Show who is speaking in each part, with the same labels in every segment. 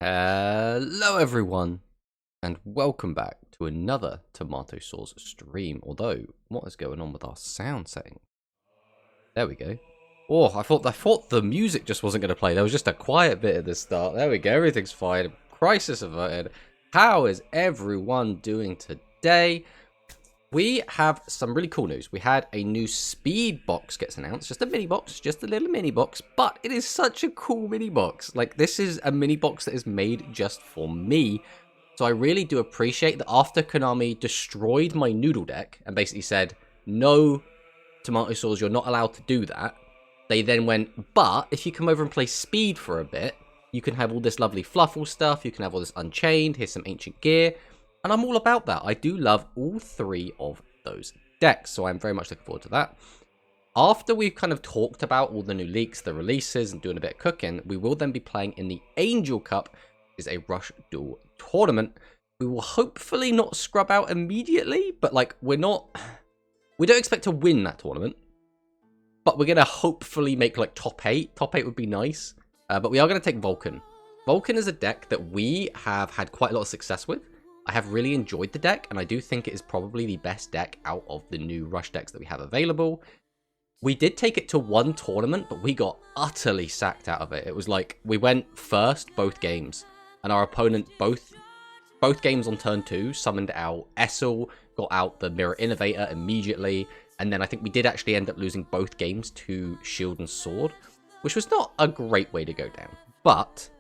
Speaker 1: Hello everyone, and welcome back to another Tomato Sauce stream. Although, what is going on with our sound setting? There we go. Oh, I thought the music just wasn't going to play. There was just a quiet bit at the start. There we go, everything's fine. Crisis averted. How is everyone doing today? We have some really cool news. We had a new speed box gets announced. Just a mini box, just a little mini box, but it is such a cool mini box. Like, this is a mini box that is made just for me. So I really do appreciate that after Konami destroyed my noodle deck and basically said, no, Tomato Sauce, you're not allowed to do that. They then went, but if you come over and play speed for a bit, you can have all this lovely FLUFFALS stuff. You can have all this Unchained. Here's some ancient gear. And I'm all about that. I do love all three of those decks, so I'm very much looking forward to that. After we've kind of talked about all the new leaks, the releases, and doing a bit of cooking, we will then be playing in the Angel Cup, which is a Rush Duel tournament. We will hopefully not scrub out immediately, but like we don't expect to win that tournament, but we're going to hopefully make like top 8. Top 8 would be nice, but we are going to take Vulcan. Vulcan is a deck that we have had quite a lot of success with. I have really enjoyed the deck, and I do think it is probably the best deck out of the new Rush decks that we have available. We did take it to one tournament, but we got utterly sacked out of it. It was like, we went first both games, and our opponent both games on turn 2 summoned out Essel, got out the Mirror Innovator immediately, and then I think we did actually end up losing both games to Shield and Sword, which was not a great way to go down. But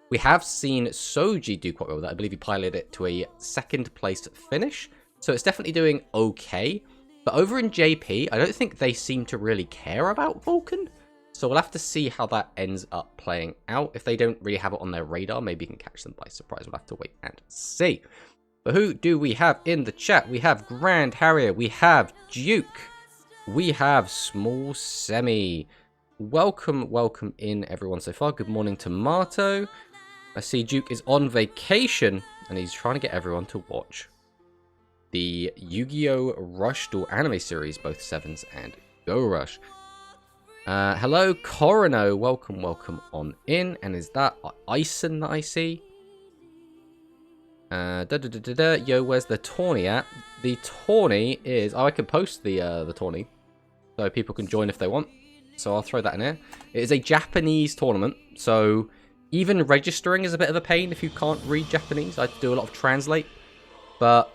Speaker 1: we have seen Soji do quite well with that. I believe he piloted it to a second place finish. So it's definitely doing okay. But over in JP, I don't think they seem to really care about Vulcan. So we'll have to see how that ends up playing out. If they don't really have it on their radar, maybe you can catch them by surprise. We'll have to wait and see. But who do we have in the chat? We have Grand Harrier. We have Duke. We have Small Semi. Welcome in everyone so far. Good morning, Tomato. I see Duke is on vacation, and he's trying to get everyone to watch the Yu-Gi-Oh! Rush Duel anime series, both 7s and Go Rush. Hello, Corono. Welcome on in. And is that Ison that I see? Yo, where's the tourney at? The tourney is... Oh, I can post the tourney, so people can join if they want. So I'll throw that in here. It is a Japanese tournament, so... Even registering is a bit of a pain if you can't read Japanese. I do a lot of translate. But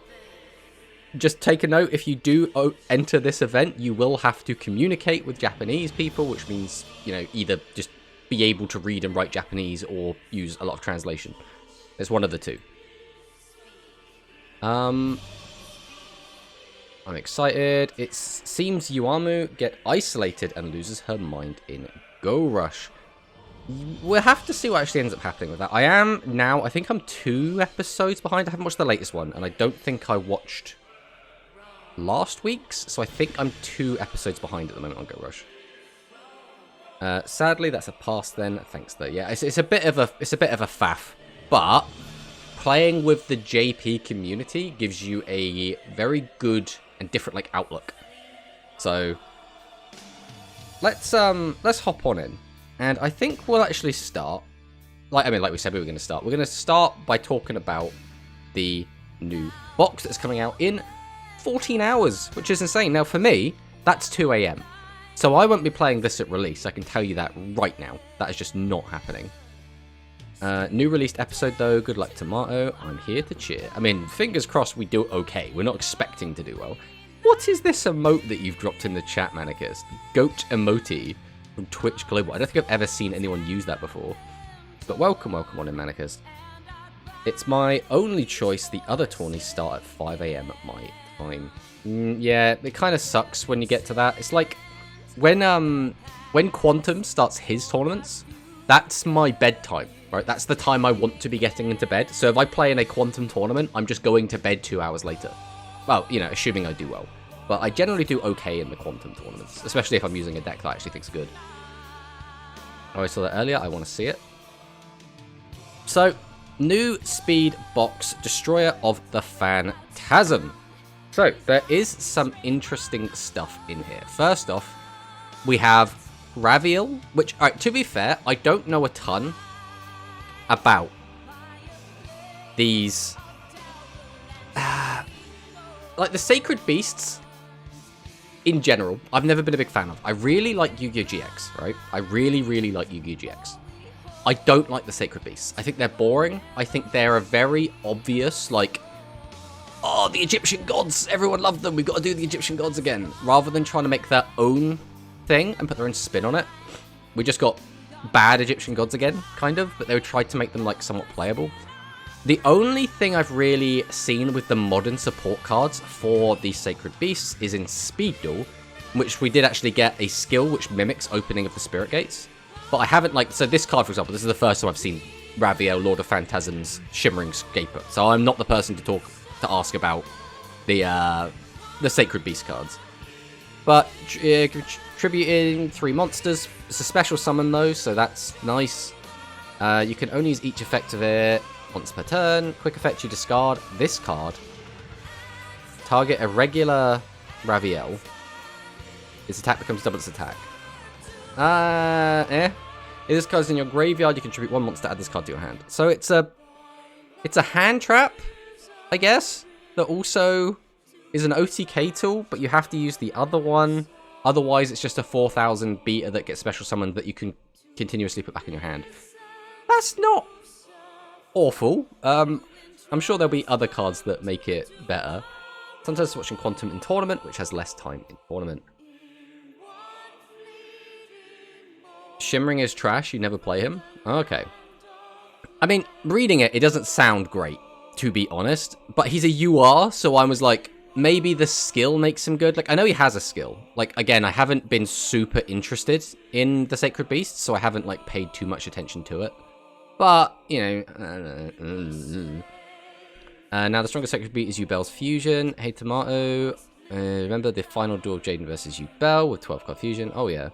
Speaker 1: just take a note, if you do enter this event, you will have to communicate with Japanese people, which means, you know, either just be able to read and write Japanese or use a lot of translation. It's one of the two. I'm excited. It seems Yuamu get isolated and loses her mind in Go Rush. We'll have to see what actually ends up happening with that. I am now, I think I'm 2 episodes behind. I haven't watched the latest one, and I don't think I watched last week's, so I think I'm 2 episodes behind at the moment on Go Rush. Sadly, that's a pass then. Thanks though. Yeah, it's a bit of a faff, but playing with the JP community gives you a very good and different like outlook. So let's hop on in. And I think we'll actually start, like we said we were going to start. We're going to start by talking about the new box that's coming out in 14 hours, which is insane. Now, for me, that's 2 AM. So I won't be playing this at release. I can tell you that right now. That is just not happening. New released episode, though. Good luck, Tomato. I'm here to cheer. I mean, fingers crossed we do okay. We're not expecting to do well. What is this emote that you've dropped in the chat, Manicus? Goat emote. From Twitch Global. I don't think I've ever seen anyone use that before. But welcome on in, Manicus. It's my only choice. The other tourneys start at 5 AM at my time. Yeah, it kind of sucks when you get to that. It's like when Quantum starts his tournaments, that's my bedtime, right? That's the time I want to be getting into bed. So if I play in a Quantum tournament, I'm just going to bed 2 hours later. Well, you know, assuming I do well. But I generally do okay in the Quantum tournaments, especially if I'm using a deck that I actually think's good. Oh, I saw that earlier. I want to see it. So, new speed box, Destroyer of the Phantasm. So, there is some interesting stuff in here. First off, we have Raviel, which, alright, to be fair, I don't know a ton about these... like, the Sacred Beasts, in general, I've never been a big fan of. I really like Yu-Gi-Oh! GX, right? I really, really like Yu-Gi-Oh! GX. I don't like the Sacred Beasts. I think they're boring. I think they're a very obvious, like, oh, the Egyptian gods, everyone loved them, we've got to do the Egyptian gods again. Rather than trying to make their own thing and put their own spin on it, we just got bad Egyptian gods again, kind of, but they tried to make them, like, somewhat playable. The only thing I've really seen with the modern support cards for the Sacred Beasts is in Speed Duel, which we did actually get a skill which mimics opening of the Spirit Gates. But I haven't, like, so this card, for example, this is the first time I've seen Raviel, Lord of Phantasm's Shimmering Scaper. So I'm not the person to ask about the Sacred Beast cards. But contributing 3 monsters. It's a special summon, though, so that's nice. You can only use each effect of it once per turn. Quick effect, you discard this card. Target a regular Raviel. Its attack becomes double its attack. If this card's in your graveyard, you contribute 1 monster, add this card to your hand. So it's a hand trap, I guess, that also is an OTK tool, but you have to use the other one. Otherwise, it's just a 4,000 beta that gets special summoned that you can continuously put back in your hand. That's not awful. I'm sure there'll be other cards that make it better. Sometimes watching Quantum in tournament, which has less time in tournament. Shimmering is trash, you never play him? Okay. I mean, reading it, it doesn't sound great, to be honest. But he's a UR, so I was like, maybe the skill makes him good. Like, I know he has a skill. Like, again, I haven't been super interested in the Sacred Beast, so I haven't, like, paid too much attention to it. But, you know... now, the strongest Sacred Beast is Yubel's Fusion. Hey, Tomato. Remember the final duel of Jaden versus Yubel with 12-card Fusion? Oh, yeah.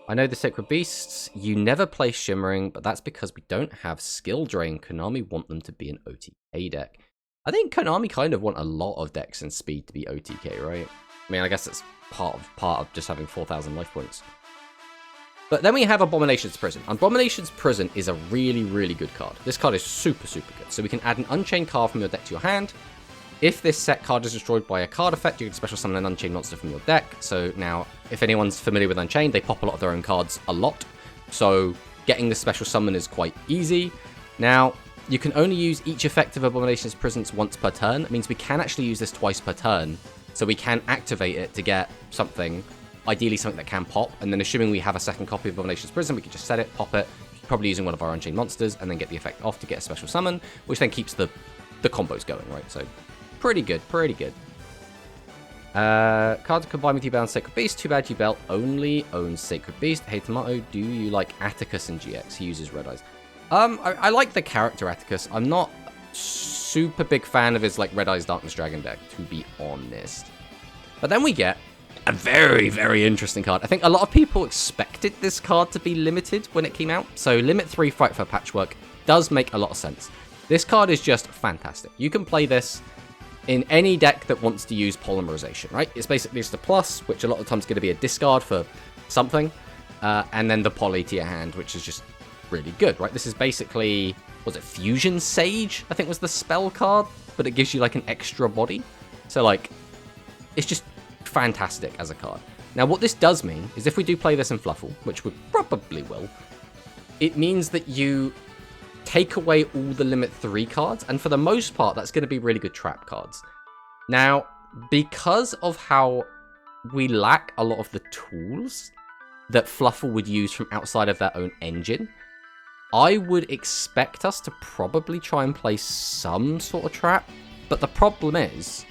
Speaker 1: I know the Sacred Beasts, you never play Shimmering, but that's because we don't have Skill Drain. Konami want them to be an OTK deck. I think Konami kind of want a lot of decks and speed to be OTK, right? I mean, I guess that's part of just having 4,000 life points. But then we have Abomination's Prison. Abomination's Prison is a really, really good card. This card is super, super good. So we can add an Unchained card from your deck to your hand. If this set card is destroyed by a card effect, you can special summon an Unchained monster from your deck. So now, if anyone's familiar with Unchained, they pop a lot of their own cards a lot. So getting the special summon is quite easy. Now, you can only use each effect of Abomination's Prison once per turn. It means we can actually use this twice per turn. So we can activate it to get something, ideally something that can pop. And then assuming we have a second copy of Abomination's Prison, we can just set it, pop it, probably using one of our Unchained monsters, and then get the effect off to get a special summon, which then keeps the combos going, right? So pretty good, pretty good. Cards combined with Yubel and Sacred Beast. Too bad Yubel only owns Sacred Beast. Hey, Tomato, do you like Atticus in GX? He uses Red Eyes. I like the character Atticus. I'm not super big fan of his, like, Red Eyes Darkness Dragon deck, to be honest. But then we get a very, very interesting card. I think a lot of people expected this card to be limited when it came out. So Limit 3 Fight for Patchwork does make a lot of sense. This card is just fantastic. You can play this in any deck that wants to use Polymerization, right? It's basically just a plus, which a lot of times is going to be a discard for something, and then the Poly to your hand, which is just really good, right? This is basically, was it Fusion Sage, I think was the spell card, but it gives you like an extra body. So like, it's just fantastic as a card. Now what this does mean is if we do play this in Fluffle, which we probably will, it means that you take away all the Limit 3 cards, and for the most part, that's going to be really good trap cards. Now, because of how we lack a lot of the tools that Fluffle would use from outside of their own engine, I would expect us to probably try and play some sort of trap, but the problem is,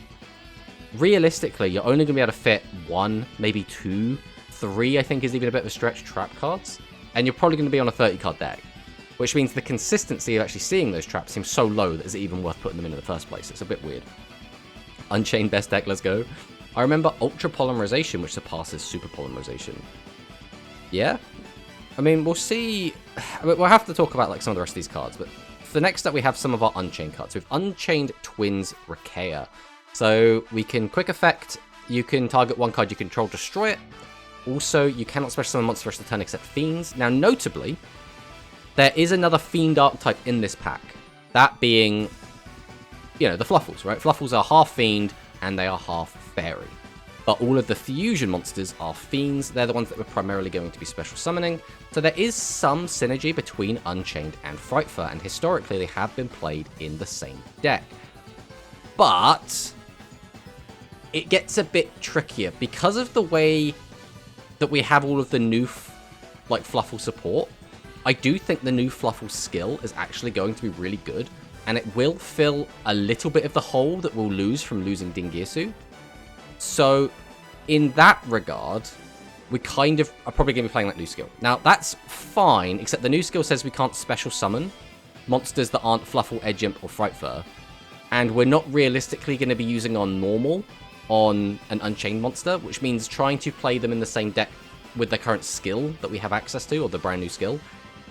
Speaker 1: realistically, you're only going to be able to fit 1, maybe 2, 3, I think is even a bit of a stretch, trap cards, and you're probably going to be on a 30-card deck. Which means the consistency of actually seeing those traps seems so low that is it even worth putting them in the first place? It's a bit weird. Unchained best deck, let's go. I remember Ultra Polymerization, which surpasses Super Polymerization. Yeah? I mean, we'll see. We'll have to talk about like some of the rest of these cards, but for next up we have some of our Unchained cards. We have Unchained Twins Rakea. So we can quick effect, you can target one card you control, destroy it. Also, you cannot special summon a monster for the rest of the turn except Fiends. Now, notably, there is another Fiend archetype in this pack, that being you know, the Fluffals, right? Fluffals are half Fiend, and they are half Fairy. But all of the fusion monsters are Fiends. They're the ones that we're primarily going to be special summoning. So there is some synergy between Unchained and Frightfur, and historically they have been played in the same deck. But it gets a bit trickier because of the way that we have all of the new Fluffal support. I do think the new Fluffal skill is actually going to be really good, and it will fill a little bit of the hole that we'll lose from losing Dingirsu. So, in that regard, we kind of are probably going to be playing that new skill. Now, that's fine, except the new skill says we can't special summon monsters that aren't Fluffal, Edge Imp, or Frightfur, and we're not realistically going to be using our normal on an Unchained monster, which means trying to play them in the same deck with the current skill that we have access to, or the brand new skill,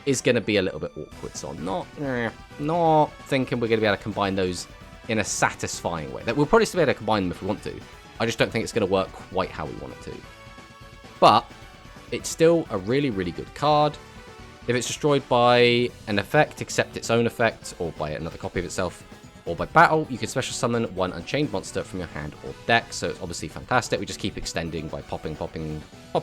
Speaker 1: is going to be a little bit awkward. So I'm not thinking we're going to be able to combine those in a satisfying way. That we'll probably still be able to combine them if we want to. I just don't think it's going to work quite how we want it to. But it's still a really, really good card. If it's destroyed by an effect, except its own effect, or by another copy of itself, or by battle, you can special summon one Unchained monster from your hand or deck, so it's obviously fantastic. We just keep extending by popping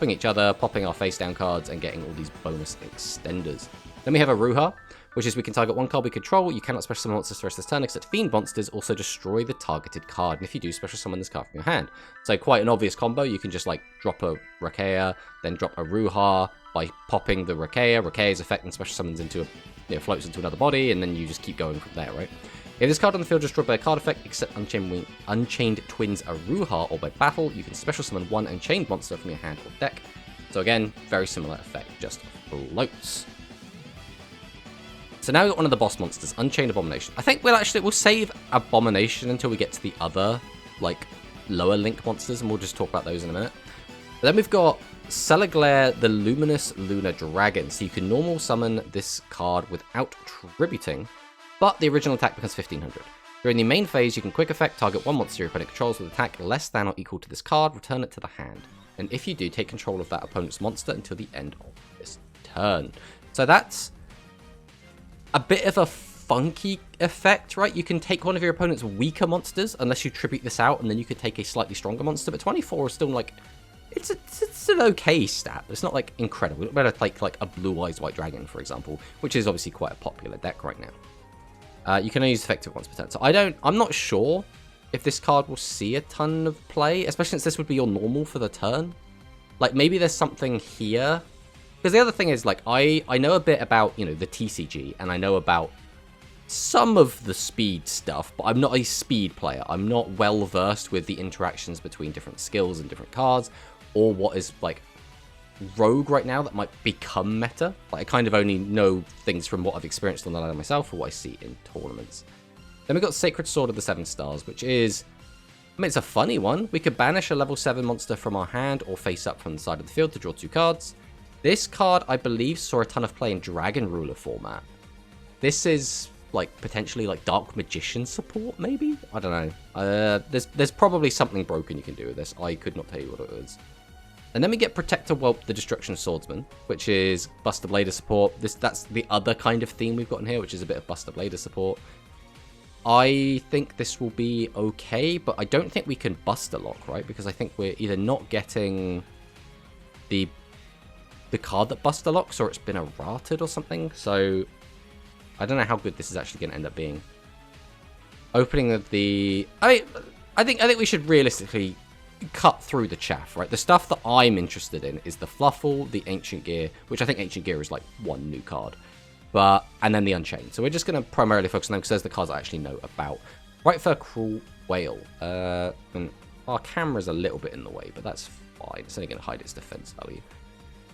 Speaker 1: each other, popping our face down cards, and getting all these bonus extenders. Then we have a Ruha, which is we can target one card we control. You cannot special summon monsters for the rest of this turn, except Fiend monsters also destroy the targeted card, and if you do, special summon this card from your hand. So quite an obvious combo. You can just like drop a Rakea, then drop a Ruha by popping the Rakea. Rakea's effect and special summons into floats into another body, and then you just keep going from there, right? If this card on the field is destroyed by a card effect, except Unchained Twins Aruha, or by battle, you can special summon one Unchained monster from your hand or deck. So again, very similar effect, just floats. So now we've got one of the boss monsters, Unchained Abomination. I think we'll save Abomination until we get to the other, like, lower link monsters, and we'll just talk about those in a minute. But then we've got Celaglare, the Luminous Lunar Dragon. So you can normal summon this card without tributing, but the original attack becomes 1500. During the main phase, you can quick effect target one monster your opponent controls with attack less than or equal to this card, return it to the hand. And if you do, take control of that opponent's monster until the end of this turn. So that's a bit of a funky effect, right? You can take one of your opponent's weaker monsters, unless you tribute this out, and then you could take a slightly stronger monster, but 24 is still like, it's an okay stat, but it's not like incredible. It's better to take like a Blue Eyes White Dragon, for example, which is obviously quite a popular deck right now. You can only use effective once per turn. So I'm not sure if this card will see a ton of play, especially since this would be your normal for the turn. Like, maybe there's something here. Because the other thing is, like, I know a bit about, the TCG, and I know about some of the speed stuff, but I'm not a speed player. I'm not well versed with the interactions between different skills and different cards, or what is, like, rogue right now that might become meta. Like, I kind of only know things from what I've experienced on the line myself, or what I see in tournaments. Then we've got Sacred Sword of the Seven Stars, which is, it's a funny one. We could banish a level 7 monster from our hand, or face up from the side of the field to draw 2 cards. This card, I believe, saw a ton of play in Dragon Ruler format. This is, like, potentially, like, Dark Magician support, maybe? I don't know. There's probably something broken you can do with this. I could not tell you what it is. And then we get Protector Whelp, the Destruction Swordsman, which is Buster Blader support. That's the other kind of theme we've got in here, which is a bit of Buster Blader support. I think this will be okay, but I don't think we can Buster Lock, right? Because I think we're either not getting the card that Buster Locks, or it's been errated or something. So I don't know how good this is actually going to end up being. Opening of the... I think we should realistically cut through the chaff, right? The stuff that I'm interested in is the Fluffal, the Ancient Gear, which I think Ancient Gear is like one new card, and then the Unchained. So we're just going to primarily focus on them because there's the cards I actually know about. Frightfur, Cruel Whale. And our camera's a little bit in the way, but that's fine. It's only going to hide its defense value.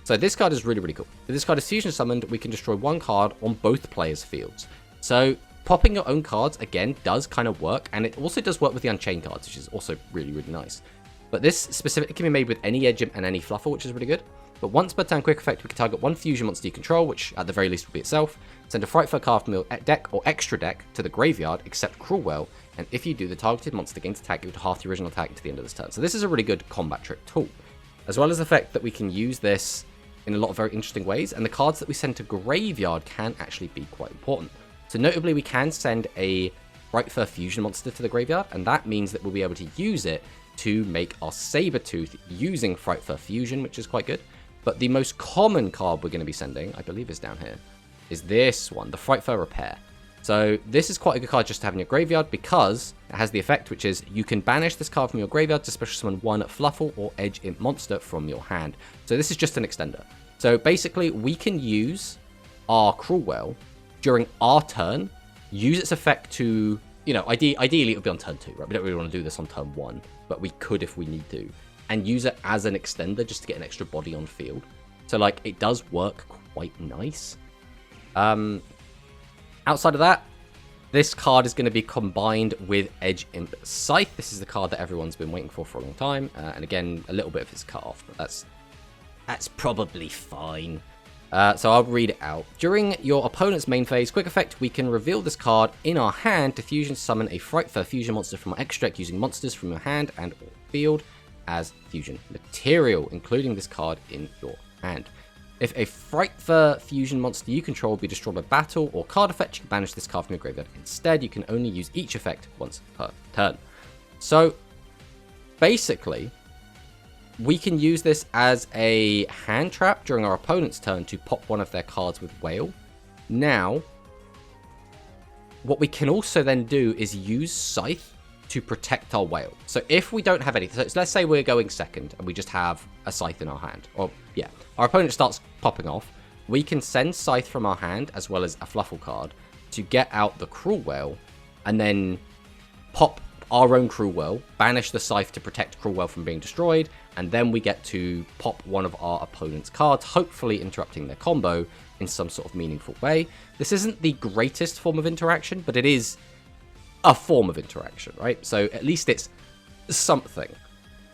Speaker 1: So this card is really, really cool. If this card is fusion summoned, we can destroy one card on both players' fields. So popping your own cards, again, does kind of work, and it also does work with the Unchained cards, which is also really, really nice. But this specifically can be made with any Edge Imp and any Fluffal, which is really good. But once per turn quick effect, we can target one fusion monster you control, which at the very least will be itself. Send a Frightfur card from your deck or extra deck to the graveyard, except Cruel Whale, and if you do, the targeted monster gains attack equal to half the original attack to the end of this turn. So this is a really good combat trick tool, as well as the fact that we can use this in a lot of very interesting ways, and the cards that we send to graveyard can actually be quite important. So notably, we can send a Frightfur Fusion monster to the graveyard, and that means that we'll be able to use it to make our Sabertooth using Frightfur Fusion, which is quite good. But the most common card we're going to be sending, I believe is down here, is this one, the Frightfur Repair. So this is quite a good card just to have in your graveyard because it has the effect, which is you can banish this card from your graveyard to special summon one Fluffal or Edge Imp monster from your hand. So this is just an extender. So basically, we can use our Cruel Whale during our turn, use its effect to, you know, ideally it would be on turn 2, right? We don't really want to do this on turn 1, but we could if we need to. And use it as an extender just to get an extra body on field. So, like, it does work quite nice. Outside of that, this card is going to be combined with Edge Imp Scythe. This is the card that everyone's been waiting for a long time. And again, a little bit of it's cut off, but that's probably fine. So I'll read it out. During your opponent's main phase, quick effect, we can reveal this card in our hand to fusion summon a Frightfur Fusion monster from our extra deck using monsters from your hand and or field as fusion material, including this card in your hand. If a Frightfur Fusion monster you control will be destroyed by battle or card effect, you can banish this card from your graveyard. Instead, you can only use each effect once per turn. So, basically, we can use this as a hand trap during our opponent's turn to pop one of their cards with Whale. Now, what we can also then do is use Scythe to protect our Whale. So if we don't have anything, so let's say we're going second and we just have a Scythe in our hand, or yeah, our opponent starts popping off, we can send Scythe from our hand as well as a Fluffal card to get out the Cruel Whale and then pop our own Cruel Whale, banish the Scythe to protect Cruel Whale from being destroyed, and then we get to pop one of our opponent's cards, hopefully interrupting their combo in some sort of meaningful way. This isn't the greatest form of interaction, but it is a form of interaction, right? So at least it's something.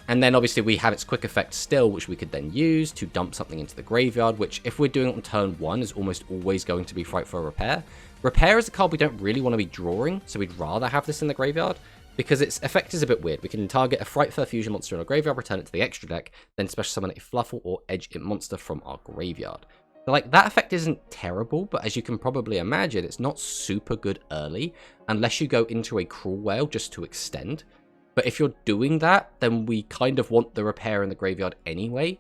Speaker 1: And then obviously we have its quick effect still, which we could then use to dump something into the graveyard, which if we're doing it on turn 1 is almost always going to be Frightfur Repair. Repair is a card we don't really want to be drawing, so we'd rather have this in the graveyard, because its effect is a bit weird. We can target a Frightfur Fusion monster in our graveyard, return it to the extra deck, then special summon a Fluffal or Edge Imp monster from our graveyard. So, like, that effect isn't terrible, but as you can probably imagine, it's not super good early, unless you go into a Cruel Whale just to extend. But if you're doing that, then we kind of want the repair in the graveyard anyway.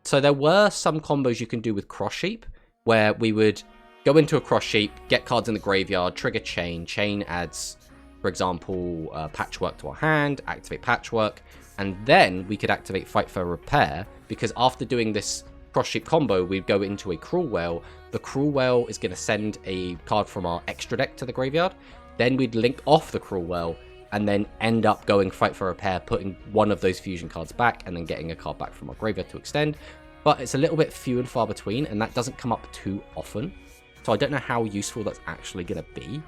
Speaker 1: So there were some combos you can do with Cross Sheep, where we would go into a Cross Sheep, get cards in the graveyard, trigger Chain. Chain adds, for example, Patchwork to our hand, activate Patchwork, and then we could activate Frightfur Repair, because after doing this Cross Sheep combo, we'd go into a Cruel Whale. The Cruel Whale is going to send a card from our extra deck to the graveyard. Then we'd link off the Cruel Whale, and then end up going Frightfur Repair, putting one of those fusion cards back, and then getting a card back from our graveyard to extend. But it's a little bit few and far between, and that doesn't come up too often. So I don't know how useful that's actually going to be.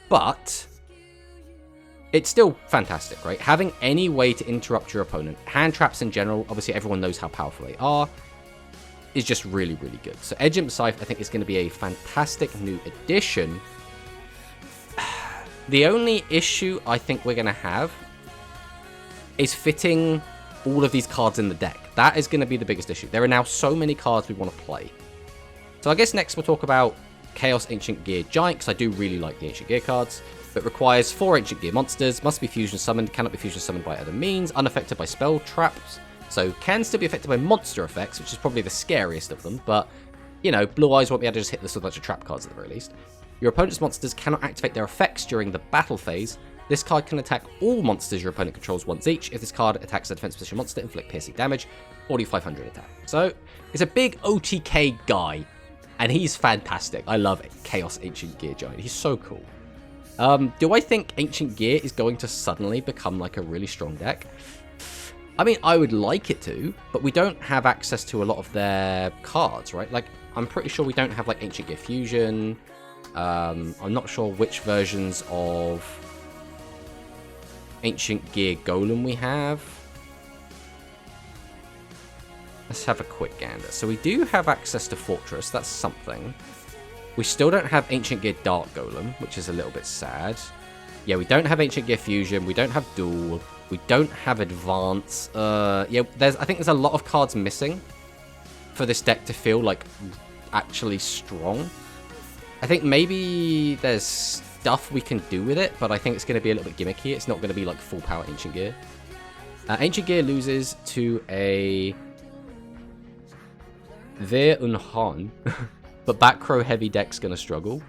Speaker 1: But it's still fantastic, right? Having any way to interrupt your opponent. Hand traps in general, obviously everyone knows how powerful they are, is just really, really good. So Edge Imp Scythe, I think, is going to be a fantastic new addition. The only issue I think we're going to have is fitting all of these cards in the deck. That is going to be the biggest issue. There are now so many cards we want to play. So I guess next we'll talk about Chaos Ancient Gear Giant, because I do really like the Ancient Gear cards. But requires 4 Ancient Gear monsters, must be fusion summoned, cannot be fusion summoned by other means, unaffected by spell traps, so can still be affected by monster effects, which is probably the scariest of them, but, you know, Blue Eyes won't be able to just hit this with a bunch of trap cards at the very least. Your opponent's monsters cannot activate their effects during the battle phase. This card can attack all monsters your opponent controls once each. If this card attacks a defense position monster, inflict piercing damage, 4500 attack. So, it's a big OTK guy, and he's fantastic. I love it. Chaos Ancient Gear Giant. He's so cool. Do I think Ancient Gear is going to suddenly become like a really strong deck? I mean, I would like it to, but we don't have access to a lot of their cards, right? Like, I'm pretty sure we don't have like Ancient Gear Fusion. I'm not sure which versions of Ancient Gear Golem we have. Let's have a quick gander. So we do have access to Fortress. That's something. We still don't have Ancient Gear Dark Golem, which is a little bit sad. Yeah, we don't have Ancient Gear Fusion. We don't have Duel. We don't have Advance. Yeah, I think there's a lot of cards missing for this deck to feel like actually strong. I think maybe there's stuff we can do with it, but I think it's going to be a little bit gimmicky. It's not going to be like full power Ancient Gear. Ancient Gear loses to a Ver Unhan, but back row heavy deck's going to struggle.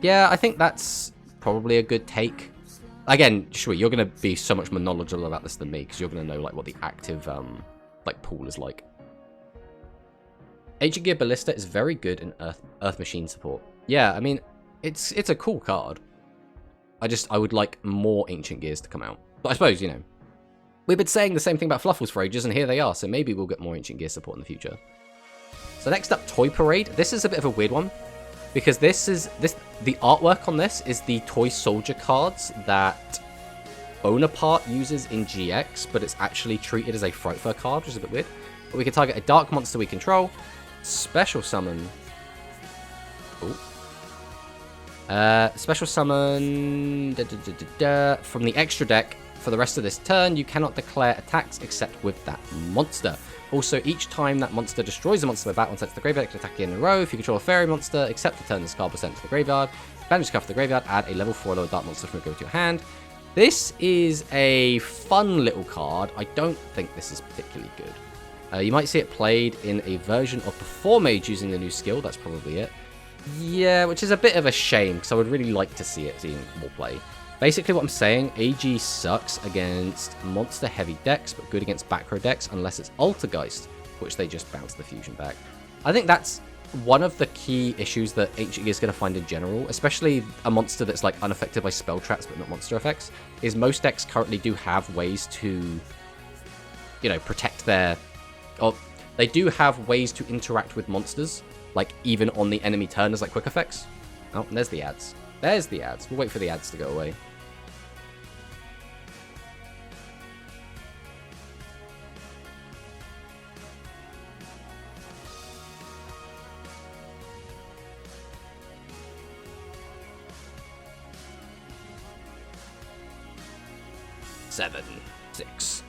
Speaker 1: Yeah, I think that's probably a good take. Again, Shui, you're going to be so much more knowledgeable about this than me, because you're going to know like what the active like pool is like. Ancient Gear Ballista is very good in Earth Machine support. Yeah, I mean, it's a cool card. I would like more Ancient Gears to come out. But I suppose, you know, we've been saying the same thing about FLUFFALS for ages, and here they are, so maybe we'll get more Ancient Gear support in the future. So next up, Toy Parade. This is a bit of a weird one, because the artwork on this is the Toy Soldier cards that Bonaparte uses in GX, but it's actually treated as a Frightfur card, which is a bit weird. But we can target a dark monster we control, special summon. Ooh. Special summon from the extra deck. For the rest of this turn, you cannot declare attacks except with that monster. Also, each time that monster destroys a monster by battle and sets the graveyard, it can attack again in a row. If you control a fairy monster, except the turn this card was sent to the graveyard, banish this card from the graveyard, add a level 4 lower dark monster from your go to your hand. This is a fun little card. I don't think this is particularly good. You might see it played in a version of Before Mage using the new skill. That's probably it. Yeah, which is a bit of a shame, because I would really like to see it seeing more play. Basically what I'm saying, AG sucks against monster-heavy decks, but good against back row decks, unless it's Altergeist, which they just bounce the fusion back. I think that's one of the key issues that Ancient Gear is going to find in general, especially a monster that's like unaffected by spell traps but not monster effects, is most decks currently do have ways to, you know, protect their... Or they do have ways to interact with monsters, like even on the enemy turn as like quick effects. Oh, and there's the ads. There's the ads. We'll wait for the ads to go away. Seven, 6.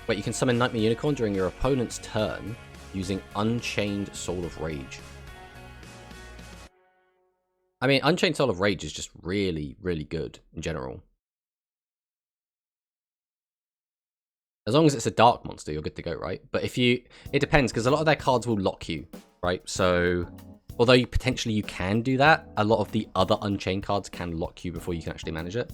Speaker 1: Wait, you can summon Nightmare Unicorn during your opponent's turn using Unchained Soul of Rage. I mean, Unchained Soul of Rage is just really, really good in general. As long as it's a dark monster, you're good to go, right? But if you... It depends, because a lot of their cards will lock you, right? So, although you can do that, a lot of the other Unchained cards can lock you before you can actually manage it.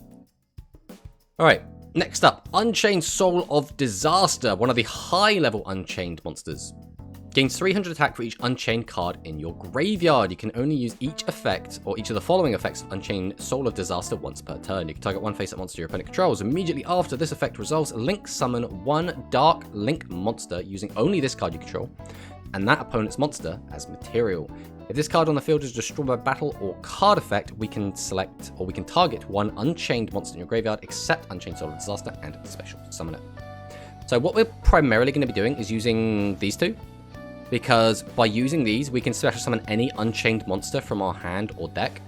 Speaker 1: Alright, next up, Unchained Soul of Disaster, one of the high-level Unchained monsters. Gains 300 attack for each Unchained card in your graveyard. You can only use each effect, or each of the following effects of Unchained Soul of Disaster once per turn. You can target one face-up monster your opponent controls. Immediately after this effect resolves, Link summon one Dark Link monster using only this card you control, and that opponent's monster as material. If this card on the field is destroyed by battle or card effect, we can select, or we can target one Unchained monster in your graveyard, except Unchained Soul of Disaster, and special summon it. So what we're primarily going to be doing is using these two, because by using these, we can special summon any Unchained monster from our hand or deck.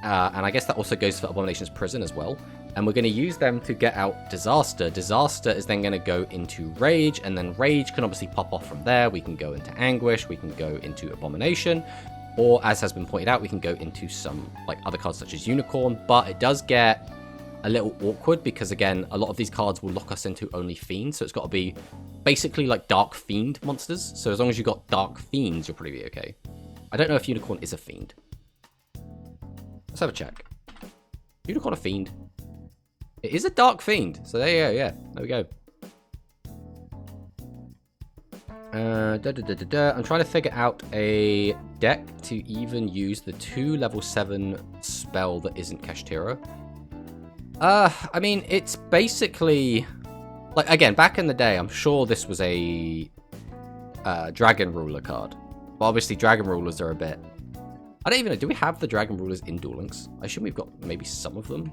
Speaker 1: And I guess that also goes for Abomination's Prison as well. And we're going to use them to get out Disaster. Disaster is then going to go into Rage, and then Rage can obviously pop off from there. We can go into Anguish, we can go into Abomination, or as has been pointed out, we can go into some like other cards such as Unicorn. But it does get a little awkward because, again, a lot of these cards will lock us into only Fiends, so it's got to be basically like Dark Fiend monsters. So as long as you've got Dark Fiends, you'll probably be okay. I don't know if Unicorn is a Fiend. Let's have a check. Unicorn a Fiend? It is a Dark Fiend, so there you go, yeah. There we go. I'm trying to figure out a deck to even use the 2 level 7 spell that isn't Kashtira. I mean, it's basically... Like, again, back in the day, I'm sure this was a Dragon Ruler card. But obviously, Dragon Rulers are a bit... I don't even know, do we have the Dragon Rulers in Duel Links? I assume we've got maybe some of them.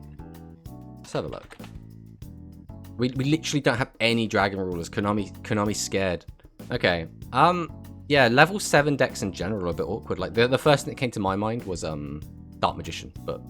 Speaker 1: Let's have a look. We literally don't have any Dragon Rulers. Konami's scared. Okay. Yeah, level 7 decks in general are a bit awkward. Like, the first thing that came to my mind was Dark Magician, but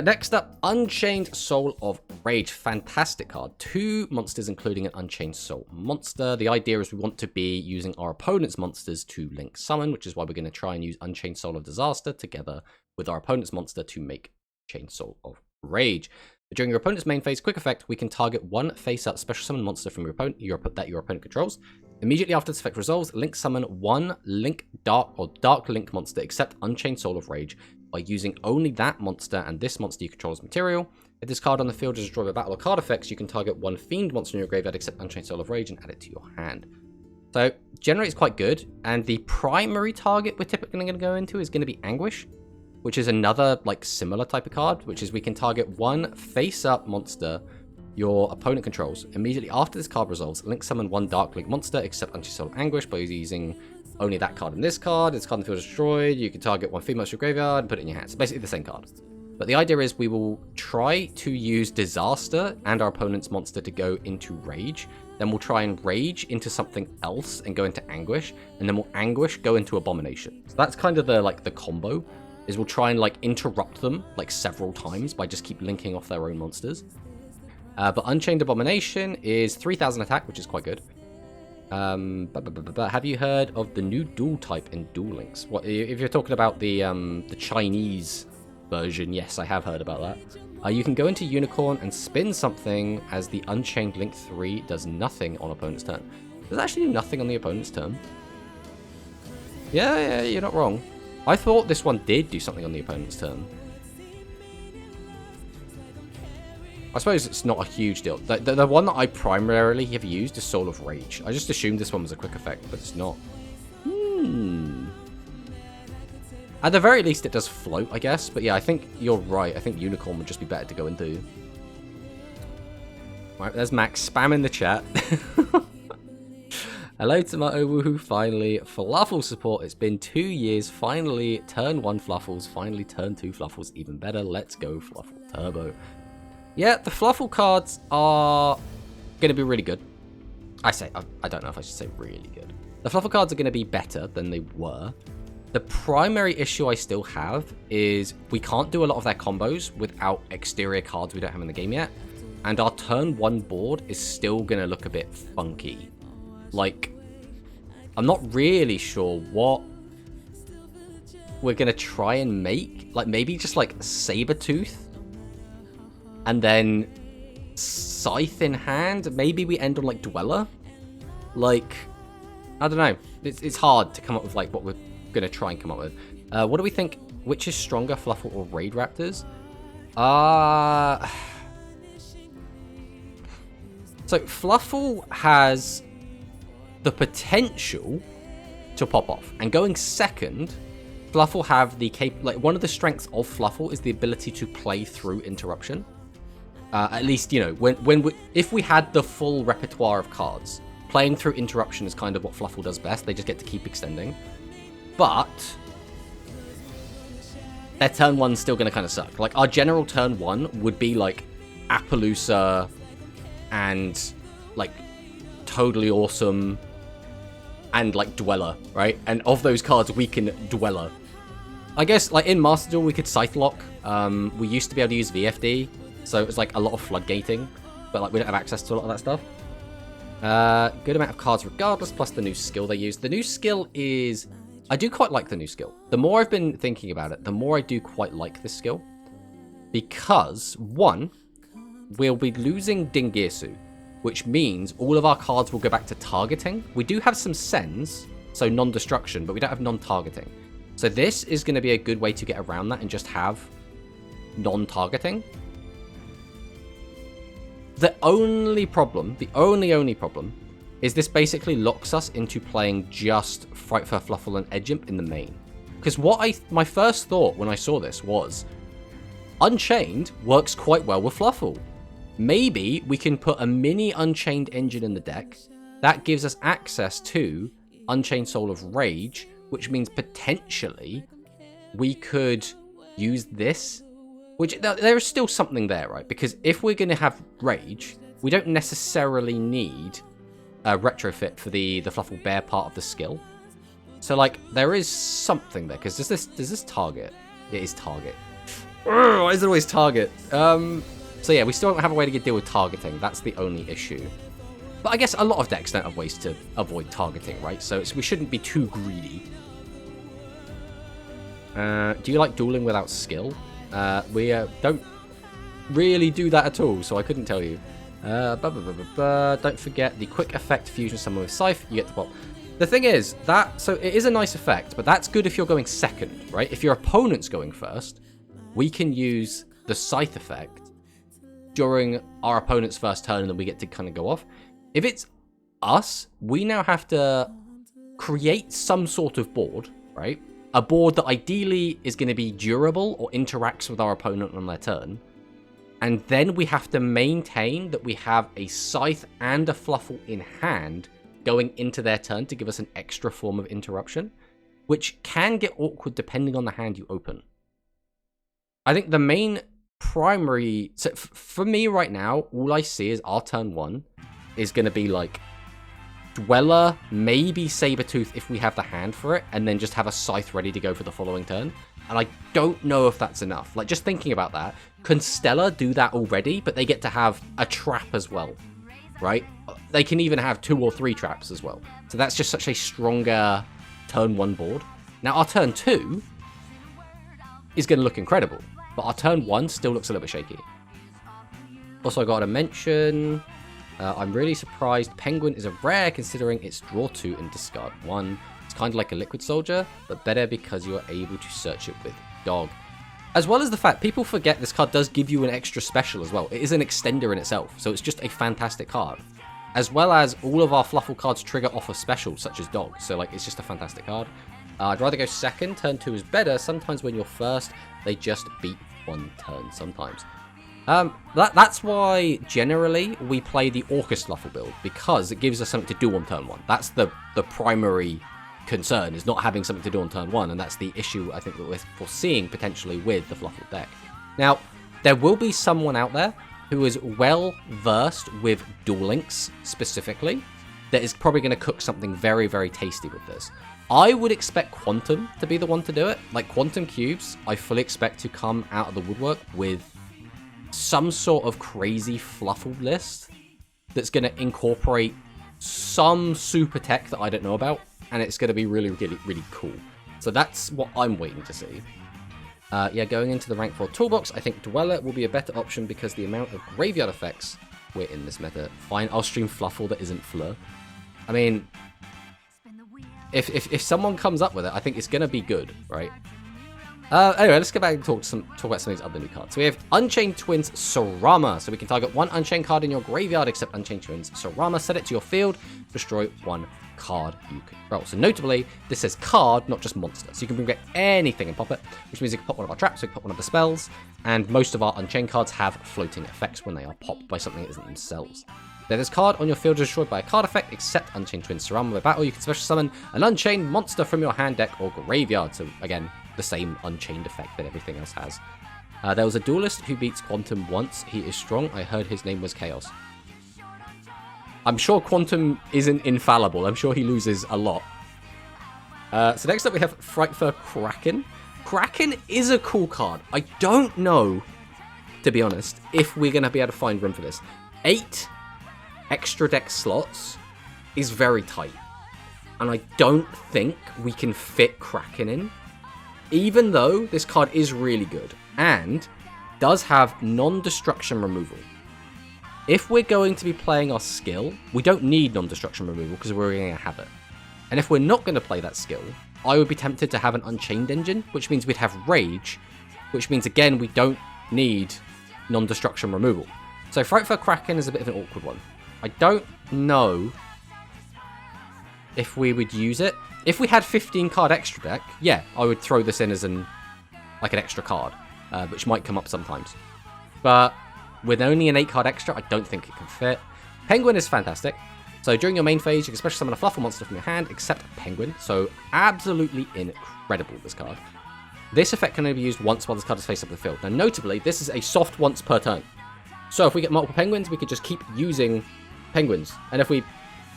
Speaker 1: next up, Unchained Soul of Rage, fantastic card. 2 monsters, including an Unchained Soul monster. The idea is we want to be using our opponent's monsters to link summon, which is why we're going to try and use Unchained Soul of Disaster together with our opponent's monster to make Chained Soul of Rage. During your opponent's main phase, quick effect, we can target 1 face-up special summon monster from your opponent that your opponent controls. Immediately after this effect resolves, link summon 1 Link Dark or Dark Link monster except Unchained Soul of Rage by using only that monster and this monster you control as material. If this card on the field is destroyed by battle or card effects, you can target 1 Fiend monster in your graveyard except Unchained Soul of Rage and add it to your hand. So, generally it's quite good, and the primary target we're typically going to go into is going to be Anguish, which is another, like, similar type of card, which is we can target 1 face-up monster your opponent controls. Immediately after this card resolves, link summon 1 Dark Link monster except Unchained Soul of Anguish by using only that card and this card. This card in the field is destroyed. You can target 1 Fiend monster in your graveyard and put it in your hands. Basically the same card. But the idea is we will try to use Disaster and our opponent's monster to go into Rage. Then we'll try and Rage into something else and go into Anguish. And then we'll Anguish go into Abomination. So that's kind of the combo, is we'll try and, like, interrupt them, like, several times by just keep linking off their own monsters. But Unchained Abomination is 3000 attack, which is quite good. Have you heard of the new dual type in Duel Links? What, if you're talking about the Chinese version, yes, I have heard about that. You can go into Unicorn and spin something as the Unchained Link 3 does nothing on opponent's turn. Does it actually do nothing on the opponent's turn? Yeah, you're not wrong. I thought this one did do something on the opponent's turn. I suppose it's not a huge deal. The one that I primarily have used is Soul of Rage. I just assumed this one was a quick effect, but it's not. At the very least, it does float, I guess. But yeah, I think you're right. I think Unicorn would just be better to go into. Right, there's Max spamming the chat. Hello, Tomato Woohoo, finally. Fluffle support. It's been 2 years. Finally, turn 1 Fluffles. Finally, turn 2 Fluffles. Even better. Let's go, Fluffle Turbo. Yeah, the Fluffle cards are going to be really good. I don't know if I should say really good. The Fluffle cards are going to be better than they were. The primary issue I still have is we can't do a lot of their combos without exterior cards we don't have in the game yet. And our turn 1 board is still going to look a bit funky. Like, I'm not really sure what we're going to try and make. Like, maybe just like Sabertooth. And then Scythe in hand. Maybe we end on like Dweller. Like, I don't know. It's hard to come up with like what we're going to try and come up with. What do we think? Which is stronger, Fluffle or Raid Raptors? So Fluffle has the potential to pop off. And going second, Fluffle have the one of the strengths of Fluffle is the ability to play through interruption. At least, you know, if we had the full repertoire of cards, playing through interruption is kind of what Fluffle does best. They just get to keep extending. But their turn 1's still going to kind of suck. Like, our general turn 1 would be like Appaloosa and like Totally Awesome and like Dweller, right? And of those cards, we can Dweller. I guess, like, in Master Duel, we could Scythe Lock. We used to be able to use VFD. So it was like a lot of floodgating, but like we don't have access to a lot of that stuff. Good amount of cards regardless, plus the new skill they use. The new skill is... I do quite like the new skill. The more I've been thinking about it, the more I do quite like this skill. Because, 1, we'll be losing Dingirsu, which means all of our cards will go back to targeting. We do have some sends, so non-destruction, but we don't have non-targeting. So this is going to be a good way to get around that and just have non-targeting. The only problem, the only problem, is this basically locks us into playing just Frightfur, Fluffle, and Edgimp in the main. Because my first thought when I saw this was, Unchained works quite well with Fluffle. Maybe we can put a mini Unchained engine in the deck. That gives us access to Unchained Soul of Rage, which means potentially we could use this. Which, there is still something there, right? Because if we're going to have Rage, we don't necessarily need a retrofit for the Fluffle Bear part of the skill. So, like, there is something there. Because does this target? It is target. Why is it always target? So yeah, we still don't have a way to deal with targeting. That's the only issue. But I guess a lot of decks don't have ways to avoid targeting, right? So we shouldn't be too greedy. Do you like dueling without skill? We don't really do that at all, so I couldn't tell you. Don't forget the quick effect fusion summon with Scythe. You get the pop. The thing is, so it is a nice effect, but that's good if you're going second, right? If your opponent's going first, we can use the Scythe effect during our opponent's first turn, and then we get to kind of go off. If it's us, we now have to create some sort of board, right? A board that ideally is going to be durable or interacts with our opponent on their turn. And then we have to maintain that we have a Scythe and a Fluffle in hand going into their turn to give us an extra form of interruption, which can get awkward depending on the hand you open. I think the main primary... So for me right now, all I see is our turn 1 is going to be like Dweller, maybe Sabertooth if we have the hand for it, and then just have a Scythe ready to go for the following turn. And I don't know if that's enough. Like, just thinking about that, Constellar do that already, but they get to have a trap as well, right? They can even have 2 or 3 traps as well. So that's just such a stronger turn 1 board. Now, our turn 2 is going to look incredible, but our turn 1 still looks a little bit shaky. Also, I got to mention... I'm really surprised Penguin is a rare considering it's draw 2 and discard 1. It's kind of like a Liquid Soldier, but better because you are able to search it with Dog. As well as the fact people forget this card does give you an extra special as well. It is an extender in itself, so it's just a fantastic card. As well as all of our Fluffle cards trigger off of specials such as Dog, so like it's just a fantastic card. I'd rather go second, turn 2 is better. Sometimes when you're first, they just beat 1 turn sometimes. That's why, generally, we play the Orcus Fluffle build, because it gives us something to do on turn 1. That's the primary concern, is not having something to do on turn 1, and that's the issue, I think, that we're foreseeing, potentially, with the Fluffle deck. Now, there will be someone out there who is well-versed with Duel Links, specifically, that is probably going to cook something very, very tasty with this. I would expect Quantum to be the one to do it. Like, Quantum Cubes, I fully expect to come out of the woodwork with some sort of crazy Fluffle list that's going to incorporate some super tech that I don't know about, and it's going to be really, really, really cool. So that's what I'm waiting to see. Yeah, going into the rank 4 toolbox, I think Dweller will be a better option because the amount of graveyard effects we're in this meta. Fine, I'll stream Fluffle that isn't Fleur. I mean, if someone comes up with it, I think it's going to be good, right? Anyway, let's go back and talk about some of these other new cards. So we have Unchained Twins Sarama. So we can target 1 Unchained card in your graveyard, except Unchained Twins Sarama. Set it to your field, destroy 1 card you control. So notably, this says card, not just monster. So you can bring back anything and pop it, which means you can pop one of our traps, we can pop one of the spells, and most of our Unchained cards have floating effects when they are popped by something that isn't themselves. Now, this card on your field is destroyed by a card effect, except Unchained Twins Sarama. With battle, you can special summon an Unchained monster from your hand, deck, or graveyard. So again, the same Unchained effect that everything else has. There was a duelist who beats Quantum once. He is strong. I heard his name was Chaos. I'm sure Quantum isn't infallible. I'm sure he loses a lot. So next up we have Frightful Kraken. Kraken is a cool card. I don't know, to be honest, if we're going to be able to find room for this. 8 extra deck slots is very tight. And I don't think we can fit Kraken in. Even though this card is really good and does have non-destruction removal. If we're going to be playing our skill, we don't need non-destruction removal because we're going to have it. And if we're not going to play that skill, I would be tempted to have an Unchained engine, which means we'd have Rage, which means, again, we don't need non-destruction removal. So Frightful Kraken is a bit of an awkward one. I don't know if we would use it. If we had 15 card extra deck, yeah, I would throw this in as an extra card, which might come up sometimes. But with only an 8 card extra, I don't think it can fit. Penguin is fantastic. So during your main phase, you can special summon a Fluffle monster from your hand, except Penguin. So absolutely incredible, this card. This effect can only be used once while this card is face up the field. Now notably, this is a soft once per turn. So if we get multiple Penguins, we could just keep using Penguins. And if we,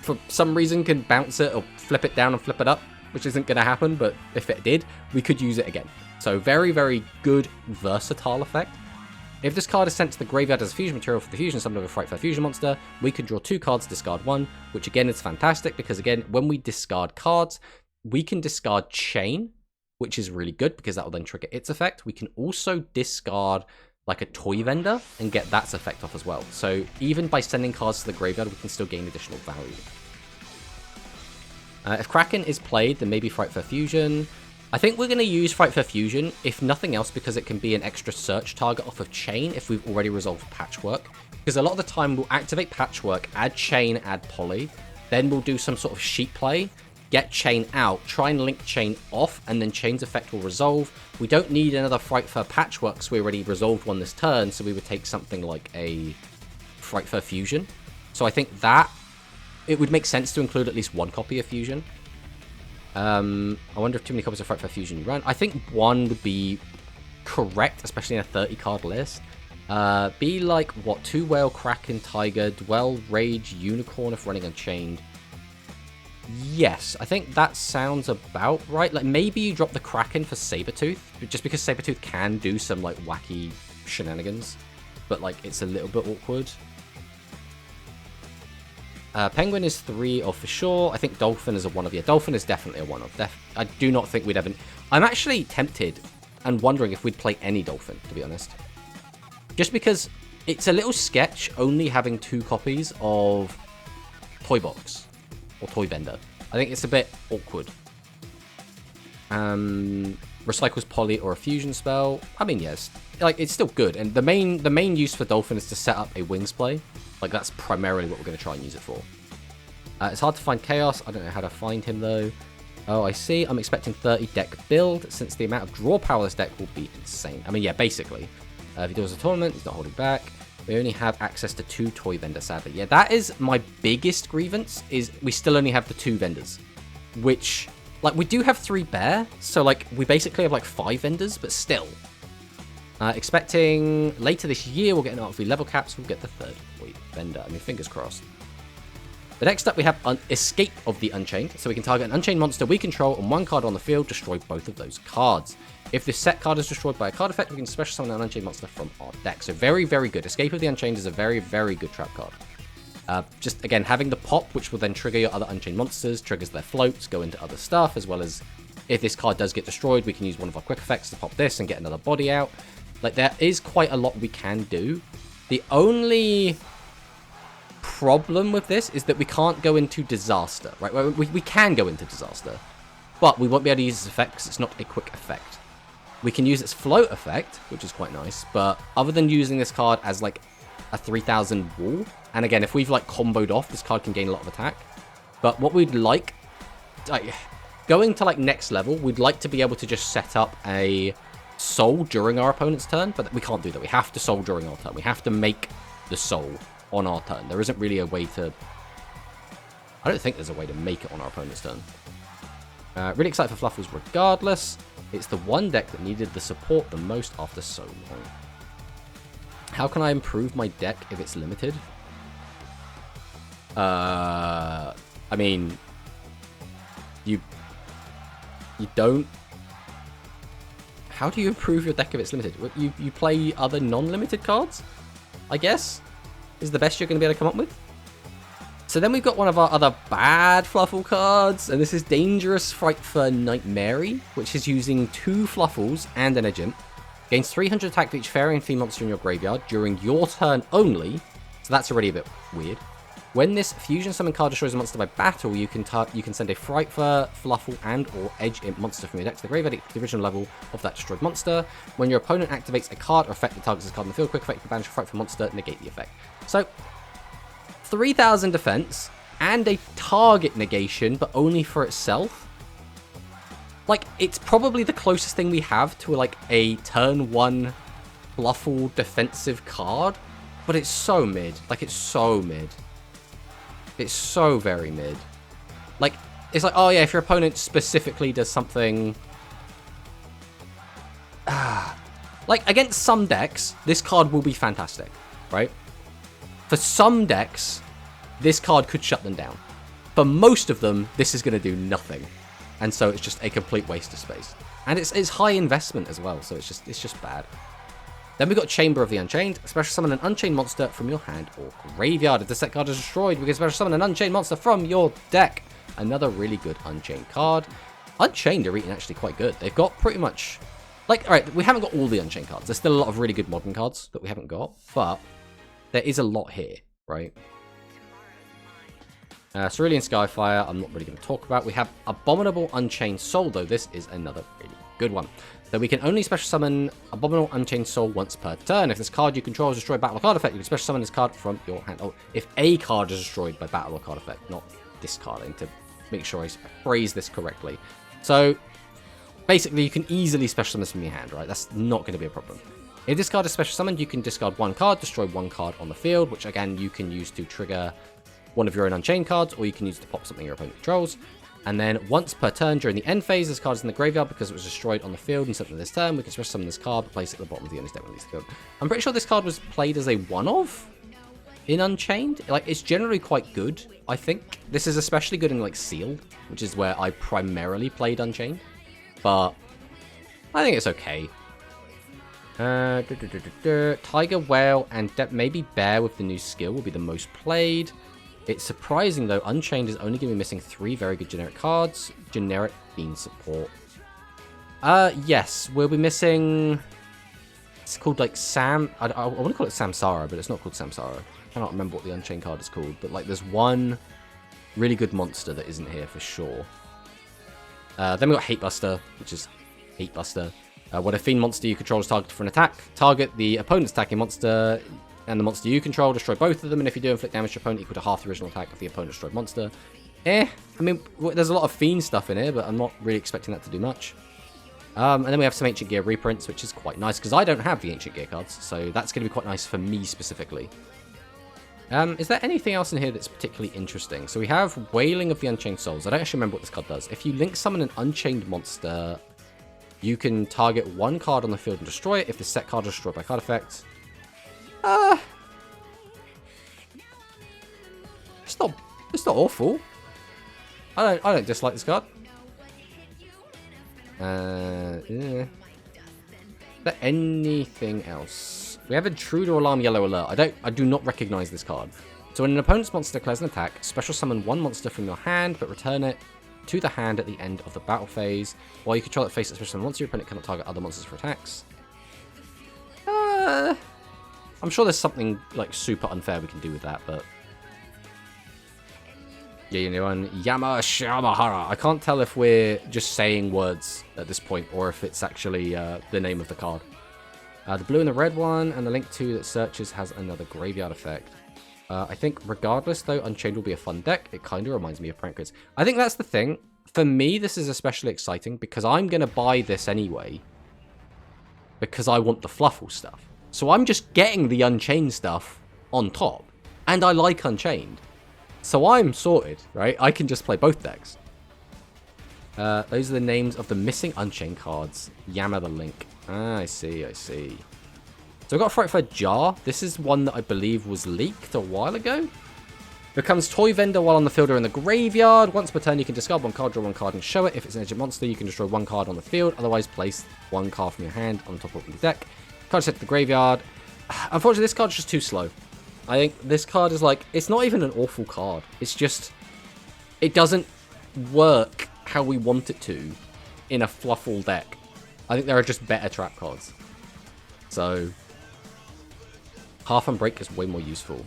Speaker 1: for some reason, can bounce it or flip it down and flip it up, which isn't going to happen, but if it did, we could use it again. So very, very good, versatile effect. If this card is sent to the graveyard as a fusion material for the fusion summon of a Frightful Fusion monster, we can draw 2 cards, discard 1, which again is fantastic because again, when we discard cards, we can discard Chain, which is really good because that will then trigger its effect. We can also discard like a toy vendor and get that effect off as well. So even by sending cards to the graveyard, we can still gain additional value. If Kraken is played, then maybe Frightful Fusion. I think we're going to use Frightful Fusion, if nothing else, because it can be an extra search target off of Chain if we've already resolved Patchwork. Because a lot of the time we'll activate Patchwork, add Chain, add Poly, then we'll do some sort of sheet play, get Chain out, try and link Chain off, and then Chain's effect will resolve. We don't need another Frightful Patchwork, so we already resolved one this turn, so we would take something like a Frightful Fusion. So I think that it would make sense to include at least 1 copy of Fusion. I wonder if too many copies of Frightful Fusion you run. I think 1 would be correct, especially in a 30-card list. Be like, what, 2 Whale, Kraken, Tiger, Dwell, Rage, Unicorn if running Unchained. Yes, I think that sounds about right. Like, maybe you drop the Kraken for Sabertooth, just because Sabertooth can do some, like, wacky shenanigans. But, like, it's a little bit awkward. Penguin is 3 of for sure. I think Dolphin is a 1 of. Yeah, Dolphin is definitely a 1 of. I do not think we'd ever... I'm actually tempted and wondering if we'd play any Dolphin, to be honest. Just because it's a little sketch only having 2 copies of Toy Box or Toy Vendor. I think it's a bit awkward. Recycles Poly or a Fusion spell. I mean, yes, like it's still good. And the main use for Dolphin is to set up a Wings play. Like, that's primarily what we're going to try and use it for. It's hard to find Chaos. I don't know how to find him, though. Oh, I see. I'm expecting 30 deck build, since the amount of draw power this deck will be insane. I mean, yeah, basically. If he does a tournament, he's not holding back. We only have access to 2 toy vendors, sadly. Yeah, that is my biggest grievance, is we still only have the 2 vendors. Which, like, we do have 3 bear, so, like, we basically have, like, 5 vendors, but still. Expecting later this year we'll get an art for level caps, we'll get the 3rd toy vendor. I mean, fingers crossed. But next up we have Escape of the Unchained. So we can target an Unchained monster we control on 1 card on the field, destroy both of those cards. If this set card is destroyed by a card effect, we can special summon an Unchained monster from our deck. So very, very good. Escape of the Unchained is a very, very good trap card. Just, again, having the pop, which will then trigger your other Unchained monsters, triggers their floats, go into other stuff, as well as if this card does get destroyed, we can use one of our quick effects to pop this and get another body out. Like, there is quite a lot we can do. The only problem with this is that we can't go into Disaster, right? We can go into Disaster, but we won't be able to use its effect because it's not a quick effect. We can use its float effect, which is quite nice, but other than using this card as, like, a 3000 wall, and again, if we've, like, comboed off, this card can gain a lot of attack. But what we'd like going to, like, next level, we'd like to be able to just set up a soul during our opponent's turn, but we can't do that. We have to soul during our turn. We have to make the soul on our turn. There isn't really a way to... I don't think there's a way to make it on our opponent's turn. Really excited for FLUFFALS regardless. It's the one deck that needed the support the most after so long. How can I improve my deck if it's limited? I mean... You don't... How do you improve your deck if it's limited? You play other non-limited cards, I guess, is the best you're going to be able to come up with. So then we've got one of our other bad Fluffle cards, and this is Dangerous Fright for Nightmare, which is using 2 Fluffles and an Agent. Gains 300 attack for each fairy and fiend monster in your graveyard during your turn only, so that's already a bit weird. When this fusion summon card destroys a monster by battle, you can send a Frightful, Fluffle, and or Edge Imp monster from your deck to the graveyard at the original level of that destroyed monster. When your opponent activates a card or effect that targets this card in the field, quick effect, you banish a Frightful monster, negate the effect. So, 3000 defense, and a target negation, but only for itself. Like, it's probably the closest thing we have to, like, a turn 1 Fluffle defensive card, but it's so mid. Like, it's so mid. It's so very mid. Like, it's like, oh yeah, if your opponent specifically does something... like, against some decks, this card will be fantastic, right? For some decks, this card could shut them down. For most of them, this is going to do nothing. And so it's just a complete waste of space. And it's high investment as well, so it's just bad. Then we got Chamber of the Unchained. Special summon an Unchained monster from your hand or graveyard. If the set card is destroyed, we can special summon an Unchained monster from your deck. Another really good Unchained card. Unchained are eating actually quite good. They've got pretty much... Like, alright, we haven't got all the Unchained cards. There's still a lot of really good modern cards that we haven't got. But there is a lot here, right? Cerulean Skyfire, I'm not really going to talk about. We have Abominable Unchained Soul, though. This is another really good one. So we can only special summon Abominable Unchained Soul once per turn. If this card you control is destroyed by battle or card effect, you can special summon this card from your hand. Oh, if a card is destroyed by battle or card effect, not discarding, to make sure I phrase this correctly. So basically, you can easily special summon this from your hand, right? That's not going to be a problem. If this card is special summoned, you can discard one card, destroy one card on the field, which again, you can use to trigger one of your own Unchained cards, or you can use to pop something your opponent controls. And then once per turn during the end phase, this card is in the graveyard because it was destroyed on the field and something this turn. We can special summon this card, place it at the bottom of the enemy deck when it's field. I'm pretty sure this card was played as a one-of in Unchained. Like, it's generally quite good, I think. This is especially good in, like, Sealed, which is where I primarily played Unchained. But I think it's okay. Tiger, Whale, and maybe Bear with the new skill will be the most played. It's surprising, though, Unchained is only going to be missing 3 very good generic cards. Generic Fiend Support. Yes, we'll be missing... It's called, like, I want to call it Samsara, but it's not called Samsara. I cannot remember what the Unchained card is called. But, like, there's one really good monster that isn't here for sure. Then we got Hatebuster, which is Hatebuster. When a Fiend monster you control is targeted for an attack, target the opponent's attacking monster and the monster you control, destroy both of them, and if you do, inflict damage to your opponent equal to half the original attack of the opponent's destroyed monster. I mean, there's a lot of Fiend stuff in here, but I'm not really expecting that to do much. And then we have some Ancient Gear reprints, which is quite nice, because I don't have the Ancient Gear cards, so that's going to be quite nice for me specifically. Is there anything else in here that's particularly interesting? So we have Wailing of the Unchained Souls. I don't actually remember what this card does. If you link summon an Unchained monster, you can target one card on the field and destroy it. If the set card is destroyed by card effect, it's not awful. I don't dislike this card. Yeah. Is there anything else? We have Intruder Alarm Yellow Alert. I do not recognize this card. So when an opponent's monster declares an attack, special summon one monster from your hand, but return it to the hand at the end of the battle phase. While you control that face, special summon monster, your opponent cannot target other monsters for attacks. I'm sure there's something like super unfair we can do with that, but yeah, you know, and Yamashamahara. I can't tell if we're just saying words at this point or if it's actually the name of the card. The blue and the red one, and the link to that searches has another graveyard effect. I think regardless, though, Unchained will be a fun deck. It kind of reminds me of Prank Grids. I think that's the thing. For me, this is especially exciting because I'm going to buy this anyway because I want the FLUFFALS stuff. So I'm just getting the Unchained stuff on top. And I like Unchained. So I'm sorted, right? I can just play both decks. Those are the names of the missing Unchained cards. Yama the Link. Ah, I see. So I've got a Frightful Jar. This is one that I believe was leaked a while ago. Becomes Toy Vendor while on the field or in the graveyard. Once per turn, you can discard one card, draw one card, and show it. If it's an agent monster, you can destroy one card on the field. Otherwise, place one card from your hand on top of the deck. Card set to the graveyard. Unfortunately, this card's just too slow. I think this card is like... It's not even an awful card. It's just... It doesn't work how we want it to in a FLUFFAL deck. I think there are just better trap cards. So... Half Unbreak is way more useful.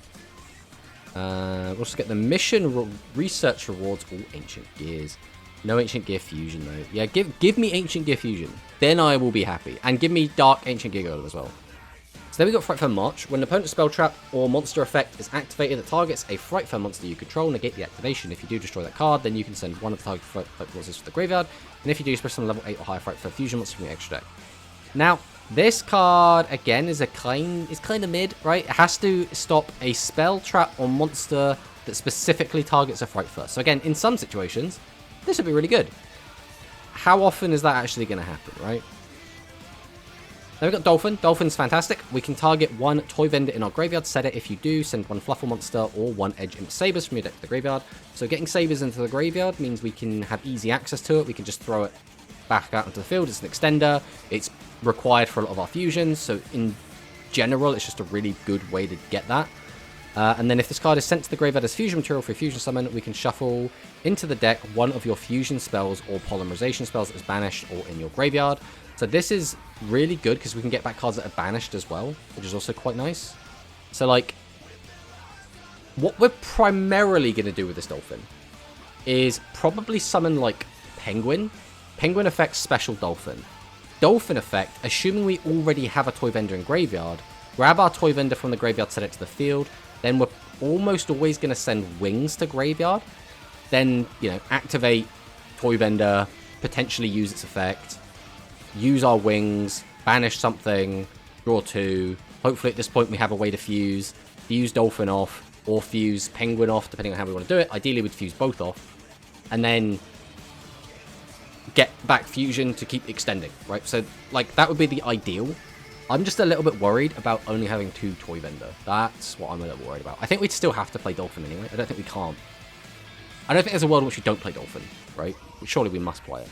Speaker 1: We'll also get the mission research rewards. All Ancient Gears. No Ancient Gear Fusion, though. Yeah, give me Ancient Gear Fusion. Then I will be happy. And give me Dark Ancient Gear Golem as well. So then we got Frightful March. When an opponent's spell trap or monster effect is activated that targets a Frightful monster you control, negate the activation. If you do destroy that card, then you can send one of the target Frightful monsters to the graveyard. And if you do, special level 8 or higher Frightful Fusion monster from your extra deck. Now, this card, again, is kind of mid, right? It has to stop a spell, trap, or monster that specifically targets a Fright first. So again, in some situations, this would be really good. How often is that actually going to happen, right? Then we've got Dolphin. Dolphin's fantastic. We can target one Toy Vendor in our graveyard. Set it. If you do, send one FLUFFAL monster or one Edge Imp Sabers from your deck to the graveyard. So getting Sabers into the graveyard means we can have easy access to it. We can just throw it back out into the field. It's an extender. It's required for a lot of our fusions. So in general, it's just a really good way to get that. And then if this card is sent to the graveyard as fusion material for a fusion summon, we can shuffle into the deck one of your fusion spells or polymerization spells that is banished or in your graveyard. So this is really good because we can get back cards that are banished as well, which is also quite nice. So like, what we're primarily going to do with this Dolphin is probably summon like Penguin. Penguin effect, special Dolphin. Dolphin effect, assuming we already have a Toy Vendor in graveyard, grab our Toy Vendor from the graveyard, set it to the field. Then we're almost always going to send Wings to graveyard. Then, you know, activate Toy Vendor, potentially use its effect, use our Wings, banish something, draw 2. Hopefully at this point we have a way to fuse Dolphin off, or fuse Penguin off, depending on how we want to do it. Ideally we'd fuse both off. And then get back fusion to keep extending, right? So, like, that would be the ideal. I'm just a little bit worried about only having 2 Toy Vendor. That's what I'm a little worried about. I think we'd still have to play Dolphin anyway. I don't think we can't. I don't think there's a world in which we don't play Dolphin, right? Surely we must play it.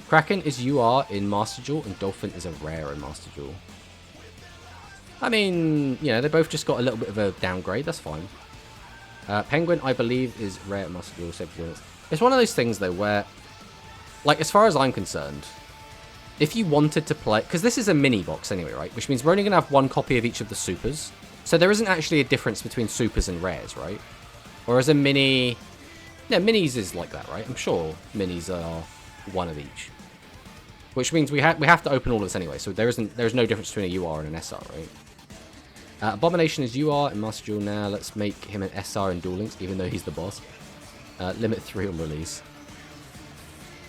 Speaker 1: Kraken is UR in Master Duel, and Dolphin is a rare in Master Duel. I mean, you know, they both just got a little bit of a downgrade. That's fine. Penguin, I believe, is rare in Master Duel. It's one of those things, though, where, like, as far as I'm concerned, if you wanted to play... Because this is a mini box anyway, right? Which means we're only going to have 1 copy of each of the supers. So there isn't actually a difference between supers and rares, right? Whereas a mini... Yeah, minis is like that, right? I'm sure minis are 1 of each. Which means we have to open all of this anyway. So there's no difference between a UR and an SR, right? Abomination is UR in Master Duel now. Let's make him an SR in Duel Links, even though he's the boss. Limit 3 on release.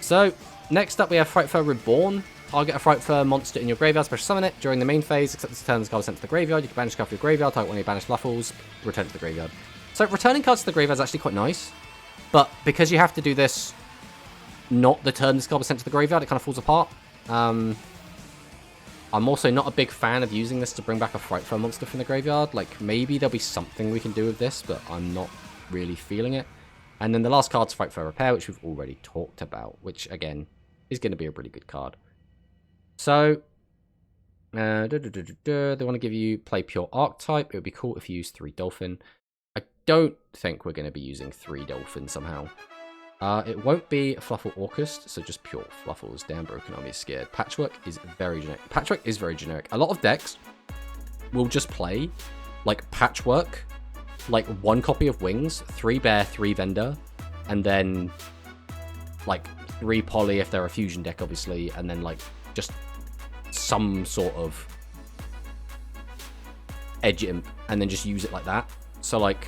Speaker 1: So, next up we have Frightfur Reborn. Target a Frightfur monster in your graveyard, special summon it. During the main phase, except this turn this card is sent to the graveyard. You can banish a card from your graveyard, target one of your banished Fluffals, return to the graveyard. So, returning cards to the graveyard is actually quite nice. But because you have to do this not the turn this card was sent to the graveyard, it kind of falls apart. I'm also not a big fan of using this to bring back a Frightfur monster from the graveyard. Like, maybe there'll be something we can do with this, but I'm not really feeling it. And then the last card's Frightfur Repair, which we've already talked about, which, again, is going to be a really good card. So, they want to give you play pure Archetype. It would be cool if you use 3 Dolphin. I don't think we're going to be using 3 Dolphin somehow. It won't be Fluffal Orcust, so just pure Fluffals. Damn, Broken Army is scared. Patchwork is very generic. Patchwork is very generic. A lot of decks will just play, like, Patchwork, like, 1 copy of Wings, 3 Bear, 3 Vendor, and then, like, 3 Poly if they're a fusion deck, obviously, and then, like, just some sort of Edge Imp, and then just use it like that. So, like,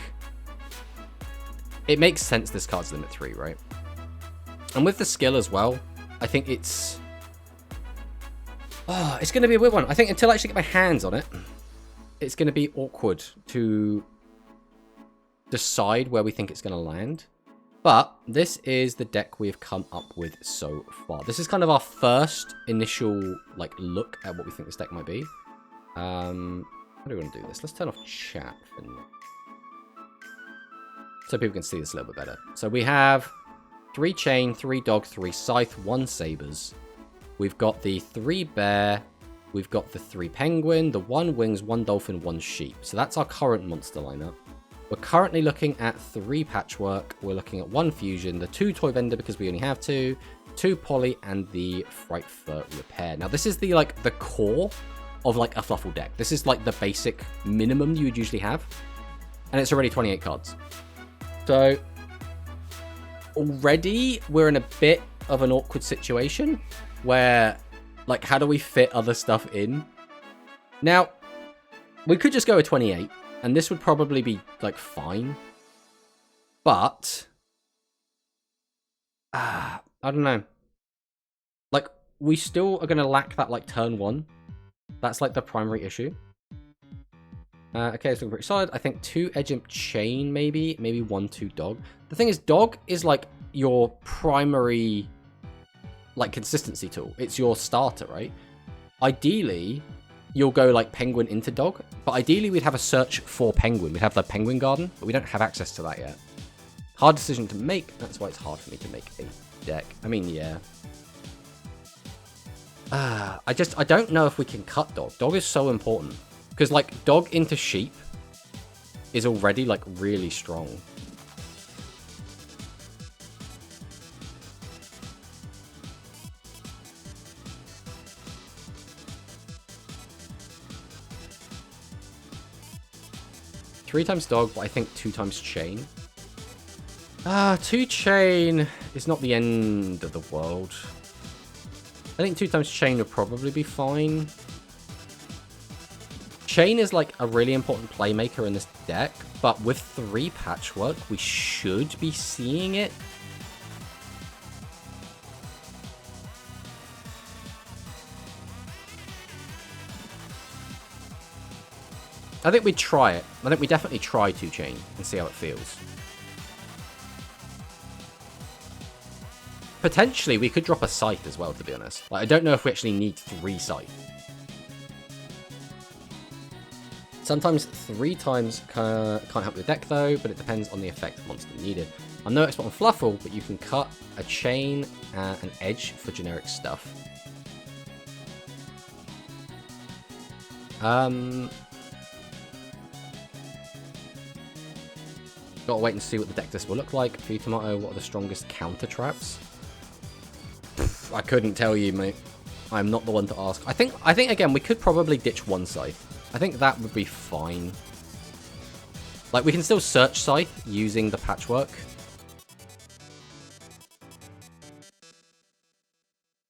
Speaker 1: it makes sense this card's limit 3, right? And with the skill as well, I think it's... Oh, it's going to be a weird one. I think until I actually get my hands on it, it's going to be awkward to decide where we think it's going to land. But this is the deck we've come up with so far. This is kind of our first initial, like, look at what we think this deck might be. How do we want to do this? Let's turn off chat for now, so people can see this a little bit better. So we have 3 Chain, 3 Dog, 3 Scythe, 1 Sabers. We've got the 3 Bear. We've got the 3 Penguin, the 1 Wings, 1 Dolphin, 1 Sheep. So that's our current monster lineup. We're currently looking at 3 Patchwork. We're looking at 1 Fusion, the 2 Toy Vendor because we only have 2 Poly, and the Frightfur Repair. Now this is the, like, the core of, like, a Fluffal deck. This is, like, the basic minimum you would usually have. And it's already 28 cards. So, already we're in a bit of an awkward situation where, like, how do we fit other stuff in? Now, we could just go with 28, and this would probably be, like, fine. But, I don't know. Like, we still are going to lack that, like, turn 1. That's, like, the primary issue. Okay, it's looking pretty solid. I think 2 Edge Imp Chain, maybe. Maybe 1, 2 Dog. The thing is, Dog is, like, your primary, like, consistency tool. It's your starter, right? Ideally, you'll go, like, Penguin into Dog. But ideally, we'd have a search for Penguin. We'd have the Penguin Garden, but we don't have access to that yet. Hard decision to make. That's why it's hard for me to make a deck. I mean, yeah. I don't know if we can cut Dog. Dog is so important. Because, like, Dog into Sheep is already, like, really strong. Three times Dog, but I think 2 times Chain. 2 Chain is not the end of the world. I think 2 times Chain would probably be fine. Chain is like a really important playmaker in this deck, but with 3 Patchwork, we should be seeing it. I think we'd try it. I think we definitely try 2 Chain and see how it feels. Potentially, we could drop a Scythe as well, to be honest. Like, I don't know if we actually need 3 Scythe. Sometimes 3 times can't help the deck, though, but it depends on the effect of monster needed. I'm no expert on Fluffle, but you can cut a Chain and an Edge for generic stuff. Gotta wait and see what the deck list will look like. For you, Tomato, what are the strongest counter traps? I couldn't tell you, mate. I'm not the one to ask. I think again, we could probably ditch 1 Scythe. I think that would be fine. Like, we can still search Scythe using the Patchwork.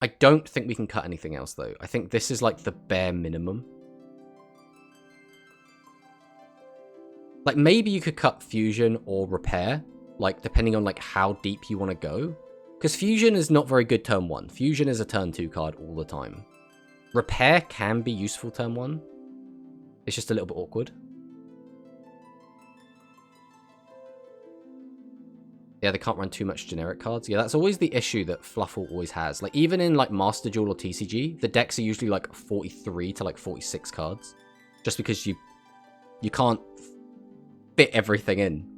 Speaker 1: I don't think we can cut anything else, though. I think this is, like, the bare minimum. Like, maybe you could cut Fusion or Repair, like, depending on, like, how deep you want to go. Because Fusion is not very good turn 1. Fusion is a turn 2 card all the time. Repair can be useful turn 1. It's just a little bit awkward. Yeah, they can't run too much generic cards. Yeah, that's always the issue that Fluffle always has. Like, even in, like, Master Duel or TCG, the decks are usually, like, 43 to, like, 46 cards. Just because you can't fit everything in.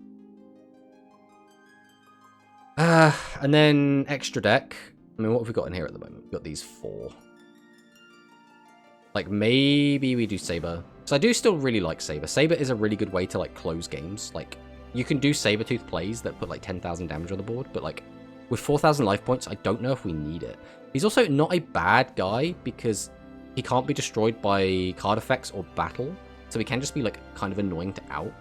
Speaker 1: And then extra deck. I mean, what have we got in here at the moment? We've got these 4. Like, maybe we do Saber. So I do still really like Saber. Saber is a really good way to, like, close games. Like, you can do Sabertooth plays that put, like, 10,000 damage on the board, but, like, with 4,000 life points, I don't know if we need it. He's also not a bad guy because he can't be destroyed by card effects or battle, so he can just be, like, kind of annoying to out.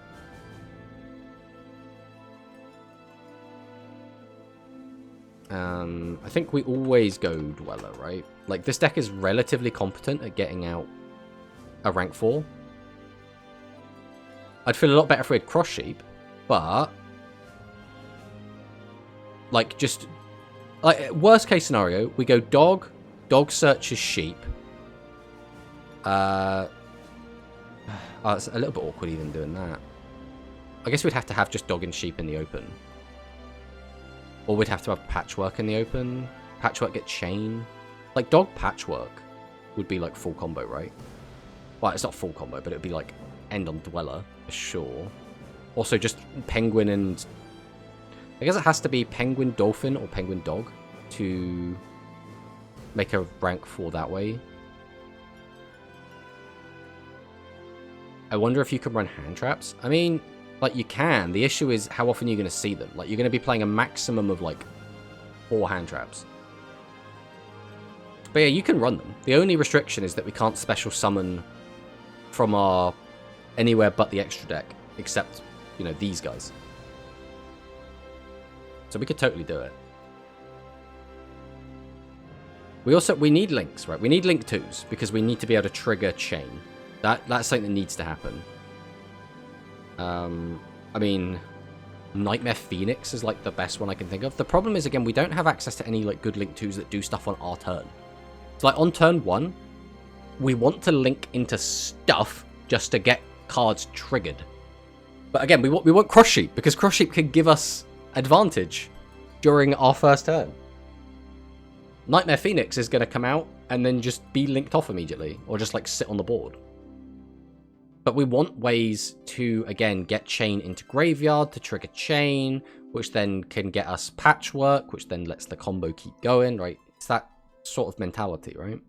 Speaker 1: I think we always go Dweller, right? Like, this deck is relatively competent at getting out a rank 4. I'd feel a lot better if we had Cross Sheep, but like, just like, worst case scenario, we go Dog searches Sheep. Oh, it's a little bit awkward even doing that. I guess we'd have to have just Dog and Sheep in the open. Or we'd have to have Patchwork in the open. Patchwork get Chain. Like, Dog Patchwork would be, like, full combo, right? Well, it's not full combo, but it would be, like, end on Dweller, for sure. Also, just Penguin and... I guess it has to be Penguin Dolphin or Penguin Dog to make a rank 4 that way. I wonder if you could run hand traps. I mean... like, you can. The issue is how often you're going to see them. Like, you're going to be playing a maximum of, like, 4 hand traps. But yeah, you can run them. The only restriction is that we can't special summon from our anywhere but the extra deck, except, you know, these guys. So we could totally do it. We need links, right? We need link 2s, because we need to be able to trigger Chain. That's something that needs to happen. I mean, Nightmare Phoenix is, like, the best one I can think of. The problem is, again, we don't have access to any, like, good Link 2s that do stuff on our turn. So, like, on turn 1, we want to link into stuff just to get cards triggered. But again, we want Cross Sheep, because Cross Sheep can give us advantage during our first turn. Nightmare Phoenix is going to come out and then just be linked off immediately, or just, like, sit on the board. But we want ways to, again, get Chain into Graveyard to trigger Chain, which then can get us Patchwork, which then lets the combo keep going, right? It's that sort of mentality, right?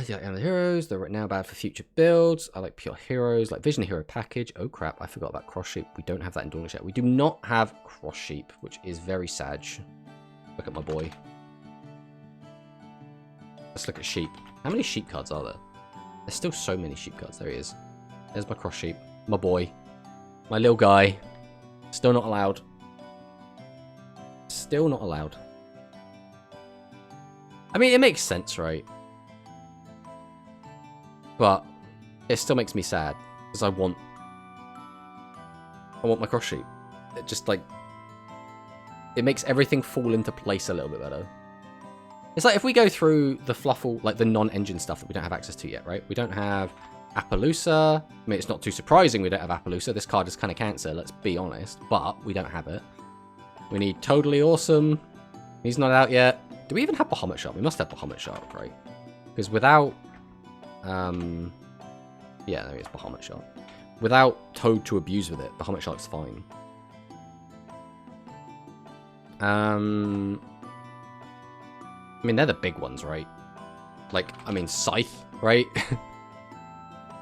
Speaker 1: You like the heroes. They're right now bad for future builds. I like pure heroes. Like Vision Hero package. Oh crap, I forgot about Cross Sheep. We don't have that in Dawn yet. We do not have Cross Sheep, which is very sad. Look at my boy. Let's look at sheep. How many sheep cards are there? There's still so many sheep cards. There he is. There's my Cross Sheep. My boy. My little guy. Still not allowed. Still not allowed. I mean, it makes sense, right? But it still makes me sad because I want my Cross Sheep. It just like it makes everything fall into place a little bit better. It's like if we go through the Fluffal, like the non-engine stuff that we don't have access to yet, right? We don't have Appaloosa. I mean, it's not too surprising we don't have Appaloosa. This card is kind of cancer, let's be honest. But we don't have it. We need Totally Awesome. He's not out yet. Do we even have Bahamut Shark? We must have Bahamut Shark, right? Because without... yeah, there is Bahamut Shark. Without Toad to abuse with it, Bahamut Shark's fine. I mean, they're the big ones, right? Like, I mean, Scythe, right?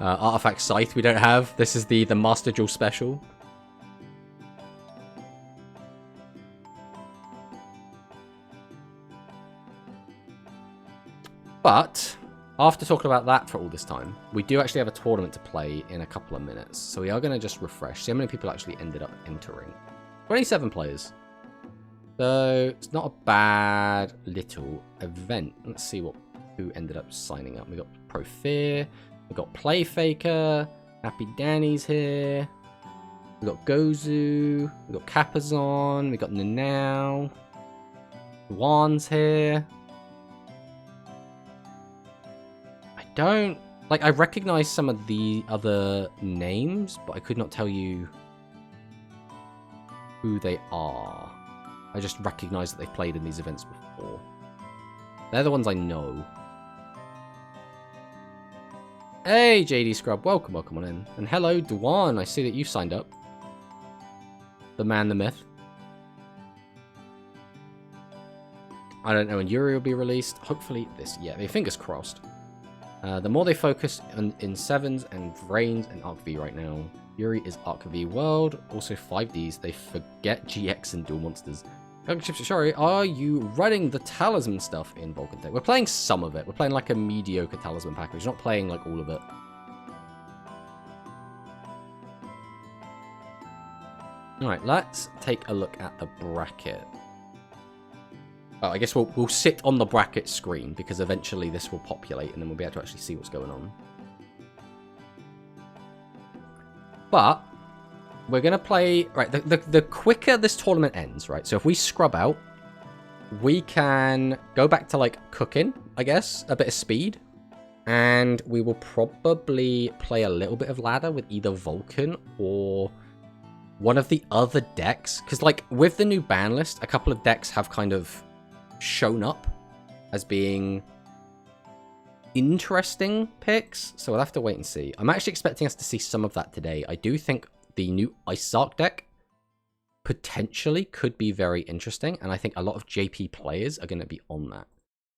Speaker 1: Artifact Scythe we don't have. This is the Master Duel special. But, after talking about that for all this time, we do actually have a tournament to play in a couple of minutes. So we are going to just refresh. See how many people actually ended up entering. 27 players. So, it's not a bad little event. Let's see who ended up signing up. We got Profear. We got Playfaker. Happy Danny's here. We got Gozu. We got Capazon. We got Nanao. Juan's here. Don't like I recognize some of the other names, but I could not tell you who they are. I just recognize that they've played in these events before. They're the ones I know. Hey JD Scrub, welcome on in. And hello Duan, I see that you signed up. The man, the myth. I don't know when Yuri will be released. Hopefully this, yeah, fingers crossed. The more they focus in Sevens and Vrains and Arc V right now. Yuri is Arc V World. Also 5Ds. They forget GX and Dual Monsters. Sorry, are you running the Talisman stuff in Vulcan Tech? We're playing some of it. We're playing like a mediocre Talisman package. We're not playing like all of it. Alright, let's take a look at the bracket. Oh, I guess we'll sit on the bracket screen because eventually this will populate and then we'll be able to actually see what's going on. But we're going to play... Right, the quicker this tournament ends, right? So if we scrub out, we can go back to, like, cooking, I guess. A bit of speed. And we will probably play a little bit of ladder with either Vulcan or one of the other decks. Because, like, with the new ban list, a couple of decks have kind of shown up as being interesting picks, so we'll have to wait and see. I'm actually expecting us to see some of that today. I do think the new Ice Arc deck potentially could be very interesting, and I think a lot of JP players are going to be on that.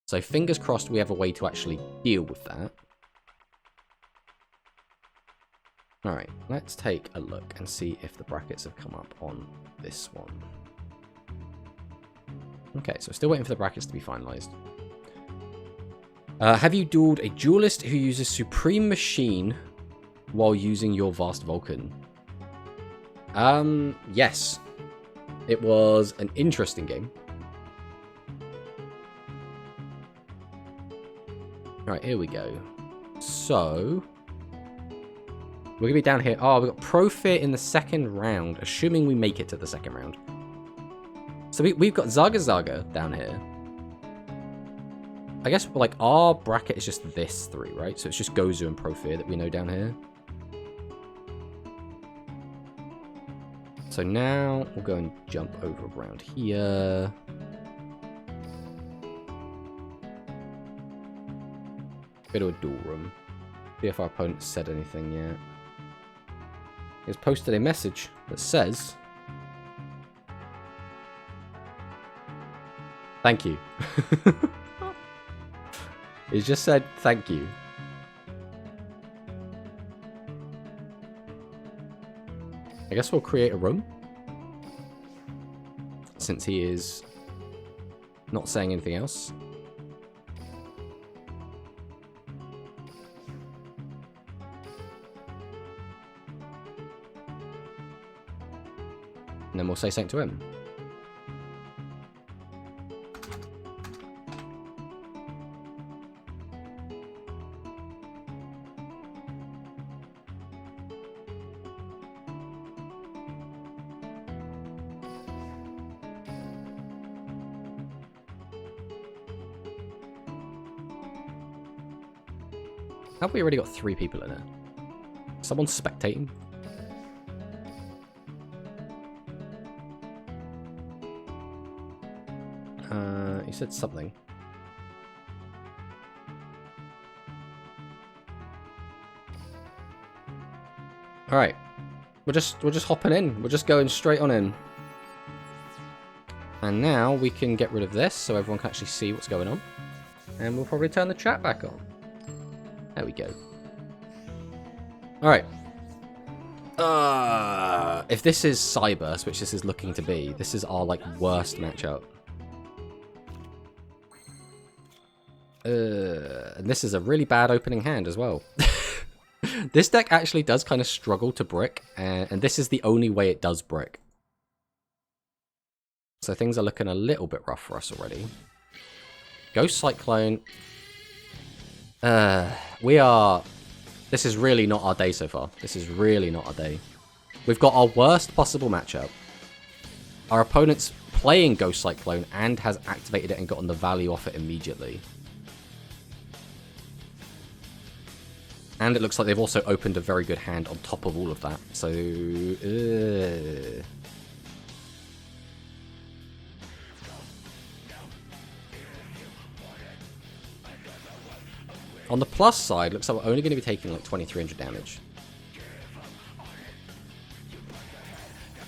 Speaker 1: So fingers crossed we have a way to actually deal with that. Alright, let's take a look and see if the brackets have come up on this one. Okay, so still waiting for the brackets to be finalized. Have you dueled a duelist who uses Supreme Machine while using your Vast Vulcan? Yes. It was an interesting game. Alright, here we go. So, we're going to be down here. Oh, we've got Profit in the second round, assuming we make it to the second round. So we've got Zaga down here. I guess, like, our bracket is just this three, right? So it's just Gozu and Profear that we know down here. So now we'll go and jump over around here. Go to a duel room. See if our opponent said anything yet. He's posted a message that says... Thank you. He's just said thank you. I guess we'll create a room. Since he is not saying anything else. And then we'll say something to him. Have we already got 3 people in it? Someone's spectating? He said something. Alright. We're just hopping in. We're just going straight on in. And now we can get rid of this so everyone can actually see what's going on. And we'll probably turn the chat back on. There we go. Alright. If this is Cyburst, which this is looking to be, this is our, like, worst matchup. And this is a really bad opening hand as well. This deck actually does kind of struggle to brick, and this is the only way it does brick. So things are looking a little bit rough for us already. Ghost Cyclone. This is really not our day so far. This is really not our day. We've got our worst possible matchup. Our opponent's playing Ghost Cyclone and has activated it and gotten the value off it immediately. And it looks like they've also opened a very good hand on top of all of that. So, on the plus side, looks like we're only going to be taking like 2300 damage.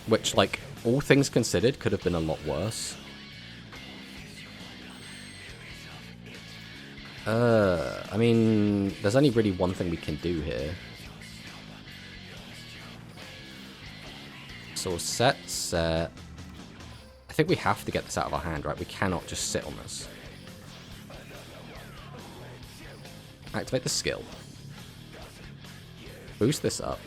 Speaker 1: Which, like, all things considered, could have been a lot worse. I mean, there's only really one thing we can do here. So set. I think we have to get this out of our hand, right? We cannot just sit on this. Activate the skill. Boost this up.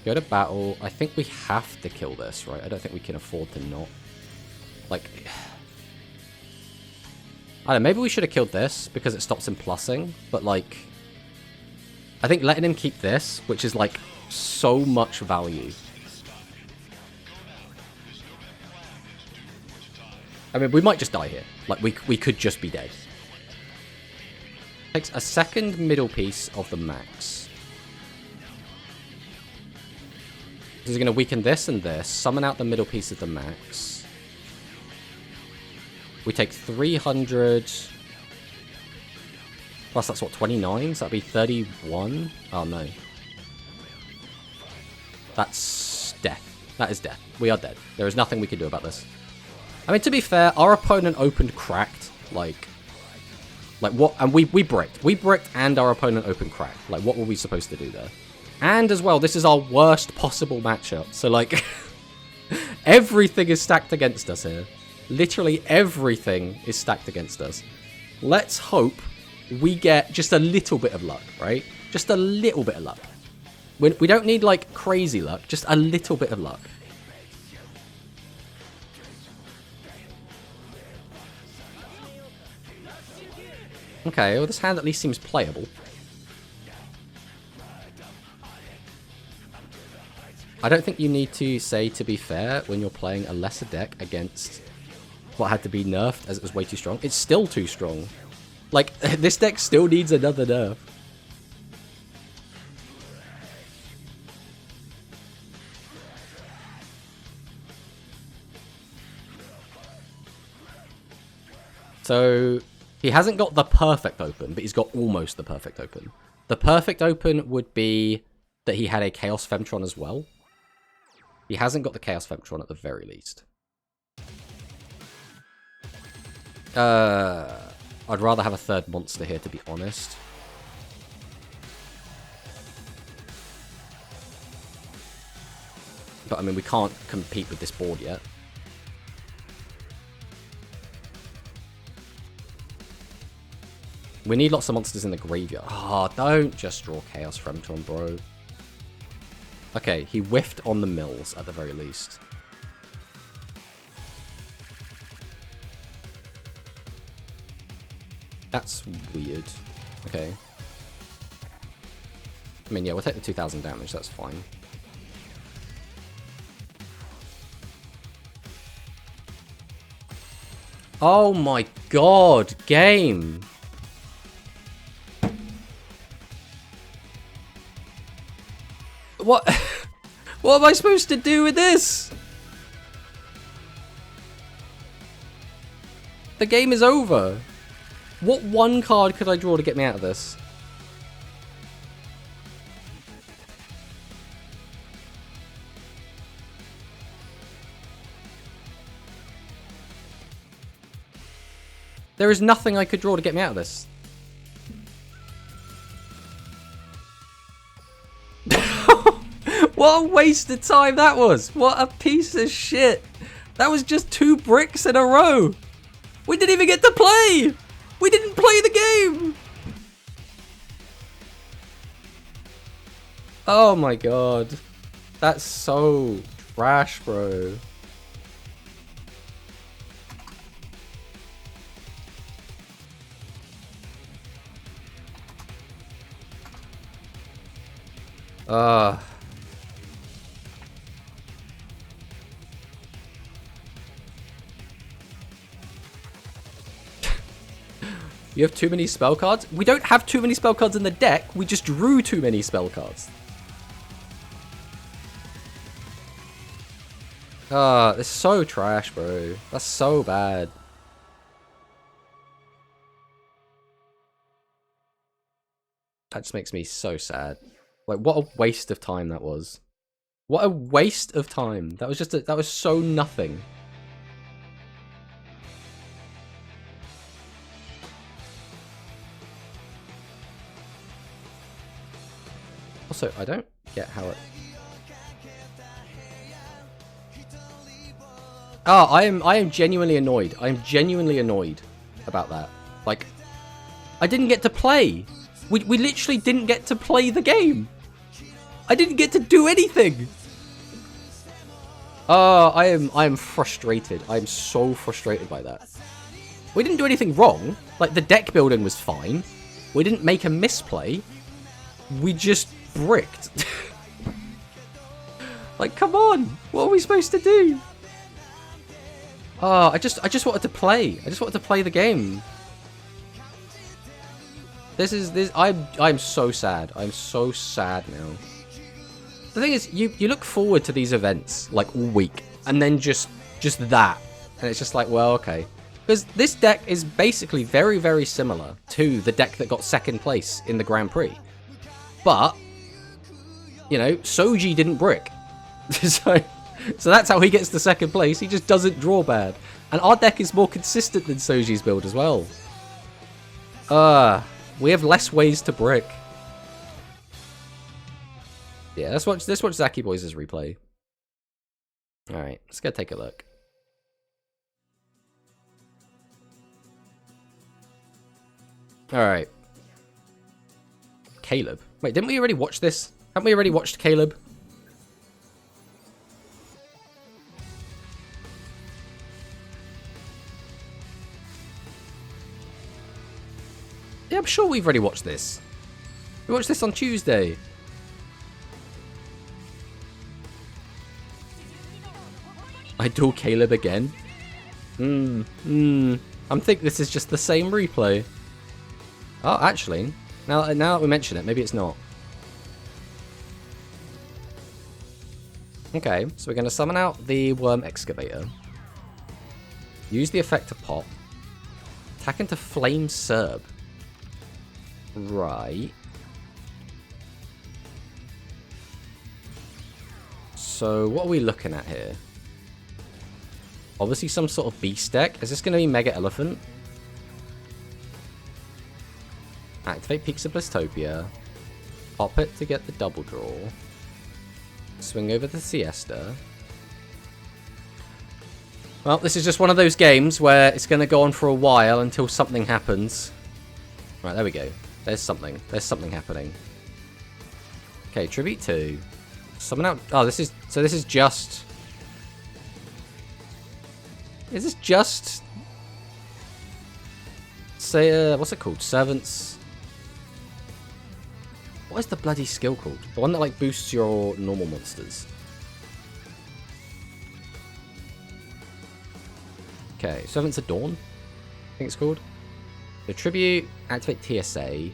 Speaker 1: Go to battle. I think we have to kill this, right? I don't think we can afford to not. Like, I don't know, maybe we should have killed this because it stops him plussing, but like, I think letting him keep this, which is like so much value. I mean, we might just die here. Like, we could just be dead. Takes a second middle piece of the max. This is going to weaken this and this, summon out the middle piece of the max. We take 300, plus that's what, 29? So that'd be 31? Oh no. That's death. That is death. We are dead. There is nothing we can do about this. I mean, to be fair, our opponent opened cracked. Like what? And we bricked. We bricked and our opponent opened cracked. Like, what were we supposed to do there? And as well, this is our worst possible matchup. So like, everything is stacked against us here. Literally everything is stacked against us. Let's hope we get just a little bit of luck, right? Just a little bit of luck. We don't need, like, crazy luck. Just a little bit of luck. Okay, well, this hand at least seems playable. I don't think you need to say, to be fair, when you're playing a lesser deck against what had to be nerfed as it was way too strong. It's still too strong. Like, this deck still needs another nerf. So, he hasn't got the perfect open, but he's got almost the perfect open. The perfect open would be that he had a Chaos Femtron as well. He hasn't got the Chaos Femtron at the very least. I'd rather have a third monster here, to be honest. But, I mean, we can't compete with this board yet. We need lots of monsters in the graveyard. Oh, don't just draw Chaos Femtron, bro. Okay, he whiffed on the mills, at the very least. That's weird. Okay. I mean, yeah, we'll take the 2,000 damage, that's fine. Oh my god, game! What? What am I supposed to do with this? The game is over. What one card could I draw to get me out of this? There is nothing I could draw to get me out of this. What a waste of time that was. What a piece of shit. That was just 2 bricks in a row. We didn't even get to play. We didn't play the game. Oh my god. That's so trash, bro. You have too many spell cards? We don't have too many spell cards in the deck. We just drew too many spell cards. This is so trash, bro. That's so bad. That just makes me so sad. Like, what a waste of time that was. What a waste of time. That was just that was so nothing. Also, I don't get how it... Oh, I am genuinely annoyed. I am genuinely annoyed about that. Like, I didn't get to play. We literally didn't get to play the game. I didn't get to do anything. I am frustrated. I am so frustrated by that. We didn't do anything wrong. Like, the deck building was fine. We didn't make a misplay. We just bricked. Like, come on. What are we supposed to do? I just wanted to play. I just wanted to play the game. I'm so sad. I'm so sad now. The thing is, you look forward to these events like all week, and then just that, and it's just like, well, okay, because this deck is basically very, very similar to the deck that got second place in the Grand Prix, but you know, Soji didn't brick, so that's how he gets to second place. He just doesn't draw bad, and our deck is more consistent than Soji's build as well. We have less ways to brick. Yeah, let's watch Zaki Boys' replay. Alright, let's go take a look. Alright. Caleb. Wait, didn't we already watch this? Haven't we already watched Caleb? Yeah, I'm sure we've already watched this. We watched this on Tuesday. I duel Caleb again. I think this is just the same replay. Oh, actually, now that we mention it, maybe it's not. Okay, so we're going to summon out the Worm Excavator. Use the effect to pop. Attack into Flame Serb. Right. So, what are we looking at here? Obviously some sort of beast deck. Is this going to be Mega Elephant? Activate Peaks of Blistopia. Pop it to get the double draw. Swing over the Siesta. Well, this is just one of those games where it's going to go on for a while until something happens. Right, there we go. There's something. There's something happening. Okay, Tribute 2. Summon out... Oh, this is... So this is just... Is this just... Say, what's it called? Servants... What is the bloody skill called? The one that, like, boosts your normal monsters. Okay, Servants of Dawn, I think it's called. The Tribute, activate TSA.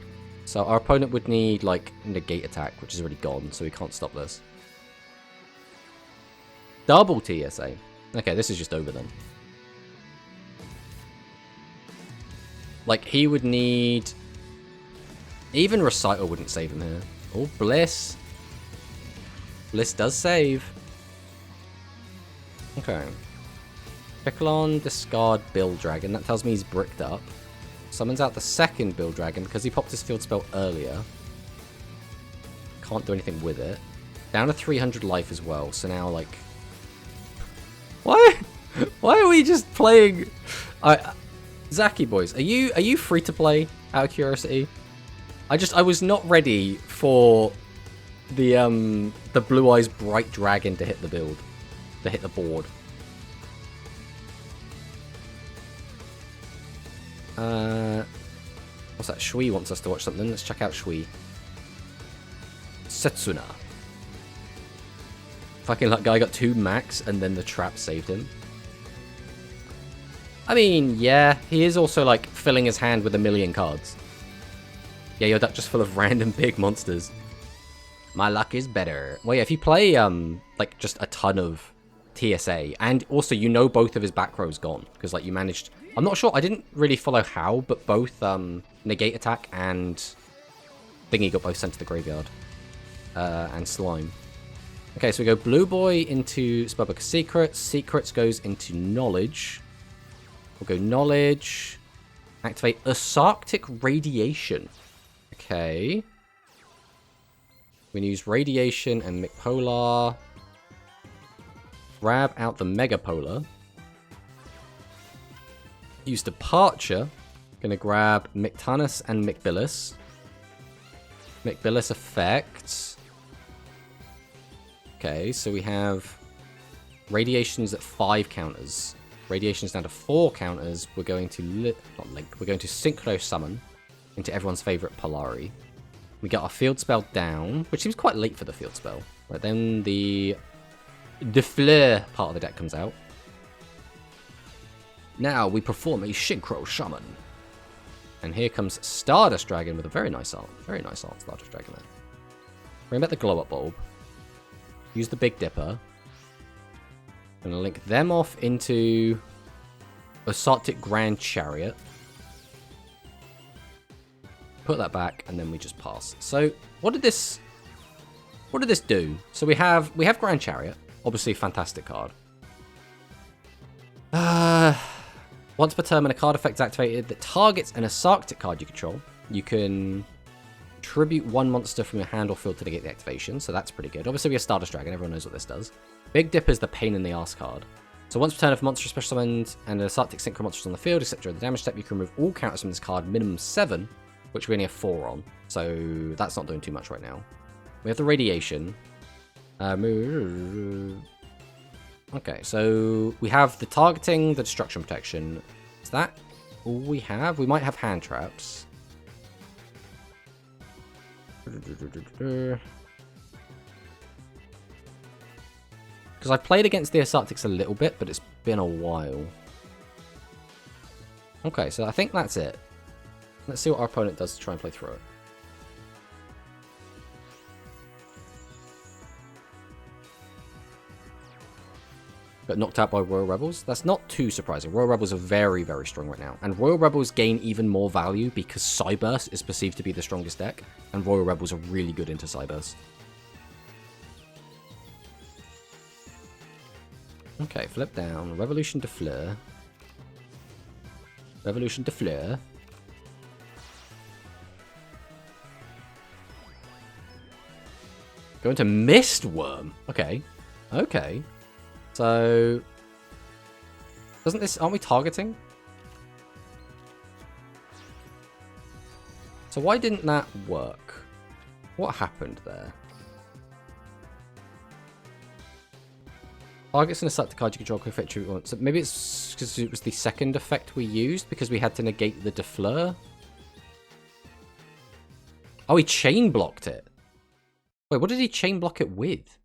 Speaker 1: So our opponent would need, like, negate attack, which is already gone, so we can't stop this. Double TSA. Okay, this is just over then. Like, he would need... Even Recital wouldn't save him here. Oh, Bliss. Bliss does save. Okay. Picklon, discard Bill Dragon. That tells me he's bricked up. Summons out the second Bill Dragon because he popped his field spell earlier. Can't do anything with it. Down to 300 life as well. So now, like... Why are we just playing... Zaki boys, are you free to play out of curiosity? I was not ready for the Blue Eyes Bright Dragon to hit the build. To hit the board. What's that? Shui wants us to watch something. Let's check out Shui. Setsuna. Fucking that guy got 2 max and then the trap saved him. I mean, yeah, he is also like filling his hand with 1,000,000 cards. Yeah, your deck just full of random big monsters. My luck is better. Well, yeah, if you play like just a ton of TSA, and also you know both of his back rows gone because like you managed. I'm not sure. I didn't really follow how, but both negate attack and thingy got both sent to the graveyard. And slime. Okay, so we go Blue Boy into Spellbook Secrets. Secrets goes into Knowledge. We'll go Knowledge. Activate Asarctic Radiation. Okay. We're going to use Radiation and McPolar. Grab out the Megapolar. Use Departure. Going to grab Mictanus and McBillis. McBillis effect. Okay, so we have Radiations at 5 counters. Radiations down to 4 counters. We're going to we're going to Synchro Summon into everyone's favorite Polari. We got our field spell down, which seems quite late for the field spell. Right, then the Fleur part of the deck comes out. Now we perform a Synchro Summon. And here comes Stardust Dragon with a very nice art. Very nice art, Stardust Dragon there. Bring back the Glow Up Bulb. Use the Big Dipper. Gonna link them off into Asarctic Grand Chariot. Put that back, and then we just pass. So, what did this do? So we have Grand Chariot, obviously a fantastic card. Once per turn, when a card effect is activated that targets an Asarctic card you control, you can tribute 1 monster from your hand or field to negate the activation, so that's pretty good. Obviously we have Stardust Dragon, everyone knows what this does. Big Dipper is the pain in the ass card. So once per turn, if a monster is special summoned and an Asarctic Synchro monster is on the field, except during the damage step, you can remove all counters from this card, minimum 7, which we only have 4 on. So that's not doing too much right now. We have the Radiation. Okay, so we have the targeting, the destruction protection. Is that all we have? We might have hand traps. Because I've played against the Asarctics a little bit, but it's been a while. Okay, so I think that's it. Let's see what our opponent does to try and play through it. Got knocked out by Royal Rebels. That's not too surprising. Royal Rebels are very, very strong right now. And Royal Rebels gain even more value because Cyburst is perceived to be the strongest deck. And Royal Rebels are really good into Cyburst. Okay, flip down. Revolution de Fleur. Revolution de Fleur. Go into Mist Worm. Okay. Okay. So... Doesn't this... Aren't we targeting? So why didn't that work? What happened there? Targets and a select card you control can affect you once. So maybe it's because it was the second effect we used because we had to negate the Defleur. Oh, he chain blocked it. Wait, what did he chain block it with?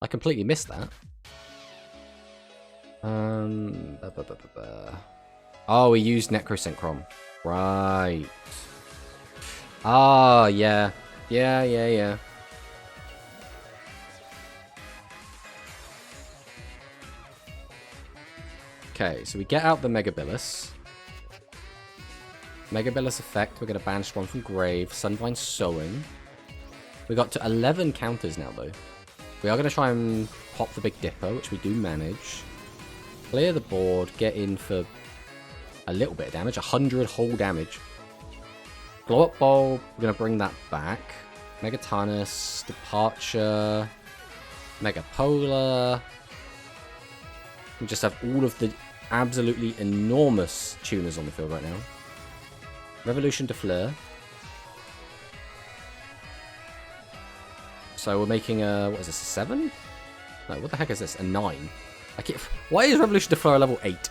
Speaker 1: I completely missed that. Oh, he used Necrosynchron. Right. Ah, yeah. Yeah. Okay, so we get out the Megabilus. Megabilus effect, we're going to banish one from Grave. Sunvine Sowing. We got to 11 counters now, though. We are going to try and pop the Big Dipper, which we do manage. Clear the board, get in for a little bit of damage. 100 whole damage. Glow Up Bulb, we're going to bring that back. Megatanus, Departure, Megapolar. We just have all of the absolutely enormous tuners on the field right now. Revolution Defleur. So we're making a... What is this, a 7? No, what the heck is this? A 9. Why is Revolution Defleur level 8?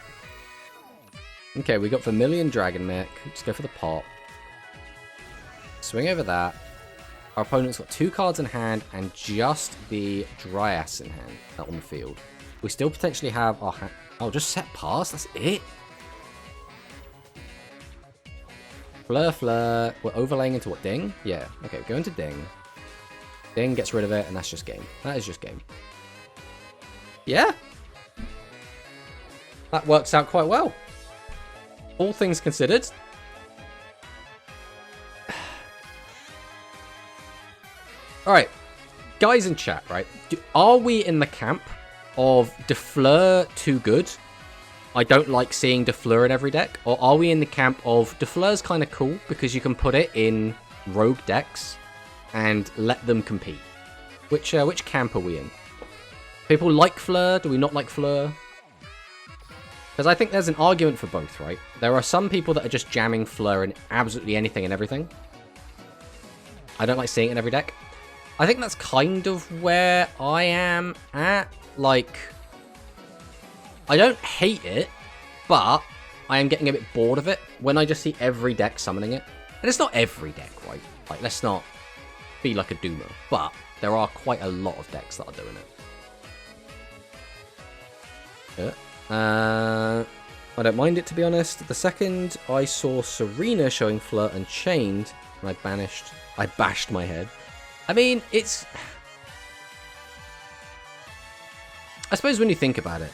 Speaker 1: Okay, we got Vermilion Dragon Neck. Just go for the pop. Swing over that. Our opponent's got 2 cards in hand and just the Dryas in hand on the field. We still potentially have our hand... Oh, just set pass? That's it? Fleur. We're overlaying into what? Ding? Yeah. Okay, go into Ding. Ding gets rid of it, and that's just game. That is just game. Yeah? That works out quite well. All things considered. Alright. Guys in chat, right? Are we in the camp of Defleur too good? I don't like seeing Defleur in every deck. Or are we in the camp of Defleur's kind of cool because you can put it in rogue decks and let them compete? Which camp are we in? People like Fleur? Do we not like Fleur? Because I think there's an argument for both, right? There are some people that are just jamming Fleur in absolutely anything and everything. I don't like seeing it in every deck. I think that's kind of where I am at. Like, I don't hate it, but I am getting a bit bored of it when I just see every deck summoning it. And it's not every deck, right? Like, let's not be like a doomer, but there are quite a lot of decks that are doing it. I don't mind it, to be honest. The second I saw Serena showing Fleur Unchained, and I bashed my head. I mean, it's... I suppose when you think about it,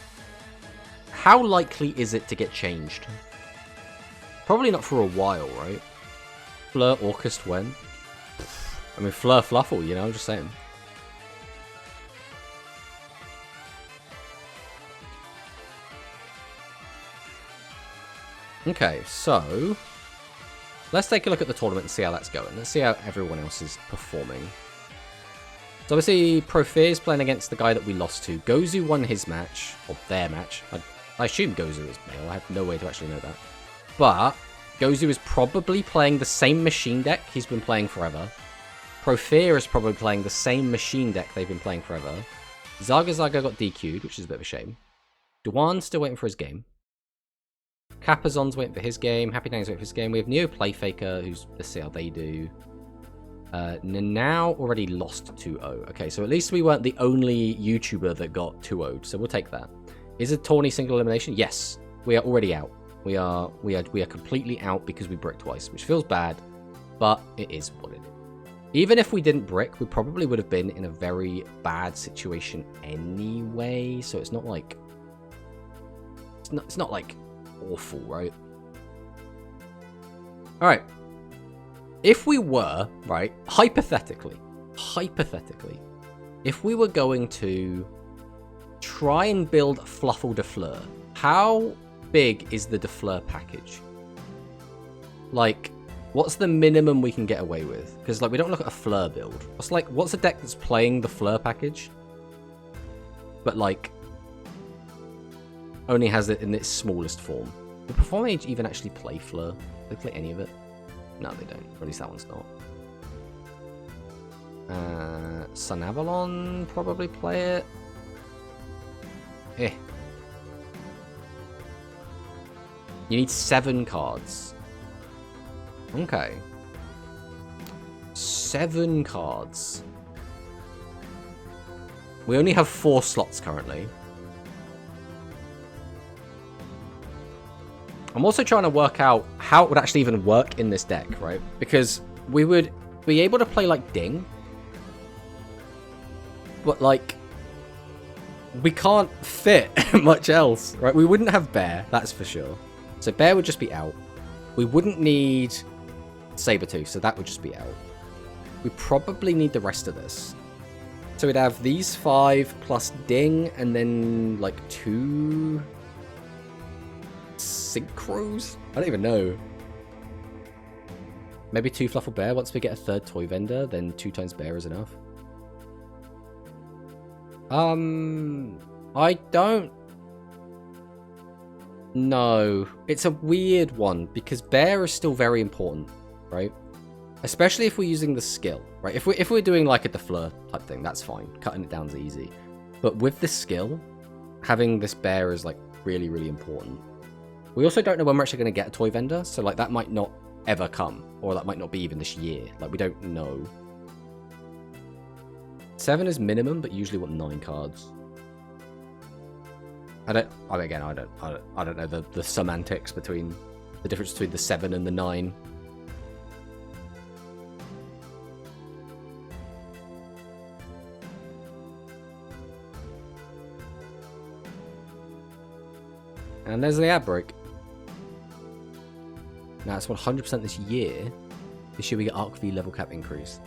Speaker 1: how likely is it to get changed? Probably not for a while, right? Fleur Orchest when? I mean, Fleur Fluffle, you know, I'm just saying. Okay, so let's take a look at the tournament and see how that's going. Let's see how everyone else is performing. So obviously, Profear is playing against the guy that we lost to. Gozu won his match, or their match. I assume Gozu is male. I have no way to actually know that. But Gozu is probably playing the same machine deck he's been playing forever. Profear is probably playing the same machine deck they've been playing forever. Zaga got DQ'd, which is a bit of a shame. Duan's still waiting for his game. Capazon's waiting for his game. Happy Dang's waiting for his game. We have Neo Playfaker, who's... Let's see how they do. Nanao already lost 2-0. Okay, so at least we weren't the only YouTuber that got 2-0'd, so we'll take that. Is it tourney single elimination? Yes. We are already out. We are completely out because we bricked twice, which feels bad, but it is what it is. Even if we didn't brick, we probably would have been in a very bad situation anyway, so it's not like... It's not like awful, right? Alright. If we were, right, hypothetically, if we were going to try and build Fluffle Defleur, how big is the Defleur package? Like, What's the minimum we can get away with? Because like we don't look at a Fleur build. What's a deck that's playing the Fleur package, but like only has it in its smallest form? Will Perform Age even actually play Fleur? Do they play any of it? No, they don't. Or at least that one's not. Sun Avalon probably play it. Eh. You need 7 cards. Okay. 7 cards. We only have 4 slots currently. I'm also trying to work out how it would actually even work in this deck, right? Because we would be able to play like Ding. But like, we can't fit much else, right? We wouldn't have Bear, that's for sure. So Bear would just be out. We wouldn't need Sabertooth, so that would just be out. We probably need the rest of this. So we'd have these 5 plus Ding, and then like 2 Synchros? I don't even know. Maybe 2 Fluffal Bear. Once we get a 3rd toy vendor, then 2 times Bear is enough. I don't know. It's a weird one because Bear is still very important, right? Especially if we're using the skill, right? If we're doing like a Defleur type thing, that's fine. Cutting it down is easy. But with the skill, having this Bear is like really, really important. We also don't know when we're actually going to get a toy vendor, so like that might not ever come, or that might not be even this year. Like we don't know. 7 is minimum, but usually want 9 cards. I don't know the semantics between the difference between the 7 and the 9. And there's the ad break. Now it's 100% this year. This year we get Arc V level cap increase.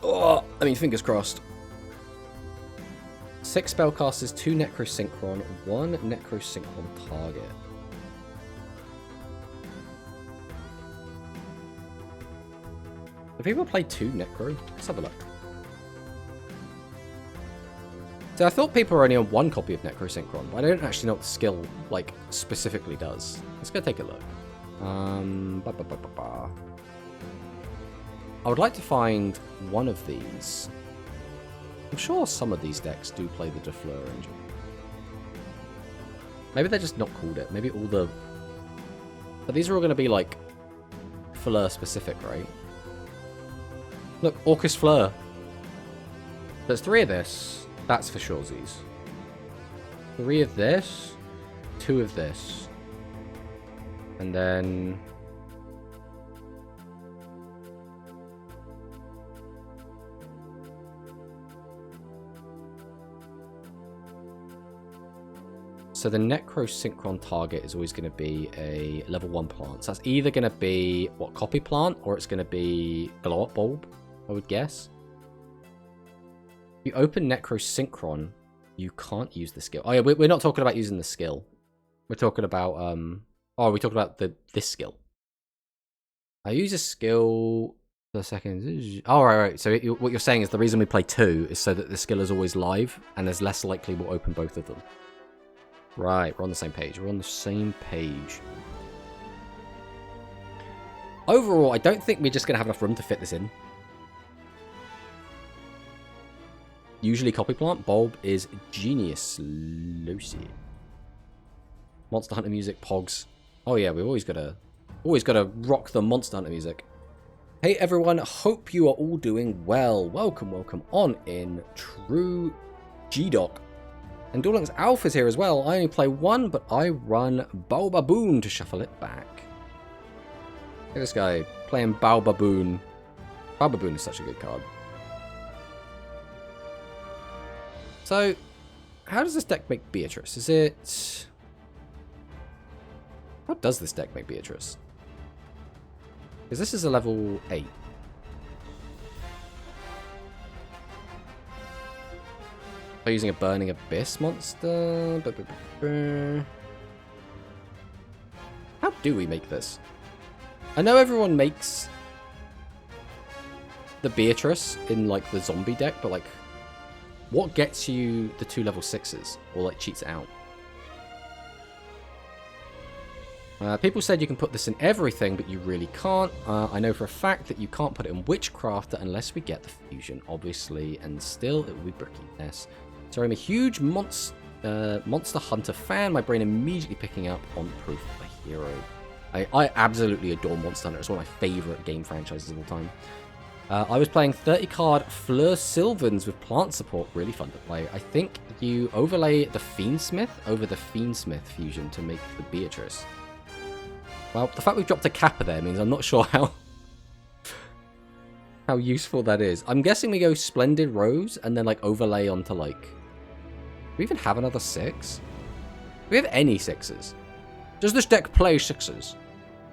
Speaker 1: Oh, I mean, fingers crossed. 6 spellcasters, 2 Necro Synchron, 1 Necro Synchron target. Have people played 2 Necro? Let's have a look. So I thought people were only on 1 copy of Necro Synchron, but I don't actually know what the skill, like, specifically does. Let's go take a look. I would like to find one of these. I'm sure some of these decks do play the Defleur engine. Maybe they're just not called it. Maybe all the... But these are all going to be, like, Fleur specific, right? Look, Orcus Fleur. There's 3 of this. That's for surezies. 3 of this. 2 of this. And then... So the Necro Synchron target is always going to be a level 1 plant. So that's either going to be, what, Copy Plant, or it's going to be Glow Up Bulb, I would guess. If you open Necro Synchron, you can't use the skill. Oh yeah, we're not talking about using the skill. We're talking about, oh, we talked about this skill. I use a skill for a second. Oh, right. So what you're saying is the reason we play 2 is so that the skill is always live, and there's less likely we'll open both of them. Right, we're on the same page. We're on the same page. Overall, I don't think we're just going to have enough room to fit this in. Usually Copy Plant. Bulb is genius. Lucy. Monster Hunter music, Pogs. Oh yeah, we've always got to rock the Monster Hunter music. Hey everyone, hope you are all doing well. Welcome on in. True G-Doc. And Duel Links Alpha's here as well. I only play 1, but I run Baobaboon to shuffle it back. Look at this guy playing Baobaboon. Baobaboon is such a good card. So, how does this deck make Beatrice? Is it... How does this deck make Beatrice? Because this is a level 8. By using a Burning Abyss monster. How do we make this? I know everyone makes the Beatrice in, like, the zombie deck, but, like, what gets you the 2 level 6s? Or, like, cheats it out? People said you can put this in everything, but you really can't. I know for a fact that you can't put it in Witchcrafter unless we get the fusion, obviously, and still it will be brickiness. So I'm a huge Monster Hunter fan. My brain immediately picking up on Proof of a Hero. I absolutely adore Monster Hunter. It's one of my favourite game franchises of all time. I was playing 30-card FLUFFALS with plant support. Really fun to play. I think you overlay the Fiendsmith over the Fiendsmith fusion to make the Beatrice. Well, the fact we've dropped a Kappa there means I'm not sure how useful that is. I'm guessing we go Splendid Rose and then, like, overlay onto, like... Do we even have another 6? Do we have any 6s? Does this deck play 6s?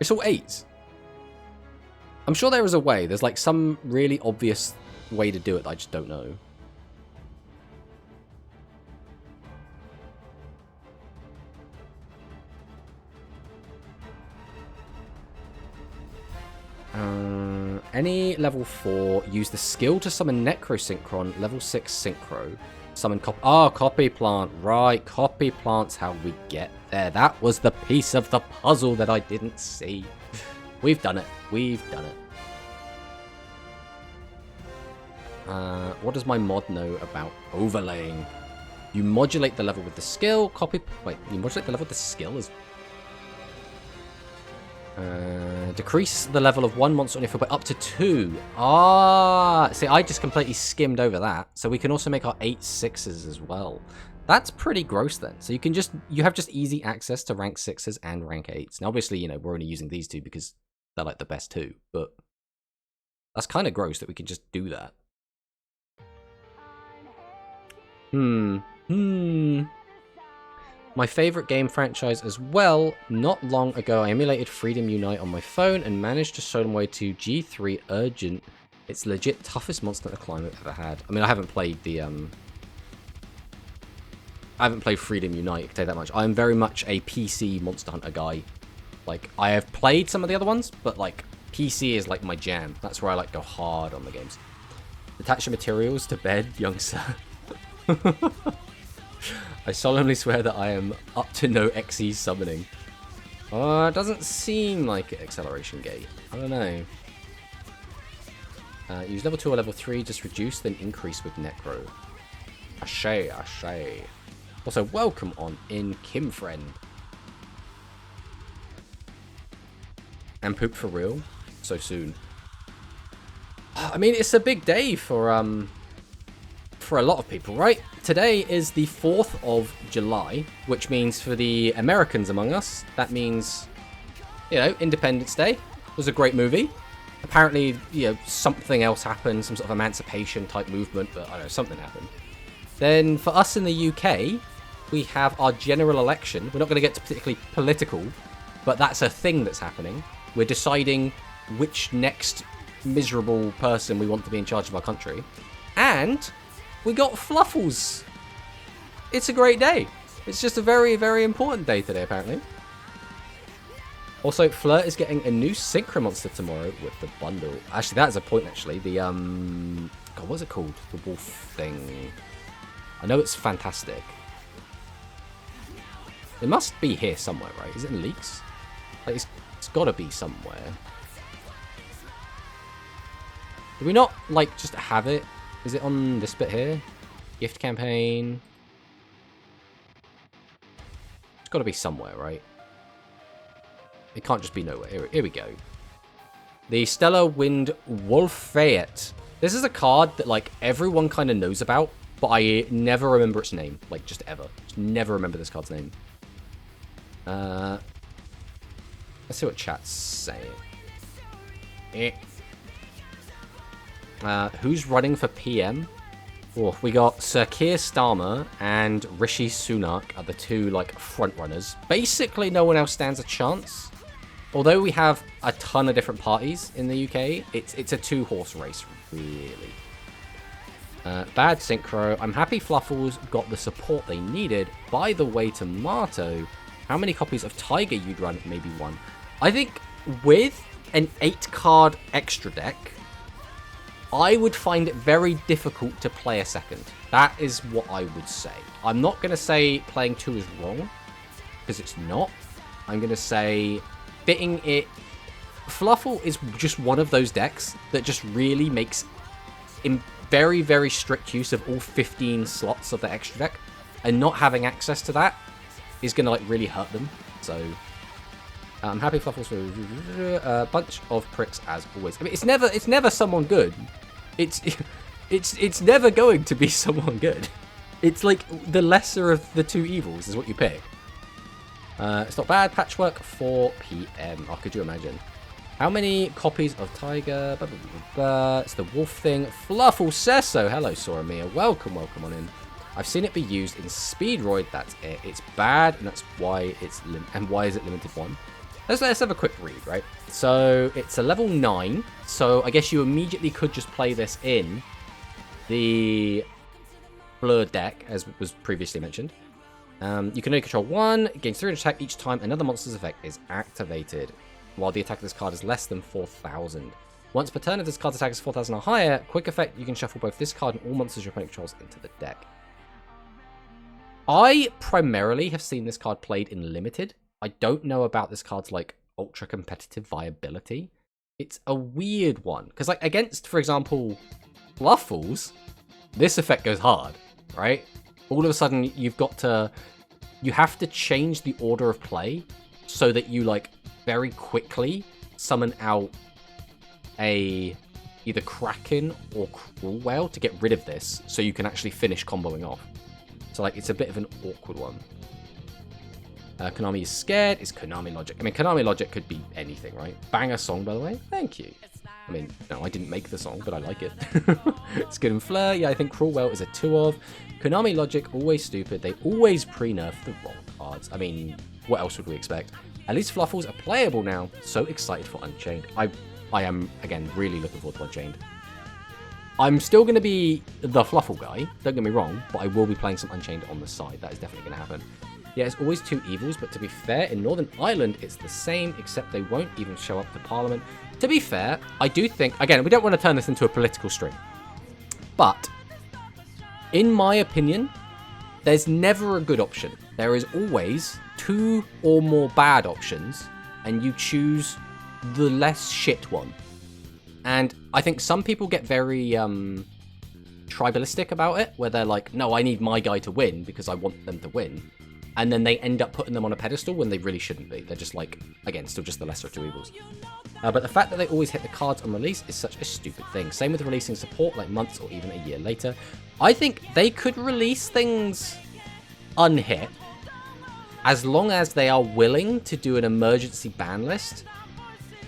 Speaker 1: It's all 8s. I'm sure there is a way. There's, like, some really obvious way to do it that I just don't know. Any level 4, use the skill to summon Necrosynchron, level 6 Synchro. Summon Copy Plant, right, Copy Plant's how we get there. That was the piece of the puzzle that I didn't see. We've done it, we've done it. What does my mod know about overlaying? You modulate the level with the skill, you modulate the level with the skill as... decrease the level of one monster on your field by up to 2. Ah, see, I just completely skimmed over that. So we can also make our 8 6s as well. That's pretty gross then. So you have just easy access to rank 6s and rank 8s. Now, obviously, you know, we're only using these 2 because they're like the best 2, but that's kind of gross that we can just do that. My favorite game franchise as well. Not long ago, I emulated Freedom Unite on my phone and managed to solo my way to G3 Urgent. It's legit toughest Monster Hunter climb I've ever had. I mean, I haven't played the I haven't played Freedom Unite, I can tell you that much. I'm very much a PC Monster Hunter guy. Like, I have played some of the other ones, but like PC is like my jam. That's where I like go hard on the games. Attach your materials to bed, young sir. I solemnly swear that I am up to no XE summoning. It doesn't seem like it, Acceleration Gate. I don't know. Use level 2 or level 3, just reduce, then increase with Necro. Ashay, ashay. Also, welcome on in, Kim Friend. And poop for real? So soon. I mean, it's a big day for a lot of people, right? Today is the 4th of July, which means for the Americans among us, that means, you know, Independence Day. It was a great movie. Apparently, you know, something else happened, some sort of emancipation type movement, but I don't know, something happened. Then for us in the UK, we have our general election. We're not going to get to particularly political, but that's a thing that's happening. We're deciding which next miserable person we want to be in charge of our country. And we got FLUFFALS. It's a great day. It's just a very, very important day today, apparently. Also, Flirt is getting a new Synchro monster tomorrow with the bundle. Actually, that is a point, actually. The, God, what's it called? The wolf thing. I know it's fantastic. It must be here somewhere, right? Is it in leaks? Like, it's got to be somewhere. Do we not, like, just have it? Is it on this bit here? Gift campaign. It's got to be somewhere, right? It can't just be nowhere. Here we go. The Stellar Wind Wolfayet. This is a card that, like, everyone kind of knows about, but I never remember its name. Like, just ever. Just never remember this card's name. Let's see what chat's saying. Who's running for PM? Oh, we got Sir Keir Starmer and Rishi Sunak are the two, like, front runners. Basically, no one else stands a chance. Although we have a ton of different parties in the UK, it's a two-horse race, really. Bad synchro. I'm happy Fluffals got the support they needed. By the way, Tomato, how many copies of Tiger you'd run? Maybe one. I think with an 8-card extra deck, I would find it very difficult to play a second. That is what I would say. I'm not going to say playing 2 is wrong, because it's not. I'm going to say fitting it... Fluffal is just one of those decks that just really makes very, very strict use of all 15 slots of the extra deck, and not having access to that is going to like really hurt them. So I'm happy Fluffals for a bunch of pricks as always. I mean, it's never someone good. It's never going to be someone good. It's like the lesser of the two evils is what you pick. It's not bad. Patchwork 4 PM. Oh, could you imagine? How many copies of Tiger? Blah, blah, blah, blah. It's the wolf thing. Fluffal says so. Hello, Soramia. Welcome on in. I've seen it be used in Speedroid. That's it. It's bad, and that's why it's why is it limited 1? Let's have a quick read, right? So it's a level 9. So I guess you immediately could just play this in the Blur deck, as was previously mentioned. You can only control 1. It gains 300 attack each time another monster's effect is activated, while the attack of this card is less than 4,000. Once per turn, if this card's attack is 4,000 or higher, quick effect, you can shuffle both this card and all monsters your opponent controls into the deck. I primarily have seen this card played in Limited. I don't know about this card's like ultra competitive viability. It's a weird one because like against, for example, Fluffals, this effect goes hard, right? All of a sudden you have to change the order of play so that you like very quickly summon out a either Kraken or Cruel Whale to get rid of this so you can actually finish comboing off. So like it's a bit of an awkward one. Konami is scared. Is Konami Logic? I mean, Konami Logic could be anything, right? Banger song, by the way. Thank you. I mean, no, I didn't make the song, but I like it. It's good and flair. Yeah, I think Cruel Whale is a 2 of. Konami Logic, always stupid. They always pre-nerf the wrong cards. I mean, what else would we expect? At least Fluffals are playable now. So excited for Unchained. I am, again, really looking forward to Unchained. I'm still going to be the Fluffal guy. Don't get me wrong, but I will be playing some Unchained on the side. That is definitely going to happen. Yeah, it's always 2 evils, but to be fair, in Northern Ireland, it's the same, except they won't even show up to Parliament. To be fair, I do think, again, we don't want to turn this into a political stream, but in my opinion, there's never a good option. There is always 2 or more bad options, and you choose the less shit one. And I think some people get very tribalistic about it, where they're like, no, I need my guy to win because I want them to win. And then they end up putting them on a pedestal when they really shouldn't be. They're just like, again, still just the lesser of 2 evils. But the fact that they always hit the cards on release is such a stupid thing. Same with releasing support like months or even a year later. I think they could release things unhit as long as they are willing to do an emergency ban list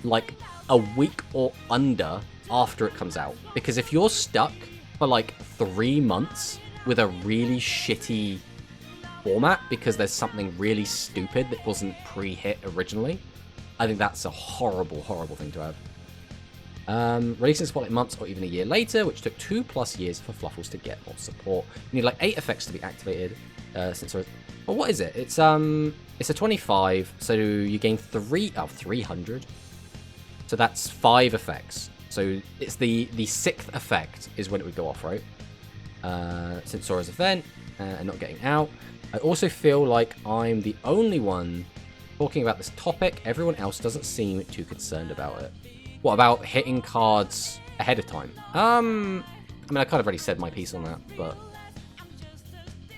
Speaker 1: like a week or under after it comes out. Because if you're stuck for like 3 months with a really shitty format because there's something really stupid that wasn't pre-hit originally, I think that's a horrible, horrible thing to have. Releasing support like months or even a year later, which took 2+ years for Fluffals to get more support. You need like 8 effects to be activated. Well, what is it? It's a 25, so you gain 300. So that's 5 effects. So it's the 6th effect is when it would go off, right? Since Sora's event and not getting out. I also feel like I'm the only one talking about this topic. Everyone else doesn't seem too concerned about it. What about hitting cards ahead of time? I mean, I kind of already said my piece on that, but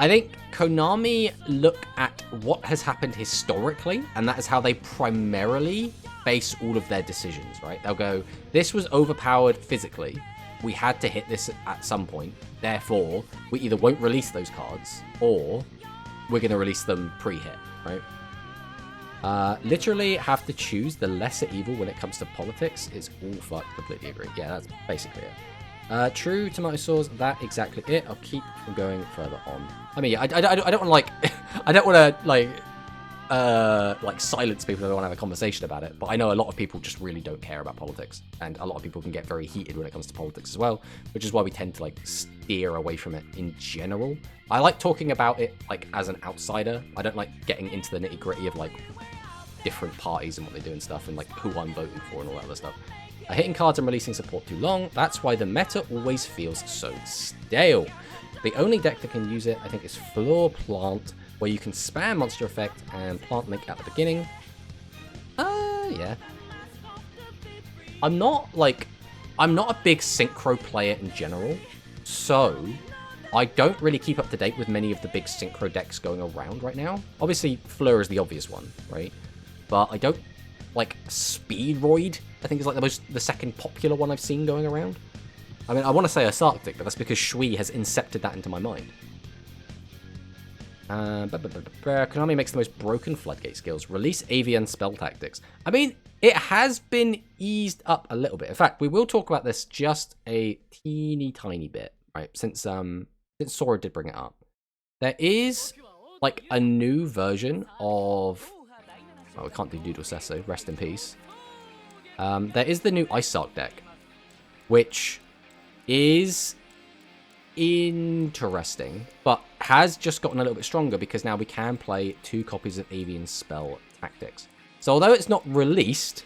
Speaker 1: I think Konami look at what has happened historically, and that is how they primarily base all of their decisions, right? They'll go, this was overpowered physically. We had to hit this at some point. Therefore, we either won't release those cards, or we're going to release them pre-hit, right? Literally have to choose the lesser evil when it comes to politics. It's all fucked. Completely agree. Yeah, that's basically it. True, tomato sauce. That exactly it. I'll keep from going further on. I mean, yeah, I don't want to like, I don't want to like like silence people if they want to have a conversation about it, but I know a lot of people just really don't care about politics, and a lot of people can get very heated when it comes to politics as well, which is why we tend to like steer away from it in general. I like talking about it like as an outsider. I don't like getting into the nitty-gritty of like different parties and what they do and stuff, and like who I'm voting for and all that other stuff. Hitting cards and releasing support too long, that's why the meta always feels so stale. The only deck that can use it, I think, is Floor Plant, where you can spam Monster Effect and Plant Link at the beginning. Yeah. I'm not a big Synchro player in general, so I don't really keep up to date with many of the big Synchro decks going around right now. Obviously, Fleur is the obvious one, right? But I don't like Speedroid. I think is like the second popular one I've seen going around. I mean, I want to say a Sarctic, but that's because Shui has incepted that into my mind. Konami makes the most broken floodgate skills. Release Avian spell tactics. I mean, it has been eased up a little bit. In fact, we will talk about this just a teeny tiny bit, right? Since Sora did bring it up. There is like a new version of... Oh, we can't do Doodle Sesso, rest in peace. There is the new Ice Arc deck, which is interesting, but has just gotten a little bit stronger because now we can play 2 copies of Avian Spell Tactics. So although it's not released,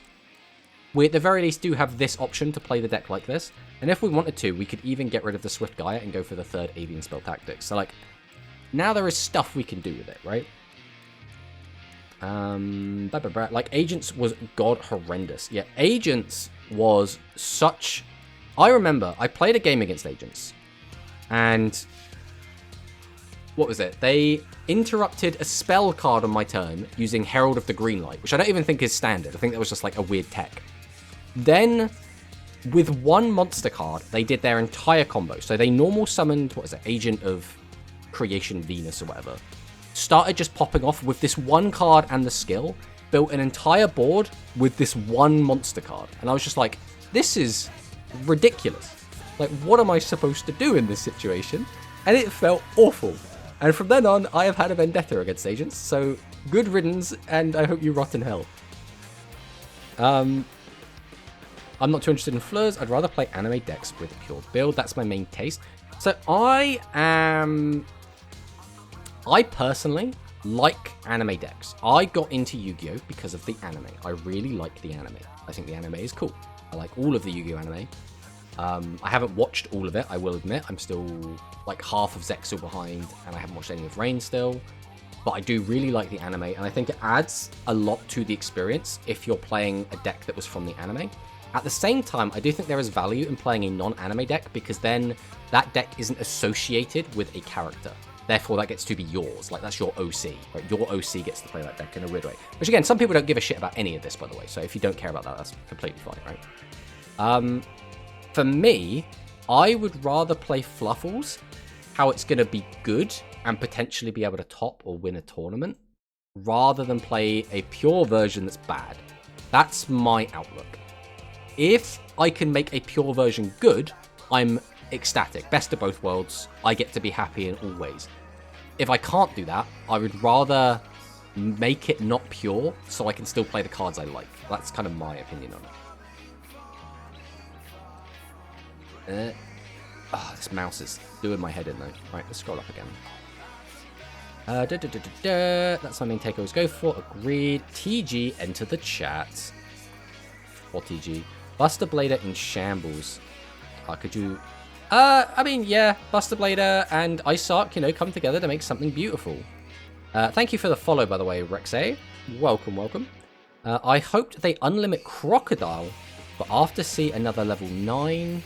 Speaker 1: we at the very least do have this option to play the deck like this. And if we wanted to, we could even get rid of the Swift Gaia and go for the 3rd Avian Spell Tactics. So like, now there is stuff we can do with it, right? Like, Agents was god horrendous. Yeah, Agents was such... I remember, I played a game against Agents, and... What was it? They interrupted a spell card on my turn using Herald of the Greenlight, which I don't even think is standard. I think that was just like a weird tech. Then, with 1 monster card, they did their entire combo. So they normal summoned, what is it, Agent of Creation Venus or whatever. Started just popping off with this 1 card and the skill, built an entire board with this 1 monster card. And I was just like, this is ridiculous. Like, what am I supposed to do in this situation? And it felt awful. And from then on, I have had a vendetta against Agents, so good riddance, and I hope you rot in hell. I'm not too interested in Fleurs. I'd rather play anime decks with a pure build. That's my main taste. So I personally like anime decks. I got into Yu-Gi-Oh! Because of the anime. I really like the anime. I think the anime is cool. I like all of the Yu-Gi-Oh! Anime. I haven't watched all of it, I will admit. I'm still like half of Zexal behind, and I haven't watched any of Rain still. But I do really like the anime, and I think it adds a lot to the experience if you're playing a deck that was from the anime. At the same time, I do think there is value in playing a non-anime deck, because then that deck isn't associated with a character. Therefore, that gets to be yours. Like, that's your OC, right? Your OC gets to play that deck in a weird way. Which, again, some people don't give a shit about any of this, by the way. So if you don't care about that, that's completely fine, right? For me, I would rather play FLUFFALS, how it's going to be good and potentially be able to top or win a tournament, rather than play a pure version that's bad. That's my outlook. If I can make a pure version good, I'm ecstatic. Best of both worlds. I get to be happy in all ways. If I can't do that, I would rather make it not pure so I can still play the cards I like. That's kind of my opinion on it. This mouse is doing my head in though. Right, let's scroll up again. That's my main takeaways go for. Agreed. TG, enter the chat. Or TG. Buster Blader in shambles. Could you... I mean, yeah. Buster Blader and Ice Arc, you know, come together to make something beautiful. Thank you for the follow, by the way, Rexay. Welcome, welcome. I hoped they unlimit Crocodile, but after see another level 9...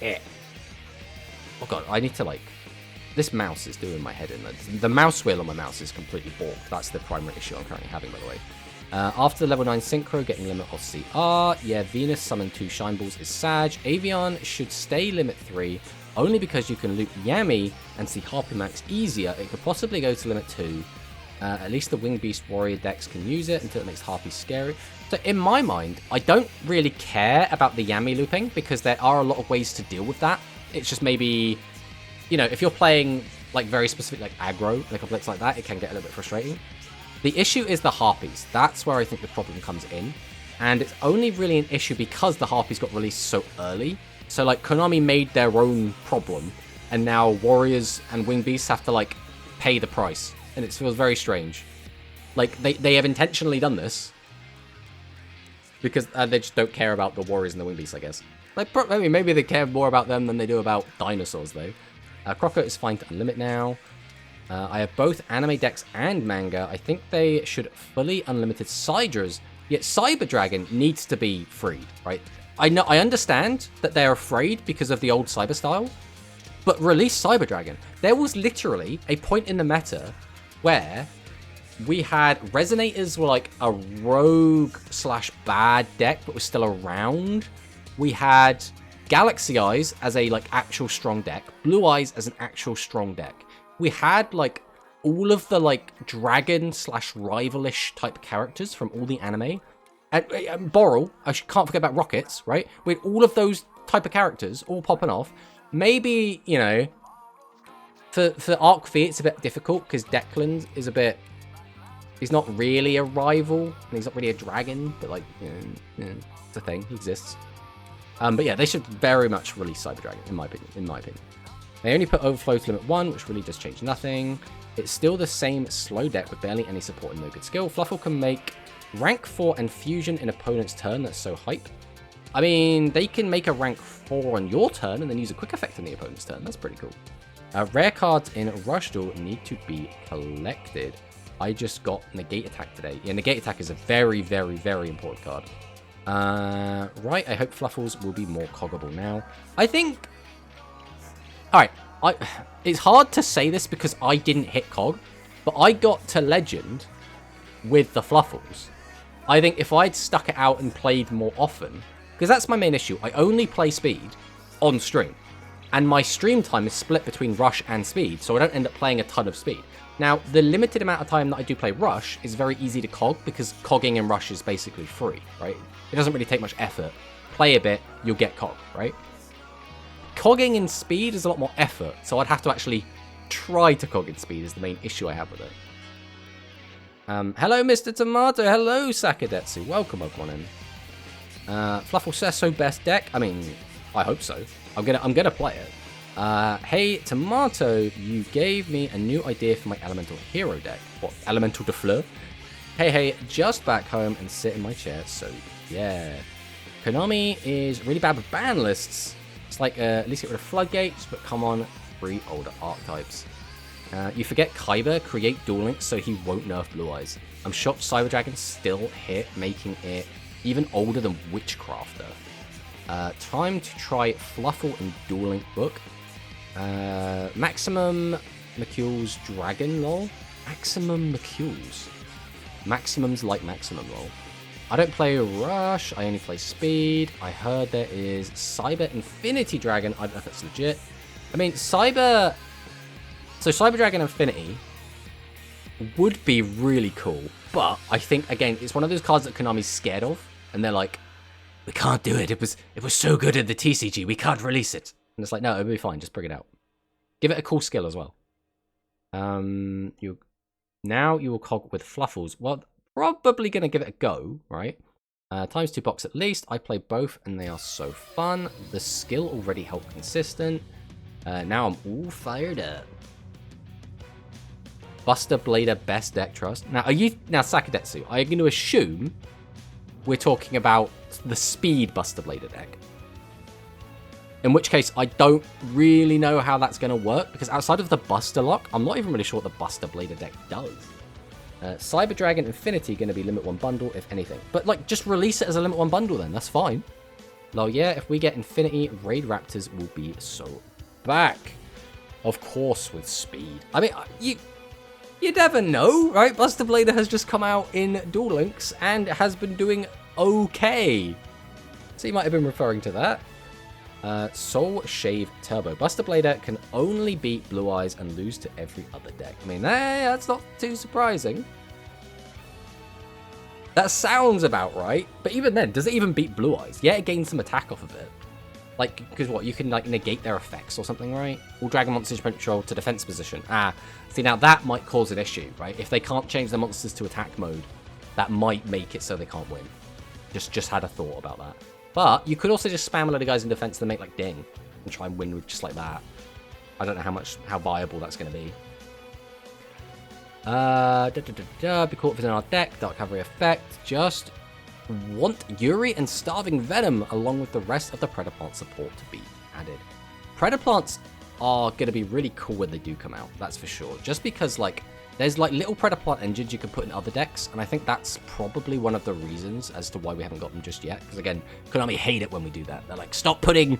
Speaker 1: Oh god, I need to like... This mouse is doing my head in. The mouse wheel on my mouse is completely balked. That's the primary issue I'm currently having, by the way. After the level 9 Synchro, getting limit of CR. Yeah, Venus summon 2 Shine Balls is Sag. Avian should stay limit 3, only because you can loot Yami and see Harpy Max easier. It could possibly go to limit 2. At least the Wing Beast Warrior decks can use it until it makes Harpy scary. So in my mind, I don't really care about the Yami looping, because there are a lot of ways to deal with that. It's just maybe, you know, if you're playing like very specific, like aggro, and a couple bits like that, it can get a little bit frustrating. The issue is the Harpies. That's where I think the problem comes in. And it's only really an issue because the Harpies got released so early. So, like, Konami made their own problem. And now Warriors and Wing Beasts have to, like, pay the price. And it feels very strange. Like, they have intentionally done this. Because they just don't care about the Warriors and the Wing Beasts, I guess. Like, maybe they care more about them than they do about dinosaurs, though. Croco is fine to unlimit now. I have both anime decks and manga. I think they should fully unlimited Sidras. Yet Cyber Dragon needs to be freed, right? I understand that they're afraid because of the old Cyber style, but release Cyber Dragon. There was literally a point in the meta where we had Resonators were like a rogue / bad deck, but was still around. We had Galaxy Eyes as a like actual strong deck, Blue Eyes as an actual strong deck. We had like all of the like dragon / rivalish type characters from all the anime. And Boral, I can't forget about Rockets, right? We had all of those type of characters all popping off. Maybe, you know, for Arc V it's a bit difficult because Declan is a bit... He's not really a rival, and he's not really a dragon, but like, you know, it's a thing, he exists. But yeah, they should very much release Cyber Dragon, in my opinion. They only put Overflow to limit 1, which really does change nothing. It's still the same slow deck with barely any support and no good skill. FLUFFAL can make rank 4 and fusion in opponent's turn. That's so hype. I mean, they can make a rank 4 on your turn and then use a quick effect on the opponent's turn. That's pretty cool. Rare cards in Rush Duel need to be collected. I just got Negate Attack today. Yeah, Negate Attack is a very, very, very important card. Right, I hope FLUFFALS will be more coggable now. I think... Alright, it's hard to say this because I didn't hit Cog, but I got to Legend with the FLUFFALS. I think if I'd stuck it out and played more often, because that's my main issue, I only play Speed on stream, and my stream time is split between Rush and Speed, so I don't end up playing a ton of Speed. Now, the limited amount of time that I do play Rush is very easy to Cog, because cogging in Rush is basically free, right? It doesn't really take much effort. Play a bit, you'll get Cog, right? Cogging in Speed is a lot more effort, so I'd have to actually try to Cog in Speed is the main issue I have with it. Hello, Mr. Tomato. Hello, Sakadetsu. Welcome, Pokemon in. FLUFFAL says so best deck. I mean, I hope so. I'm gonna play it. Hey, Tomato, you gave me a new idea for my Elemental Hero deck. What, Elemental de Fleur? Hey, just back home and sit in my chair, so yeah. Konami is really bad with ban lists. It's like, at least get rid of Floodgates, but come on, 3 older archetypes. You forget Kyber create Duel Links so he won't nerf Blue Eyes. I'm shocked Cyber Dragon still hit, making it even older than Witchcrafter. Time to try FLUFFAL and Duel Link book. Maximum McCule's Dragon, lol. Maximum McCule's. Maximum's like Maximum, lol. I don't play Rush, I only play Speed. I heard there is Cyber Infinity Dragon. I don't know if that's legit. I mean, Cyber Dragon Infinity would be really cool, but I think, again, it's one of those cards that Konami's scared of, and they're like, we can't do it. It was so good in the TCG, we can't release it. And it's like, no, it'll be fine, just bring it out. Give it a cool skill as well. Now you will cog with FLUFFALS. Well, probably going to give it a go, right? Times 2 box at least. I play both, and they are so fun. The skill already helped consistent. Now I'm all fired up. Buster Blader best deck trust. Now, Sakadetsu, are you going to assume we're talking about the Speed Buster Blader deck? In which case, I don't really know how that's going to work, because outside of the Buster Lock, I'm not even really sure what the Buster Blader deck does. Cyber Dragon Infinity going to be Limit 1 bundle, if anything. But, like, just release it as a Limit 1 bundle then, that's fine. Well, yeah, if we get Infinity, Raid Raptors will be so back. Of course, with Speed. I mean, you never know, right? Buster Blader has just come out in Duel Links and has been doing okay. So you might have been referring to that. Soul Shave Turbo. Buster Blader can only beat Blue Eyes and lose to every other deck. I mean, that's not too surprising. That sounds about right. But even then, does it even beat Blue Eyes? Yeah, it gains some attack off of it. Like, because what, you can, like, negate their effects or something, right? All dragon monsters control to defense position. Ah, see, now that might cause an issue, right? If they can't change their monsters to attack mode, that might make it so they can't win. Just had a thought about that. But you could also just spam a load of guys in defense to make, like, ding, and try and win with just like that. I don't know how viable that's going to be. Be caught within our deck, Dark Cavalry effect, just want Yuri and Starving Venom along with the rest of the Predaplant support to be added. Predaplants are going to be really cool when they do come out, that's for sure. Just because, like, there's, like, little Predaplant engines you can put in other decks, and I think that's probably one of the reasons as to why we haven't got them just yet. Because, again, Konami hate it when we do that. They're like, stop putting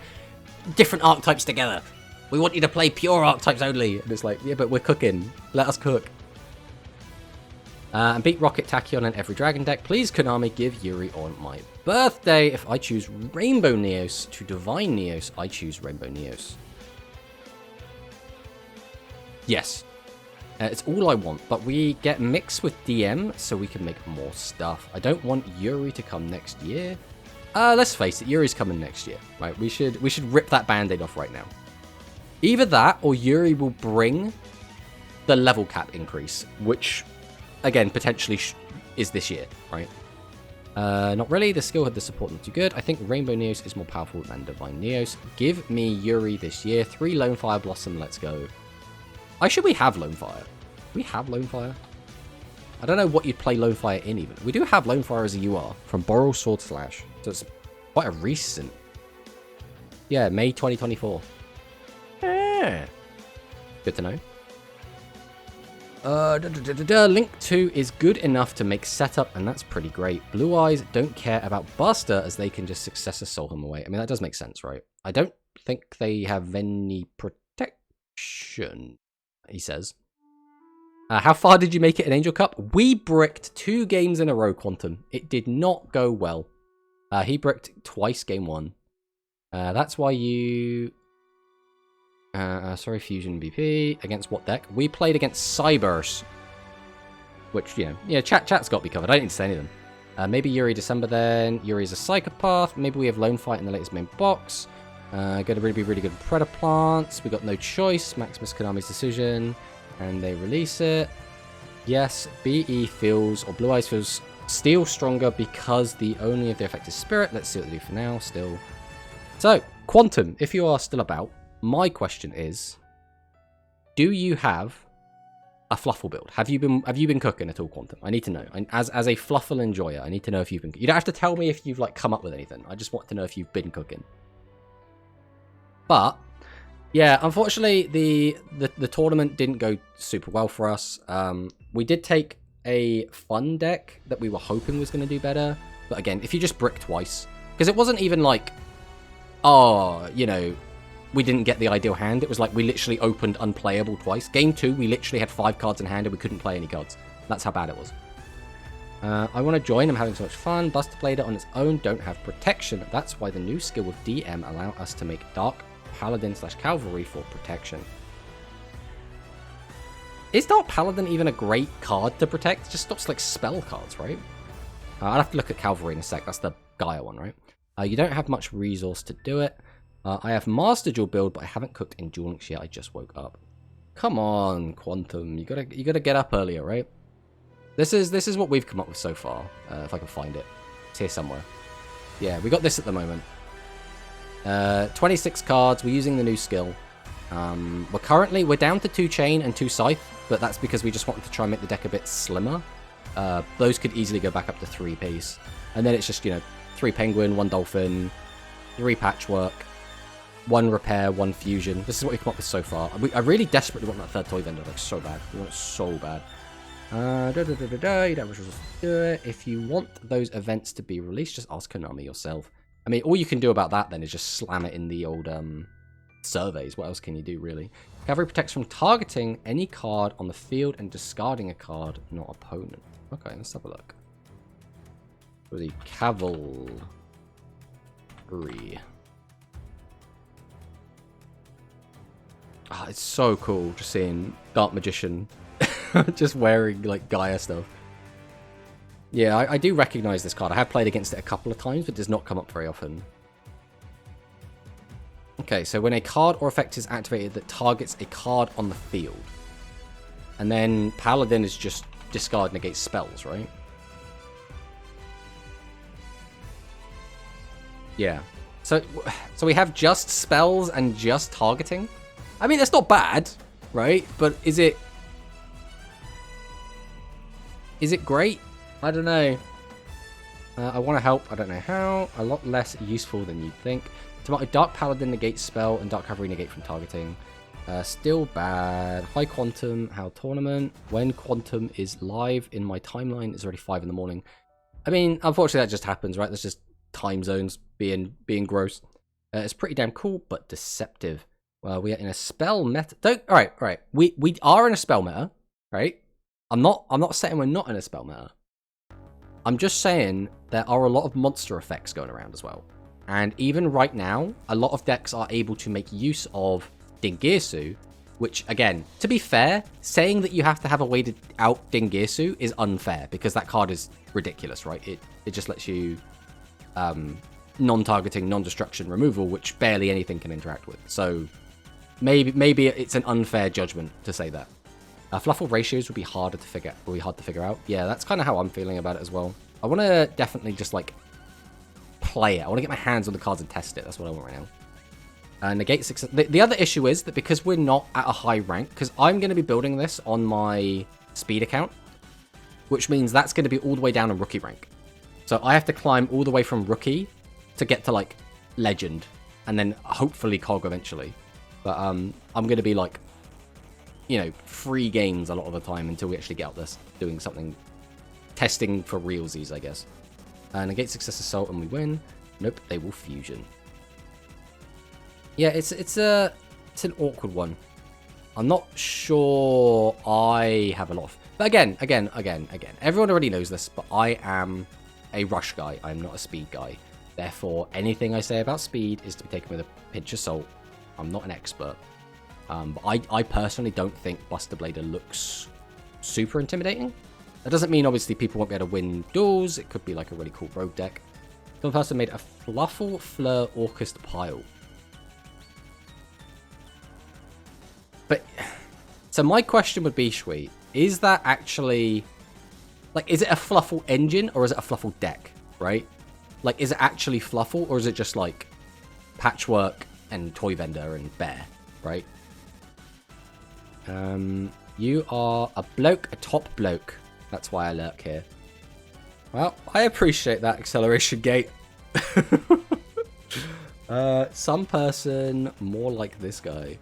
Speaker 1: different archetypes together. We want you to play pure archetypes only. And it's like, yeah, but we're cooking. Let us cook. And beat Rocket Tachyon in every Dragon deck. Please, Konami, give Yuri on my birthday. If I choose Rainbow Neos to Divine Neos, I choose Rainbow Neos. Yes. It's all I want, but we get mixed with DM so we can make more stuff. I don't want Yuri to come next year. Let's face it, Yuri's coming next year, right? We should rip that band-aid off right now. Either that, or Yuri will bring the level cap increase, which, again, potentially is this year, right? Not really. The skill had the support not too good. I think Rainbow Neos is more powerful than Divine Neos. Give me Yuri this year. 3 Lone Fire Blossom, let's go. Should we have Lone Fire? We have Lone Fire? I don't know what you'd play Lone Fire in, even. We do have Lone Fire as a UR from Boral Sword Slash. So it's quite a recent. Yeah, May 2024. Yeah. Good to know. Link 2 is good enough to make setup, and that's pretty great. Blue Eyes don't care about Buster, as they can just Successor Soul him away. I mean, that does make sense, right? I don't think they have any protection, he says. How far did you make it in Angel Cup? We bricked 2 games in a row, Quantum. It did not go well. He bricked twice game 1. That's why you... sorry, Fusion BP. Against what deck? We played against Cybers. Which, you know, yeah, chat's got to be covered. I don't need to say anything. Maybe Yuri December then. Yuri's a Psychopath. Maybe we have Lone Fight in the latest main box. Going to really be really good Predaplants. We got no choice. Maximus Konami's decision. And they release it. Yes, BE feels, or Blue Eyes feels Steel stronger because the only of the effect is Spirit. Let's see what they do for now, still. So, Quantum, if you are still about, my question is, do you have a Fluffle build? Have you been cooking at all, Quantum? I need to know. As a Fluffle enjoyer, I need to know if you've been... You don't have to tell me if you've, like, come up with anything. I just want to know if you've been cooking. But... yeah, unfortunately, the tournament didn't go super well for us. We did take a fun deck that we were hoping was going to do better. But again, if you just brick twice... because it wasn't even like, oh, you know, we didn't get the ideal hand. It was like we literally opened unplayable twice. Game 2, we literally had 5 cards in hand and we couldn't play any cards. That's how bad it was. I want to join. I'm having so much fun. Buster played it on its own. Don't have protection. That's why the new skill with DM allow us to make Dark Paladin / Cavalry for protection. Is Dark Paladin even a great card to protect? It just stops like spell cards, right? I'll have to look at Cavalry in a sec. That's the Gaia one, right? You don't have much resource to do it. I have Master Duel build, but I haven't cooked in Duel Links yet. I just woke up. Come on, Quantum. You gotta get up earlier, right? This is what we've come up with so far. If I can find it. It's here somewhere. Yeah, we got this at the moment. 26 cards. We're using the new skill. We're down to 2 Chain and 2 Scythe, but that's because we just wanted to try and make the deck a bit slimmer. Those could easily go back up to 3 piece. And then it's just, you know, 3 Penguin, 1 Dolphin, 3 Patchwork, 1 Repair, 1 Fusion. This is what we've come up with so far. I really desperately want that third toy vendor, like, so bad. We want it so bad. You don't have resources to do it. If you want those events to be released, just ask Konami yourself. I mean, all you can do about that then is just slam it in the old surveys. What else can you do, really? Cavalry protects from targeting any card on the field and discarding a card, not opponent. Okay, let's have a look. For the Cavalry. Ah, it's so cool just seeing Dark Magician just wearing, like, Gaia stuff. Yeah, I do recognize this card. I have played against it a couple of times, but it does not come up very often. Okay, so when a card or effect is activated that targets a card on the field. And then Paladin is just discard negates spells, right? Yeah. So we have just spells and just targeting? I mean, that's not bad, right? But is it great? I don't know. I want to help. I don't know how. A lot less useful than you'd think. Dark Paladin negates spell and Dark Cavalry negate from targeting. Still bad. High Quantum, How Tournament. When Quantum is live in my timeline, it's already 5 in the morning. I mean, unfortunately, that just happens, right? That's just time zones being gross. It's pretty damn cool, but deceptive. Well, we are in a spell meta. All right. We are in a spell meta, right? I'm not saying we're not in a spell meta. I'm just saying there are a lot of monster effects going around as well. And even right now, a lot of decks are able to make use of Dingirsu, which, again, to be fair, saying that you have to have a way to out Dingirsu is unfair, because that card is ridiculous, right? It just lets you non-targeting, non-destruction removal, which barely anything can interact with. So maybe it's an unfair judgment to say that. Fluffle ratios would be hard to figure out. Yeah, that's kind of how I'm feeling about it as well. I want to definitely just like play it. I want to get my hands on the cards and test it. That's what I want right now. Negate success. The other issue is that because we're not at a high rank, because I'm going to be building this on my speed account, which means that's going to be all the way down in rookie rank. So I have to climb all the way from rookie to get to like legend, and then hopefully cog eventually. But I'm going to be like, you know, free games a lot of the time until we actually get out this, doing something, testing for realsies, I guess. Negate success assault and we win. Nope, they will fusion. Yeah, it's an awkward one. I'm not sure I have a lot of... But again, everyone already knows this, but I am a rush guy. I'm not a speed guy. Therefore, anything I say about speed is to be taken with a pinch of salt. I'm not an expert. But I personally don't think Buster Blader looks super intimidating. That doesn't mean, obviously, people won't be able to win duels. It could be like a really cool rogue deck. Some person made a Fluffle Fleur Orchest Pile. But, so my question would be, Shui, is that actually, like, is it a Fluffle engine or is it a Fluffle deck, right? Like, is it actually Fluffle or is it just, like, Patchwork and Toy Vendor and Bear, right? You are a bloke, a top bloke. That's why I lurk here. Well, I appreciate that, Acceleration Gate. Some person more like this guy.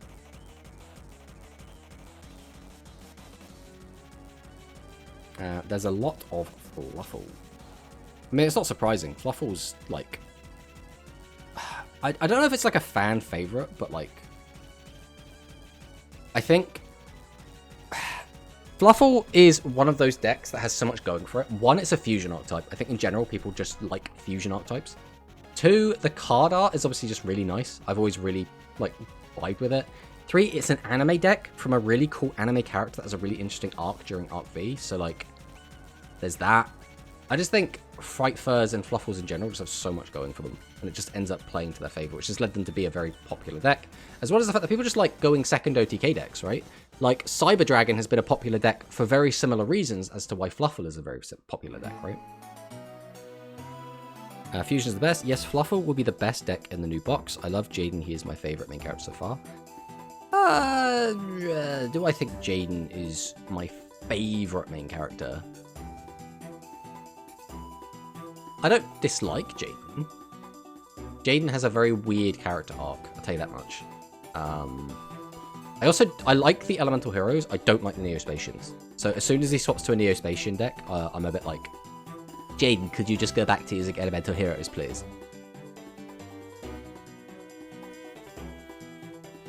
Speaker 1: There's a lot of Fluffle. I mean, it's not surprising. Fluffle's like... I don't know if it's like a fan favorite, but like... I think... Fluffle is one of those decks that has so much going for it. One, it's a fusion archetype. I think in general, people just like fusion archetypes. Two, the card art is obviously just really nice. I've always really, like, vibed with it. Three, it's an anime deck from a really cool anime character that has a really interesting arc during Arc V. So, like, there's that. I just think Fright Furs and Fluffles in general just have so much going for them. And it just ends up playing to their favor, which has led them to be a very popular deck. As well as the fact that people just like going second OTK decks, right? Like, Cyber Dragon has been a popular deck for very similar reasons as to why Fluffle is a very popular deck, right? Fusion is the best. Yes, Fluffle will be the best deck in the new box. I love Jaden. He is my favorite main character so far. Do I think Jaden is my favorite main character? I don't dislike Jaden. Jaden has a very weird character arc, I'll tell you that much. I like the Elemental Heroes, I don't like the Neospatians. So as soon as he swaps to a Neospatian deck, I'm a bit like, Jaden, could you just go back to using Elemental Heroes, please?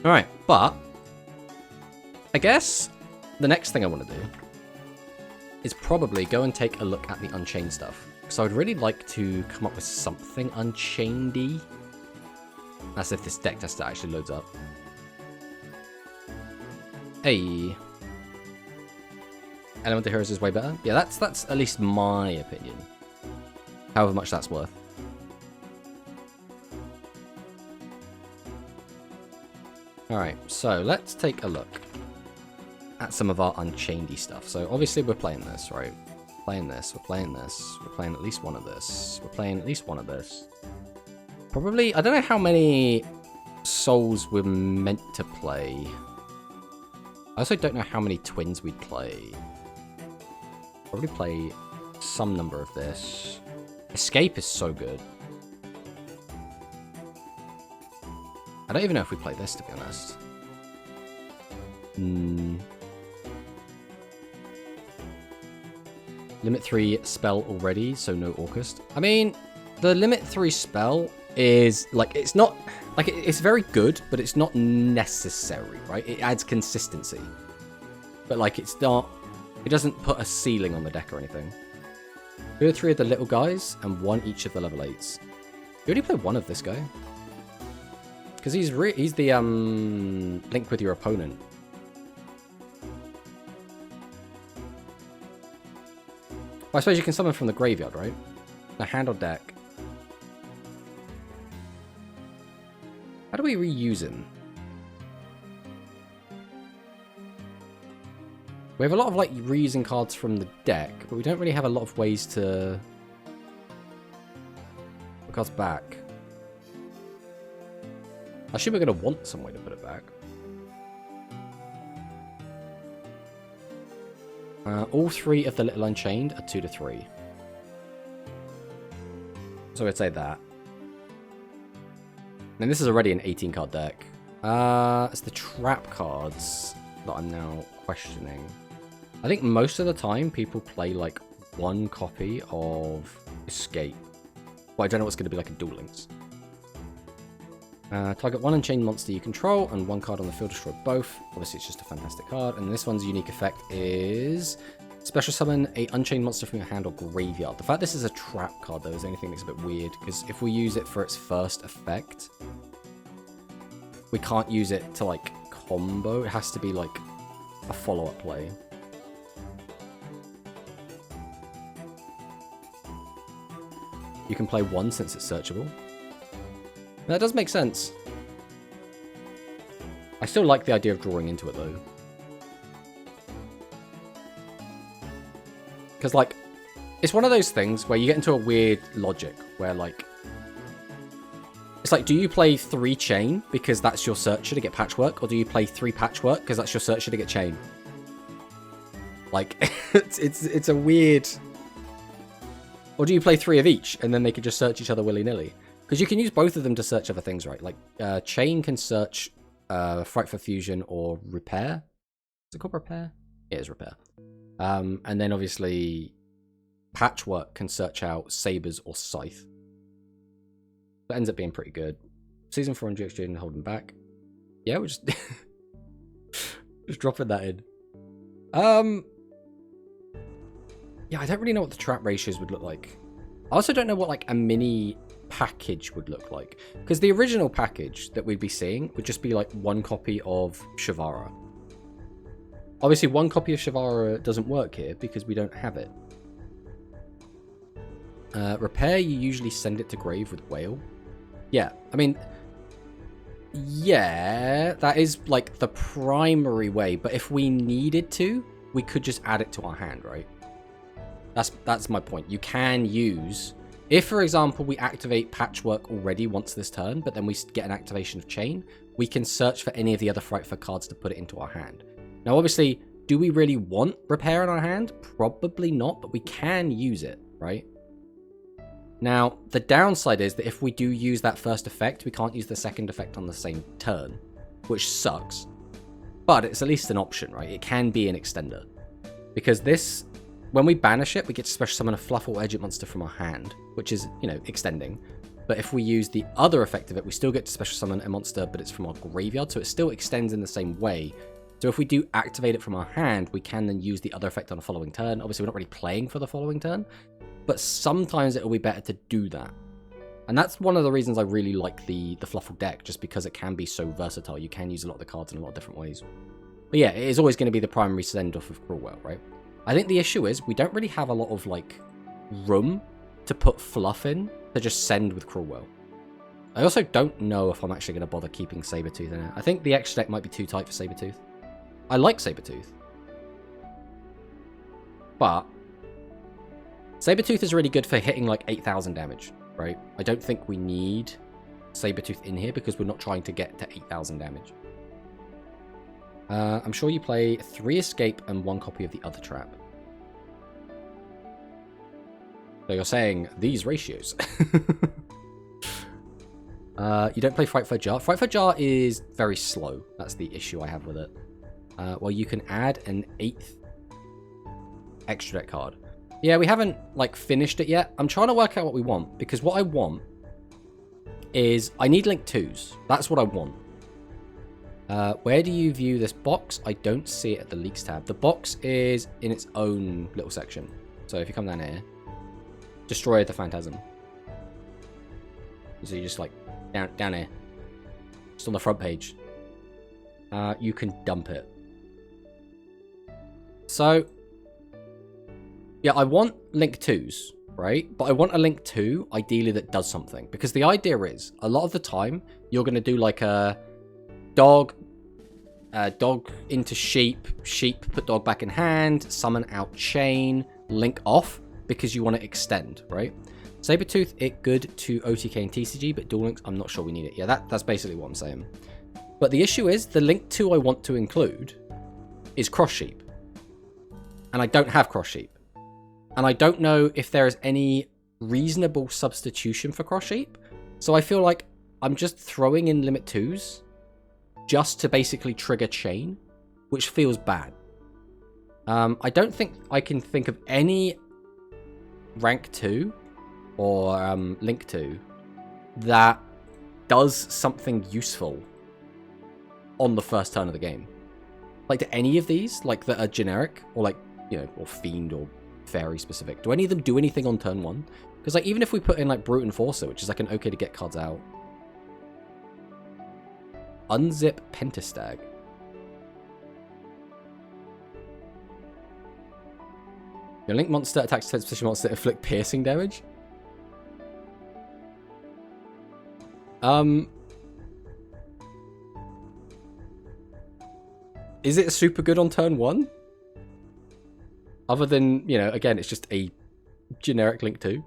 Speaker 1: Alright, but I guess the next thing I want to do is probably go and take a look at the Unchained stuff. So I'd really like to come up with something Unchained-y. That's if this deck tester actually loads up. Hey. Elemental Heroes is way better. Yeah, that's at least my opinion. However much that's worth. Alright, so let's take a look at some of our Unchanedy stuff. So obviously we're playing this, right? Playing this, we're playing this, we're playing at least one of this, we're playing at least one of this. Probably, I don't know how many souls we're meant to play. I also don't know how many twins we'd play. Probably play some number of this. Escape is so good. I don't even know if we play this, to be honest. Limit 3 spell already, so no Orcust. I mean, the Limit 3 spell is, like, it's not... Like, it's very good, but it's not necessary, right? It adds consistency. But, like, it's not... It doesn't put a ceiling on the deck or anything. 2 or 3 of the little guys, and 1 each of the level 8s. You already play 1 of this guy. Because he's the, link with your opponent. Well, I suppose you can summon from the graveyard, right? The hand or deck. How do we reuse him? We have a lot of, like, reusing cards from the deck, but we don't really have a lot of ways to put cards back. I assume we're going to want some way to put it back. All 3 of the Little Unchained are 2 to 3. So I'd say that. And this is already an 18 card deck. It's the trap cards that I'm now questioning. I think most of the time people play like 1 copy of Escape. Well, I don't know what's going to be like in Duel Links. Target 1 Unchained monster you control, and 1 card on the field, destroy both. Obviously, it's just a fantastic card. And this one's unique effect is special summon a Unchained monster from your hand or graveyard. The fact this is a trap card, though, is anything that's a bit weird, because if we use it for its first effect, we can't use it to, like, combo. It has to be, like, a follow-up play. You can play 1 since it's searchable. That does make sense. I still like the idea of drawing into it, though. Because, like, it's one of those things where you get into a weird logic where, like, it's like, do you play 3 Chain because that's your searcher to get Patchwork, or do you play 3 Patchwork because that's your searcher to get Chain? Like, it's a weird... Or do you play 3 of each, and then they can just search each other willy-nilly? Because you can use both of them to search other things, right? Like, Chain can search Fright for Fusion or Repair. Is it called Repair? It is Repair. And then, obviously, Patchwork can search out Sabers or Scythe. That ends up being pretty good. Season 4 and GXG and holding back. Yeah, we're just... just dropping that in. Yeah, I don't really know what the trap ratios would look like. I also don't know what, like, a mini package would look like. Because the original package that we'd be seeing would just be, like, 1 copy of Shavara. Obviously, 1 copy of Shavara doesn't work here because we don't have it. Repair, you usually send it to grave with Whale. Yeah, I mean... Yeah, that is, like, the primary way. But if we needed to, we could just add it to our hand, right? That's my point. You can use... If, for example, we activate Patchwork already once this turn, but then we get an activation of Chain, we can search for any of the other Frightful cards to put it into our hand. Now, obviously, do we really want Repair in our hand? Probably not, but we can use it, right? Now, the downside is that if we do use that first effect, we can't use the second effect on the same turn, which sucks. But it's at least an option, right? It can be an extender. Because this... When we banish it, we get to special summon a Fluffal Edgit monster from our hand, which is, you know, extending. But if we use the other effect of it, we still get to special summon a monster, but it's from our graveyard, so it still extends in the same way. So if we do activate it from our hand, we can then use the other effect on the following turn. Obviously, we're not really playing for the following turn, but sometimes it'll be better to do that. And that's one of the reasons I really like the Fluffal deck, just because it can be so versatile. You can use a lot of the cards in a lot of different ways. But yeah, it is always going to be the primary send-off of Cruelwell, right? I think the issue is we don't really have a lot of, like, room to put fluff in to just send with Cruelwell. I also don't know if I'm actually going to bother keeping Sabertooth in it. I think the extra deck might be too tight for Sabertooth. I like Sabertooth. But Sabertooth is really good for hitting like 8,000 damage, right? I don't think we need Sabertooth in here because we're not trying to get to 8,000 damage. I'm sure you play 3 Escape and 1 copy of the other trap. So you're saying these ratios. You don't play Frightful Jar. Frightful Jar is very slow. That's the issue I have with it. Well, you can add an 8th extra deck card. Yeah, we haven't, like, finished it yet. I'm trying to work out what we want, because what I want is I need Link 2s. That's what I want. Where do you view this box? I don't see it at the Leaks tab. The box is in its own little section. So if you come down here, Destroy the Phantasm. So you just, like, down here. Just on the front page. You can dump it. So, yeah, I want Link 2s, right? But I want a Link 2, ideally, that does something. Because the idea is, a lot of the time, you're going to do like a dog into sheep, put dog back in hand, summon out chain, Link off, because you want to extend, right? Sabertooth, it good to OTK and TCG, but Duel Links, I'm not sure we need it. Yeah, that's basically what I'm saying. But the issue is, the Link 2 I want to include is Cross Sheep. And I don't have Cross Sheep. And I don't know if there is any reasonable substitution for Cross Sheep. So I feel like I'm just throwing in Limit 2s just to basically trigger Chain, which feels bad. I don't think I can think of any Rank 2 or Link 2 that does something useful on the first turn of the game. Like, do any of these, like, that are generic, or like, you know, or Fiend, or Fairy specific, do any of them do anything on turn 1? Because, like, even if we put in, like, Brute Enforcer, which is, like, an okay to get cards out. Unzip Pentastag. Your Link monster attacks 10th position monster to inflict piercing damage? Is it super good on turn 1? Other than, you know, again, it's just a generic Link 2.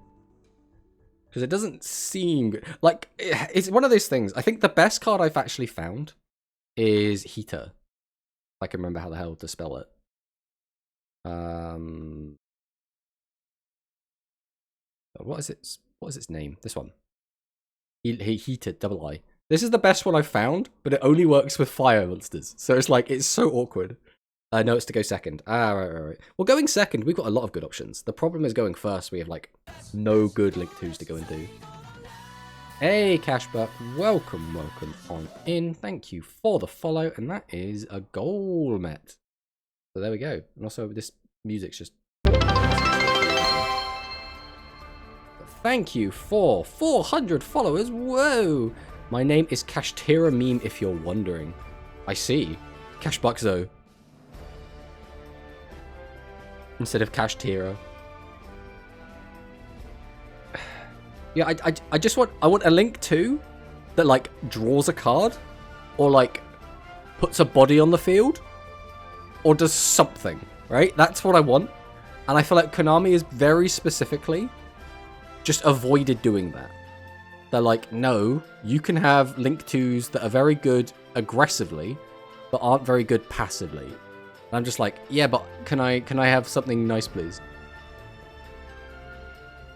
Speaker 1: Because it doesn't seem good. Like, it's one of those things. I think the best card I've actually found is Heater. If I can remember how the hell to spell it. What is its name? This one. Heated, double I. This is the best one I've found, but it only works with fire monsters. So it's like, it's so awkward. No, it's to go second. Right. Well, going second, we've got a lot of good options. The problem is going first, we have, like, no good Link 2s to go and do. Hey, Cashbuck. Welcome on in. Thank you for the follow. And that is a goal met. So there we go. And also, this music's just... Thank you for 400 followers. Whoa. My name is Cashtira Meme, if you're wondering. I see. Cashbuck though. Instead of Cashtira. Yeah, I just want... I want a Link 2 that, like, draws a card. Or, like, puts a body on the field. Or does something, right? That's what I want. And I feel like Konami is very specifically just avoided doing that. They're like, no, you can have Link 2s that are very good aggressively, but aren't very good passively. And I'm just like, yeah, but can I have something nice, please?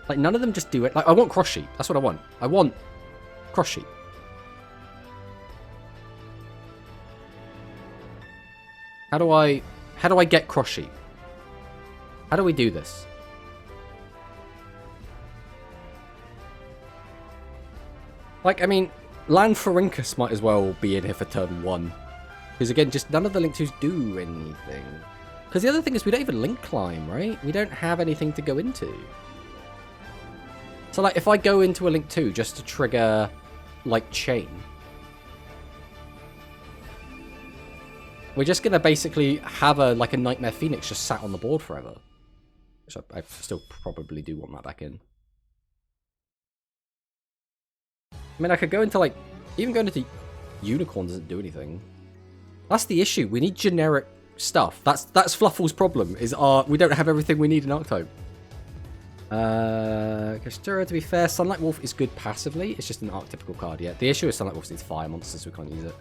Speaker 1: Like, none of them just do it. Like, I want Cross Sheep. That's what I want. I want Cross Sheep. How do I get Cross Sheep? How do we do this? Like, I mean, Lanfarinkus might as well be in here for turn 1. Because, again, just none of the Link 2s do anything. Because the other thing is we don't even Link Climb, right? We don't have anything to go into. So, like, if I go into a Link 2 just to trigger, like, Chain, we're just going to basically have a Nightmare Phoenix just sat on the board forever. Which I still probably do want that back in. I mean, I could go into, like... Even going into Unicorn doesn't do anything. That's the issue. We need generic stuff. That's Fluffal's problem, is we don't have everything we need in Archetype. Kastura, to be fair, Sunlight Wolf is good passively. It's just an archetypical card, yeah. The issue is Sunlight Wolf needs fire monsters, so we can't use it.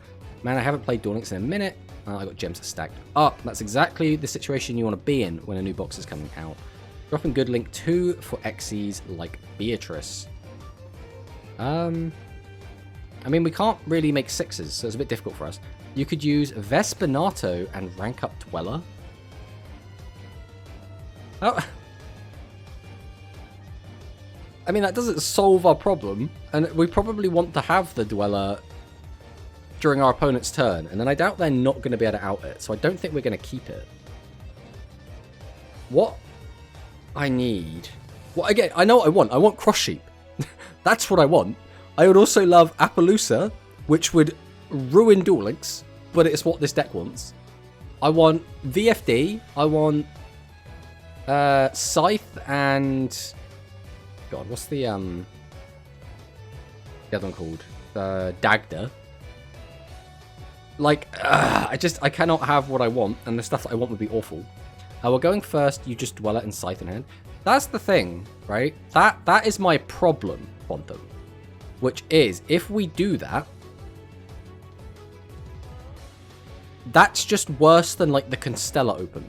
Speaker 1: Man, I haven't played Dawn Links in a minute. I got gems stacked up. That's exactly the situation you want to be in when a new box is coming out. Dropping good link 2 for Xyz like Beatrice. I mean, we can't really make 6s, so it's a bit difficult for us. You could use Vespinato and rank up Dweller. Oh. I mean, that doesn't solve our problem, and we probably want to have the Dweller during our opponent's turn, and then I doubt they're not going to be able to out it, so I don't think we're going to keep it. What I need... Well, again, I know what I want. I want Cross Sheep. That's what I want. I would also love Appaloosa, which would ruin Duel Links, but it's what this deck wants. I want VFD. I want Scythe and... God, what's the other one called? Dagda. Like, I cannot have what I want, and the stuff that I want would be awful. We're going first, you just Dweller and Scythe in hand. That's the thing, right? That is my problem, Quantum. Which is, if we do that, that's just worse than, like, the Constella Open.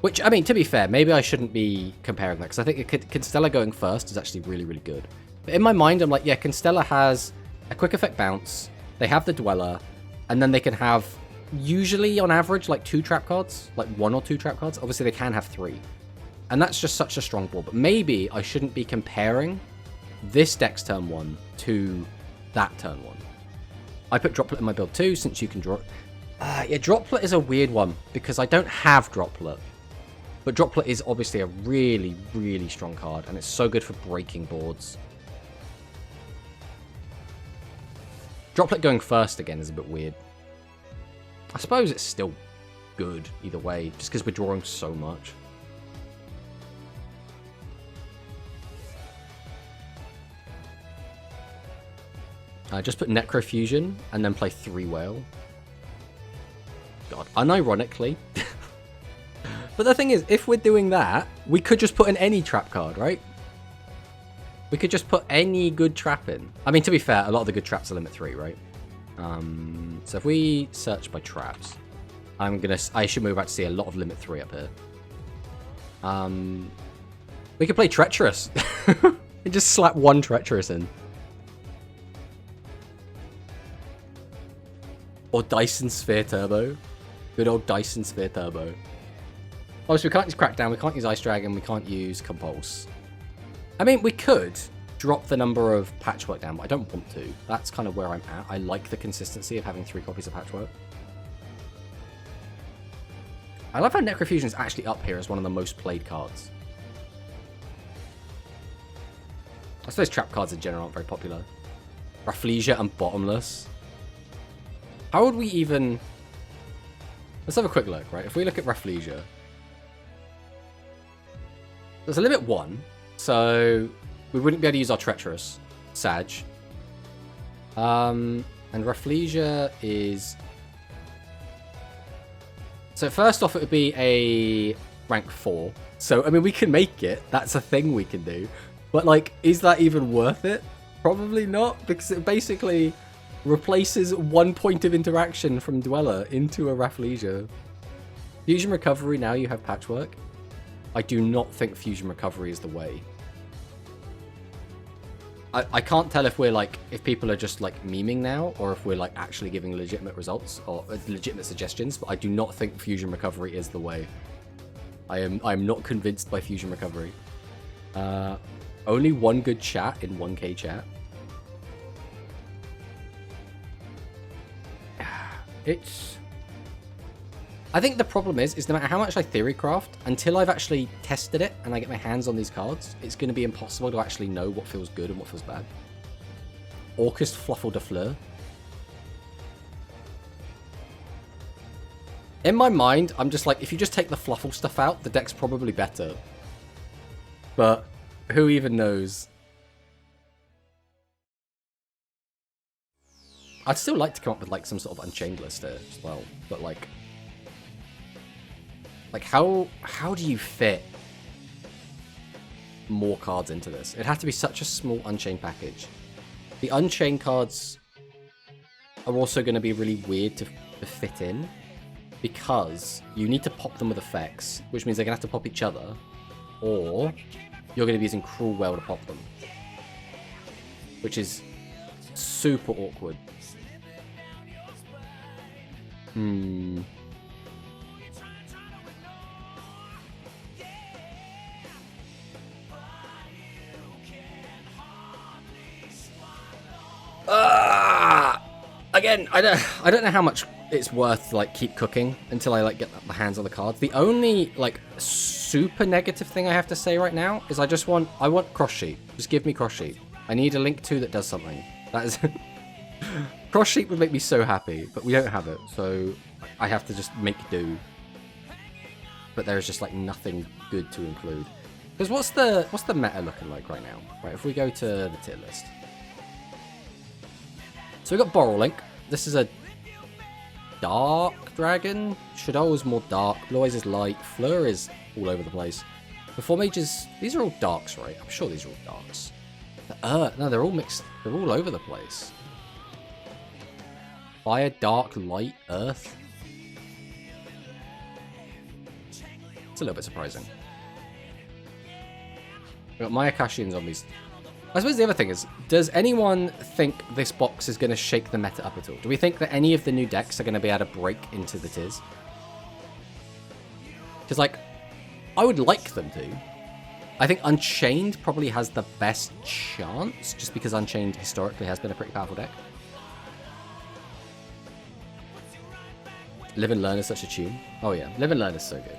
Speaker 1: Which, I mean, to be fair, maybe I shouldn't be comparing that, because I think Constella going first is actually really, really good. But in my mind, I'm like, yeah, Constella has a quick effect bounce, they have the Dweller, and then they can have, usually on average, like 2 trap cards, like 1 or 2 trap cards. Obviously, they can have 3. And that's just such a strong board. But maybe I shouldn't be comparing this deck's turn 1 to that turn 1. I put Droplet in my build too, since you can draw... yeah, Droplet is a weird one, because I don't have Droplet. But Droplet is obviously a really, really strong card, and it's so good for breaking boards. Droplet going first again is a bit weird. I suppose it's still good either way, just because we're drawing so much. Just put Necrofusion, and then play 3 Whale. God, unironically... But the thing is, if we're doing that, we could just put in any trap card, right? We could just put any good trap in. I mean, to be fair, a lot of the good traps are limit 3, right? So if we search by traps, I should move out to see a lot of limit 3 up here. We could play Treacherous. And just slap 1 Treacherous in. Or Dyson Sphere Turbo. Good old Dyson Sphere Turbo. Obviously, we can't use Crackdown, we can't use Ice Dragon, we can't use Compulse. I mean, we could drop the number of Patchwork down, but I don't want to. That's kind of where I'm at. I like the consistency of having 3 copies of Patchwork. I love how Necrofusion is actually up here as one of the most played cards. I suppose trap cards in general aren't very popular. Rafflesia and Bottomless. How would we even... Let's have a quick look, right? If we look at Rafflesia... There's a limit 1, so we wouldn't be able to use our Treacherous Sag. And Rafflesia is... So first off, it would be a rank 4. So, I mean, we can make it. That's a thing we can do. But, like, is that even worth it? Probably not, because it basically replaces 1 point of interaction from Dweller into a Rafflesia. Fusion Recovery, now you have Patchwork. I do not think Fusion Recovery is the way. I can't tell if we're like, if people are just like memeing now, or if we're like actually giving legitimate results or legitimate suggestions, but I do not think Fusion Recovery is the way. I'm not convinced by Fusion Recovery. Only 1 good chat in 1K chat. I think the problem is no matter how much I theorycraft, until I've actually tested it and I get my hands on these cards, it's going to be impossible to actually know what feels good and what feels bad. Orcust Fluffle de Fleur. In my mind, I'm just like, if you just take the Fluffle stuff out, the deck's probably better. But who even knows? I'd still like to come up with like some sort of Unchained list here as well, but like how do you fit more cards into this? It'd have to be such a small Unchained package. The Unchained cards are also going to be really weird to fit in, because you need to pop them with effects, which means they're going to have to pop each other, or you're going to be using Cruel Well to pop them, which is super awkward. Again, I don't know how much it's worth to like keep cooking until I like get my hands on the cards. The only like super negative thing I have to say right now is I want cross sheet. Just give me cross sheet. I need a Link 2 that does something. That is cross sheet would make me so happy, but we don't have it, so I have to just make do. But there's just like nothing good to include. Because what's the meta looking like right now? Right, if we go to the tier list. So we've got Borrowlink. This is a dark dragon. Shadow is more dark. Blue Eyes is light. Fleur is all over the place. The four mages, these are all darks, right? I'm sure these are all darks. No, they're all mixed. They're all over the place. Fire, dark, light, earth. It's a little bit surprising. We've got Mayakashi and zombies. I suppose the other thing is, does anyone think this box is going to shake the meta up at all? Do we think that any of the new decks are going to be able to break into the tiers? Because, like, I would like them to. I think Unchained probably has the best chance, just because Unchained historically has been a pretty powerful deck. Live and Learn is such a tune. Oh yeah, Live and Learn is so good.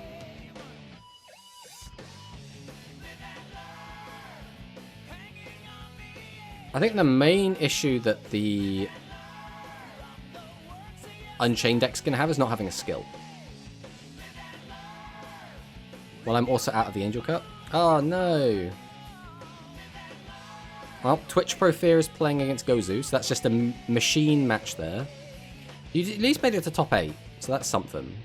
Speaker 1: I think the main issue that the Unchained deck's going to have is not having a skill. Well, I'm also out of the Angel Cup. Oh, no. Well, Twitch Pro Fear is playing against Gozu, so that's just a machine match there. You at least made it to top 8, so that's something.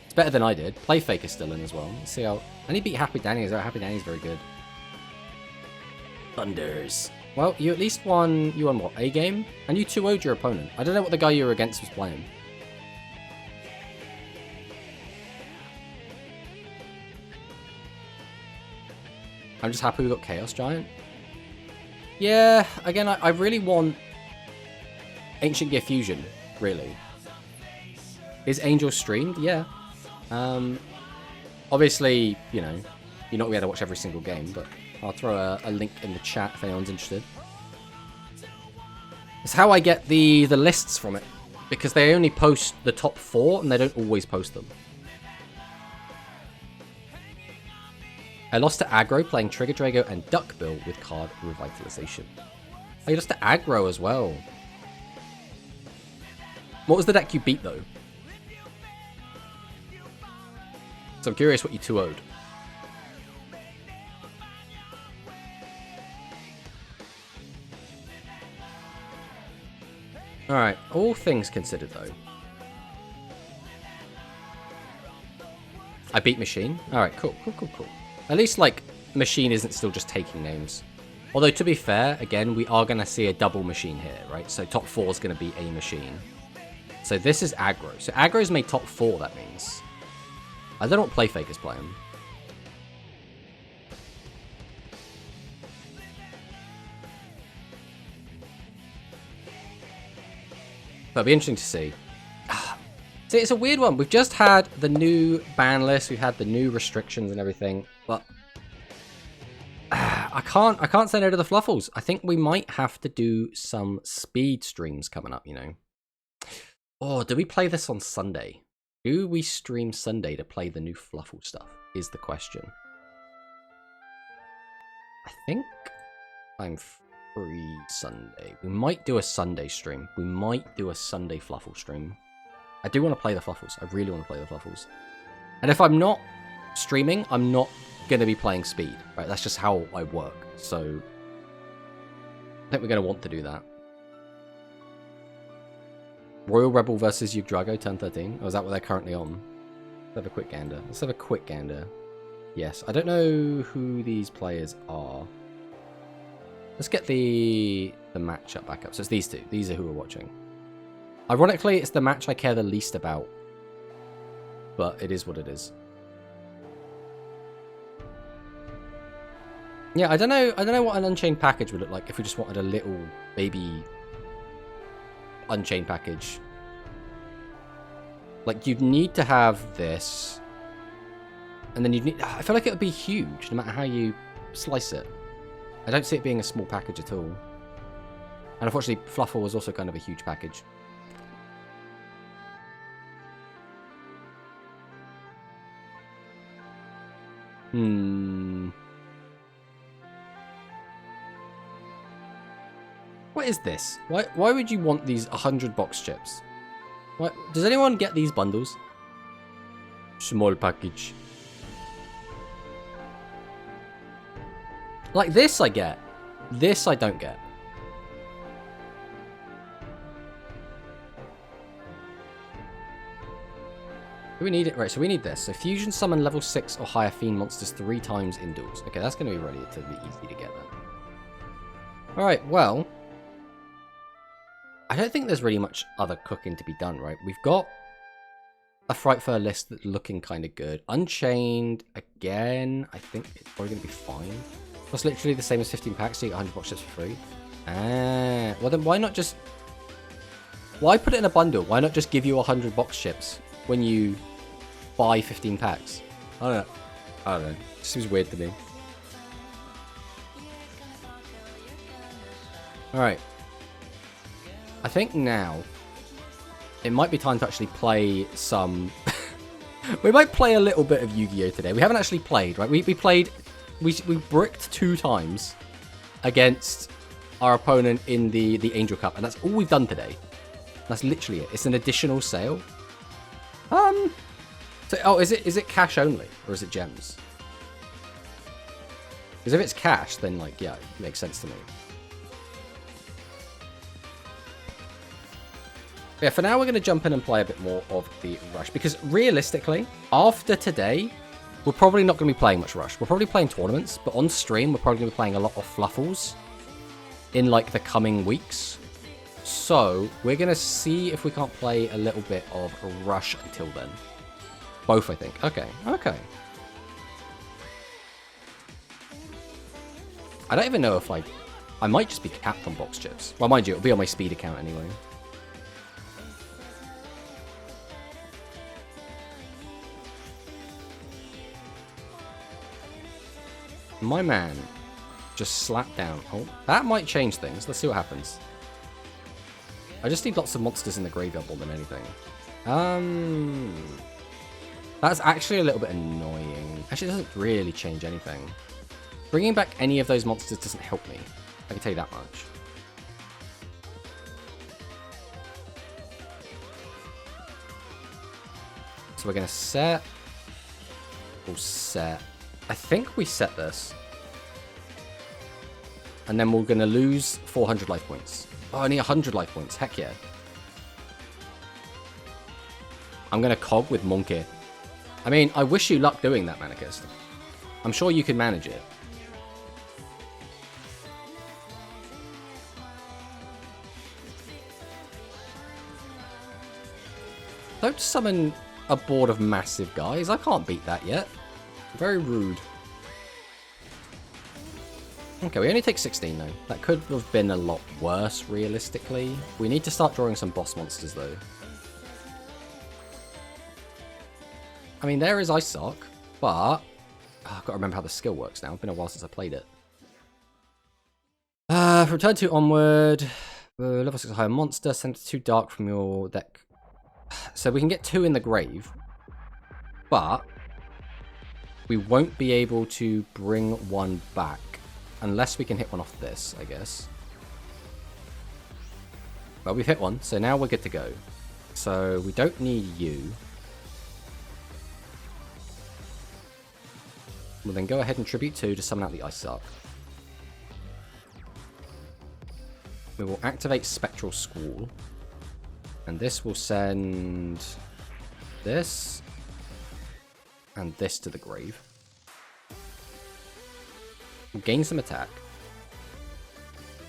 Speaker 1: It's better than I did. Playfake is still in as well. Let's see how... And he beat Happy Danny as well. Happy Danny's very good. Thunders. Well, you at least won... You won what? A game? And you 2-0'd your opponent. I don't know what the guy you were against was playing. I'm just happy we got Chaos Giant. Yeah, again, I really want Ancient Gear Fusion, really. Is Angel streamed? Yeah. Obviously, you know, you're not going to be able to watch every single game, but I'll throw a link in the chat if anyone's interested. It's how I get the lists from it, because they only post the top 4 and they don't always post them. I lost to Aggro playing Trigger Drago and Duckbill with card revitalization. Oh, you lost to Aggro as well. What was the deck you beat though? So I'm curious what you 2-0'd. Alright, all things considered though. I beat Machine. Alright, cool. At least, like, Machine isn't still just taking names. Although, to be fair, again, we are going to see a double Machine here, right? So top 4 is going to be a Machine. So this is Aggro. So Aggro's made top 4, that means. I don't know what Playfake is playing. But it'll be interesting to see. See, it's a weird one. We've just had the new ban list. We've had the new restrictions and everything. But I can't say no to the Fluffals. I think we might have to do some speed streams coming up, you know. Or do we play this on Sunday? Do we stream Sunday to play the new Fluffle stuff? Is the question. I think I'm free Sunday. We might do a Sunday stream. We might do a Sunday Fluffle stream. I do want to play the Fluffles. I really want to play the Fluffles. And if I'm not streaming, I'm not going to be playing speed. Right? That's just how I work. So I think we're going to want to do that. Royal Rebel versus Yggdrago, turn 13. Or is that what they're currently on? Let's have a quick gander. Let's have a quick gander. Yes, I don't know who these players are. Let's get the matchup back up. So it's these two. These are who we're watching. Ironically, it's the match I care the least about. But it is what it is. Yeah, I don't know what an Unchained package would look like if we just wanted a little baby Unchained package. Like, you'd need to have this. And then you'd need... I feel like it would be huge, no matter how you slice it. I don't see it being a small package at all. And unfortunately, FLUFFALS was also kind of a huge package. What is this? Why would you want these 100 box chips? What? Does anyone get these bundles? Small package. Like this I get. This I don't get. Do we need it? Right, so we need this. So fusion summon level 6 or higher fiend monsters 3 times indoors. Okay, that's going to be relatively easy to get then. Alright, well... I don't think there's really much other cooking to be done, right? We've got a Frightfur list that's looking kind of good. Unchained, again, I think it's probably going to be fine. It's literally the same as 15 packs, so you get 100 box chips for free. Ah, well then why not just... Why put it in a bundle? Why not just give you 100 box chips when you buy 15 packs? I don't know. It seems weird to me. Alright. I think now it might be time to actually play some... We might play a little bit of Yu-Gi-Oh! Today. We haven't actually played, right? We played... We bricked 2 times against our opponent in the Angel Cup, and that's all we've done today. That's literally it. It's an additional sale. So, oh, is it cash only, or is it gems? Because if it's cash, then, like, yeah, it makes sense to me. Yeah, for now we're going to jump in and play a bit more of the Rush, because realistically, after today, we're probably not going to be playing much Rush. We're probably playing tournaments, but on stream, we're probably going to be playing a lot of FLUFFALS in, like, the coming weeks. So, we're going to see if we can't play a little bit of Rush until then. Both, I think. Okay, okay. I don't even know if, like, I might just be capped on box chips. Well, mind you, it'll be on my speed account anyway. My man just slapped down. Oh, that might change things. Let's see what happens. I just need lots of monsters in the graveyard more than anything. That's actually a little bit annoying. Actually, it doesn't really change anything. Bringing back any of those monsters doesn't help me. I can tell you that much. So we're going to set. We'll set. I think we set this. And then we're going to lose 400 life points. Oh, only 100 life points. Heck yeah. I'm going to cog with Monkey. I mean, I wish you luck doing that, Manicust. I'm sure you can manage it. Don't summon a board of massive guys. I can't beat that yet. Very rude. Okay, we only take 16 though. That could have been a lot worse, realistically. We need to start drawing some boss monsters though. I mean, there is Ice Sock, but... Oh, I've got to remember how the skill works now. It's been a while since I played it. From turn 2 onward, level 6 higher monster, send 2 dark from your deck. So we can get 2 in the grave, but we won't be able to bring 1 back unless we can hit one off this, I guess. Well, we've hit 1, so now we're good to go. So we don't need you. We'll then go ahead and tribute 2 to summon out the Ice Sark. We will activate Spectral Squall. And this will send this and this to the grave. We'll gain some attack.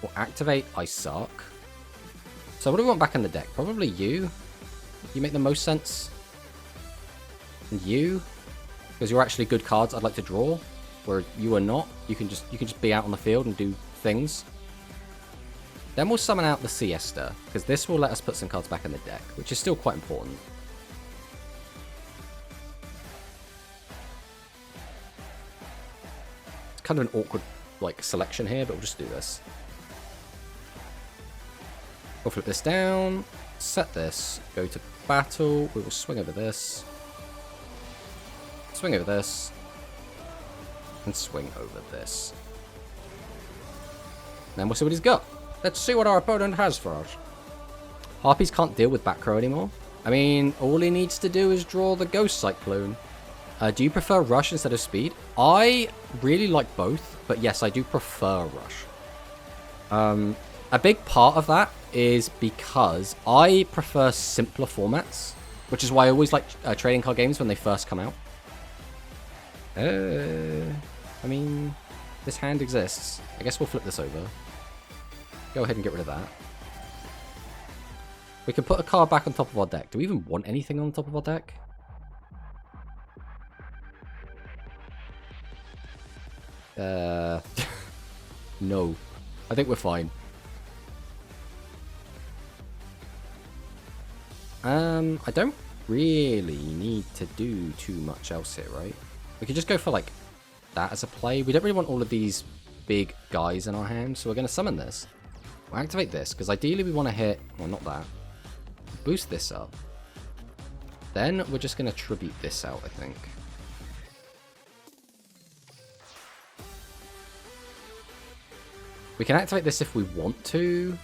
Speaker 1: We'll activate Ice Sark. So what do we want back in the deck? Probably you. You make the most sense. And you, because you're actually good cards I'd like to draw. Where you are not. You can just be out on the field and do things. Then we'll summon out the Siesta, because this will let us put some cards back in the deck, which is still quite important. It's kind of an awkward, like, selection here, but we'll just do this. We'll flip this down, set this, go to battle, we will swing over this, swing over this, and swing over this. Then we'll see what he's got. Let's see what our opponent has for us. Harpies can't deal with back row anymore. I mean, all he needs to do is draw the Ghost Cyclone. Do you prefer Rush instead of Speed? I really like both, but yes, I do prefer Rush. A big part of that is because I prefer simpler formats, which is why I always like trading card games when they first come out. I mean, this hand exists. I guess we'll flip this over. Go ahead and get rid of that. We can put a card back on top of our deck. Do we even want anything on top of our deck? No. I think we're fine. I don't really need to do too much else here, right? We could just go for, like, that as a play. We don't really want all of these big guys in our hand, so we're going to summon this. We'll activate this, because ideally we want to hit... Well, not that. Boost this up. Then we're just going to tribute this out, I think. We can activate this if we want to,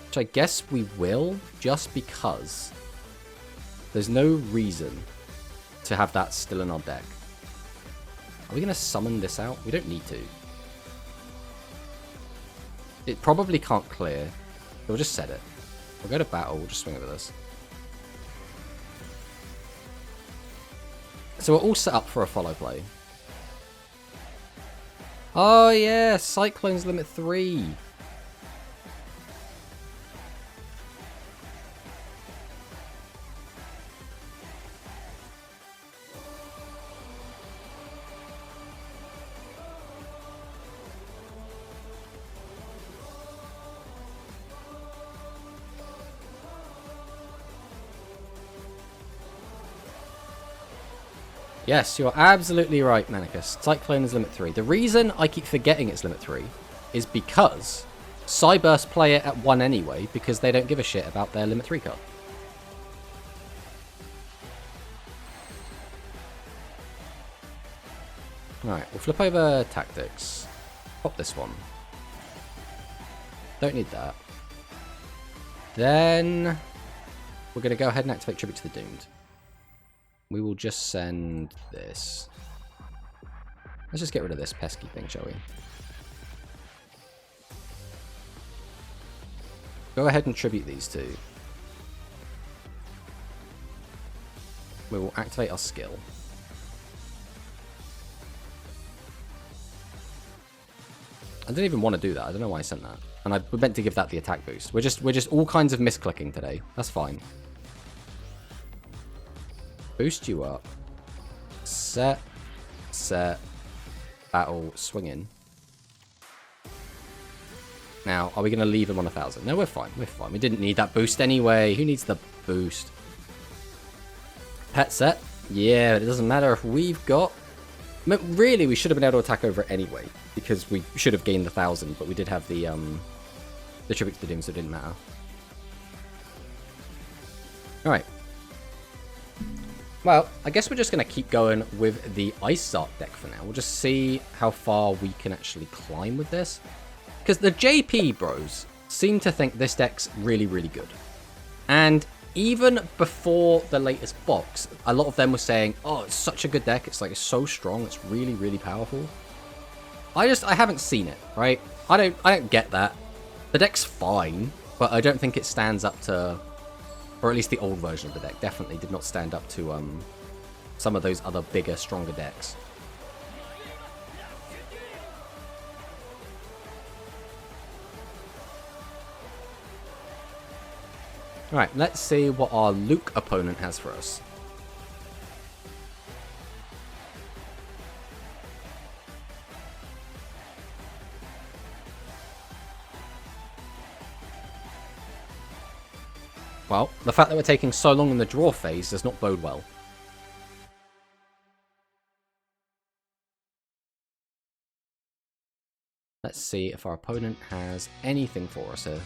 Speaker 1: which I guess we will, just because there's no reason to have that still in our deck. Are we going to summon this out? We don't need to. It probably can't clear. We'll just set it. We'll go to battle. We'll just swing over this. So we're all set up for a follow play. Oh yeah, Cyclone's limit 3. Yes, you're absolutely right, Manicus. Cyclone is limit 3. The reason I keep forgetting it's limit 3 is because Cyburst play it at 1 anyway, because they don't give a shit about their limit 3 card. Alright, we'll flip over Tactics. Pop this one. Don't need that. Then we're going to go ahead and activate Tribute to the Doomed. We will just send this. Let's just get rid of this pesky thing, shall we? Go ahead and tribute these two. We will activate our skill. I didn't even want to do that. I don't know why I sent that. And I meant to give that the attack boost. We're just all kinds of misclicking today. That's fine. Boost you up. Set. Battle. Swing in. Now, are we going to leave him on 1,000? No, we're fine. We're fine. We didn't need that boost anyway. Who needs the boost? Pet set. Yeah, it doesn't matter if we've got... Really, we should have been able to attack over it anyway, because we should have gained 1,000, but we did have the tribute to the Doom, so it didn't matter. Alright. Well, I guess we're just going to keep going with the Ice Sark deck for now. We'll just see how far we can actually climb with this. Because the JP bros seem to think this deck's really, really good. And even before the latest box, a lot of them were saying, oh, it's such a good deck. It's like, it's so strong. It's really, really powerful. I haven't seen it, right? I don't get that. The deck's fine, but I don't think it stands up to Or at least the old version of the deck definitely did not stand up to some of those other bigger, stronger decks. Alright, let's see what our Luke opponent has for us. Well, the fact that we're taking so long in the draw phase does not bode well. Let's see if our opponent has anything for us here.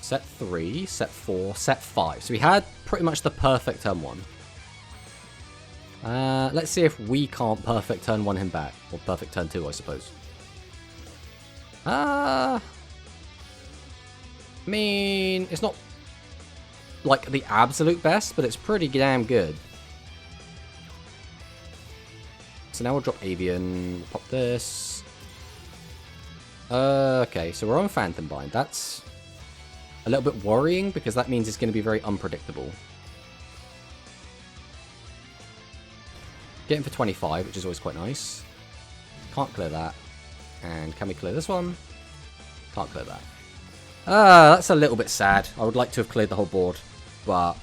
Speaker 1: Set 3, set 4, set 5. So we had pretty much the perfect turn 1. Let's see if we can't perfect turn 1 him back. Or perfect turn 2, I suppose. I mean, it's not like the absolute best, but it's pretty damn good. So now we'll drop Avian, we'll pop this. Okay, so we're on Phantom Bind. That's a little bit worrying because that means it's going to be very unpredictable. Getting for 25, which is always quite nice. Can't clear that. And can we clear this one? Can't clear that. That's a little bit sad. I would like to have cleared the whole board. But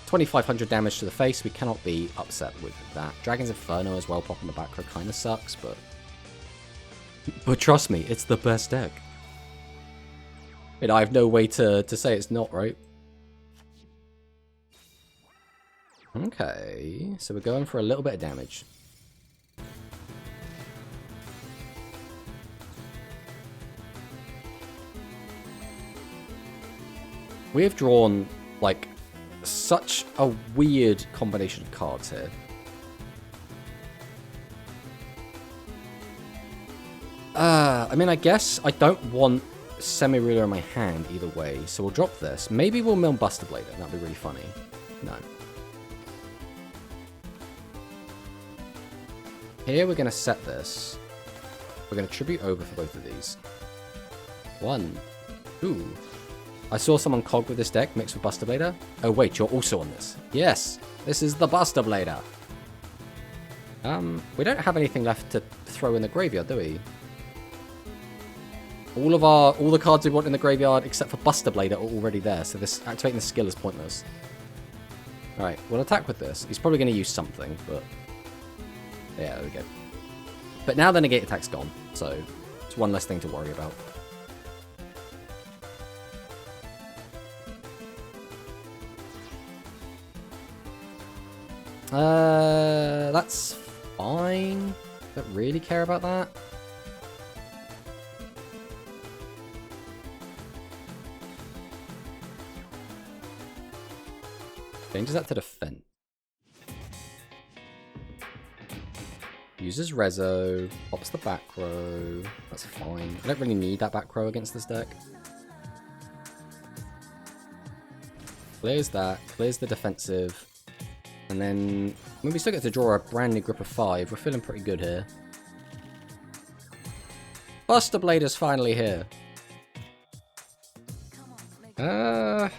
Speaker 1: 2,500 damage to the face, we cannot be upset with that. Dragon's Inferno as well, popping the back row kind of sucks, but... But trust me, it's the best deck. I have no way to say it's not, right? Okay, so we're going for a little bit of damage. We have drawn, like, such a weird combination of cards here. I mean, I guess I don't want Semi-Ruler in my hand either way, so we'll drop this. Maybe we'll mill Buster Blader, that'd be really funny. No. Here we're going to set this. We're going to tribute over for both of these. 1, 2. I saw someone cog with this deck mixed with Buster Blader. Oh wait, you're also on this. Yes, this is the Buster Blader. We don't have anything left to throw in the graveyard, do we? All the cards we want in the graveyard except for Buster Blader are already there, so this activating the skill is pointless. Alright, we'll attack with this. He's probably going to use something, but... Yeah, there we go. But now the negate attack's gone, so it's one less thing to worry about. That's fine. Don't really care about that. Changes that to defense. Uses Rezo, pops the back row. That's fine. I don't really need that back row against this deck. Clears that, clears the defensive. And then, when we still get to draw a brand new grip of 5, we're feeling pretty good here. Buster Blader's finally here. I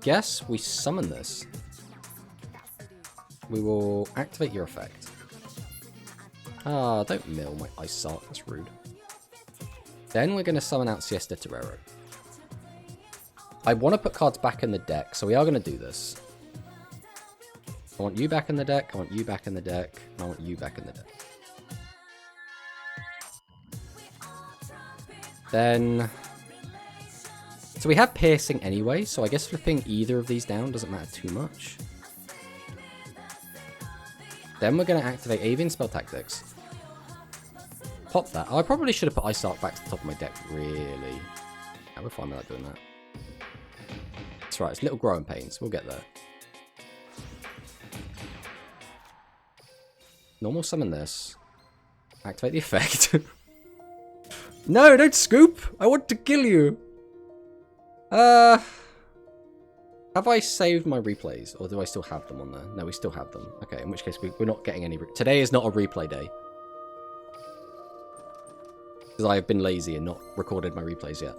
Speaker 1: guess we summon this. We will activate your effect. Ah, don't mill my Ice Sark, that's rude. Then we're going to summon out Siesta Torero. I want to put cards back in the deck, so we are going to do this. I want you back in the deck, I want you back in the deck, and I want you back in the deck. Then... So we have Piercing anyway, so I guess flipping either of these down doesn't matter too much. Then we're going to activate Avian Spell Tactics. Pop that. Oh, I probably should have put Ice Arc back to the top of my deck, really. Yeah, we're fine without doing that. That's right, it's little growing pains. We'll get there. Normal summon this. Activate the effect. No, don't scoop! I want to kill you! Have I saved my replays, or do I still have them on there? No, we still have them. Okay, in which case we're not getting any... Today is not a replay day. Because I have been lazy and not recorded my replays yet.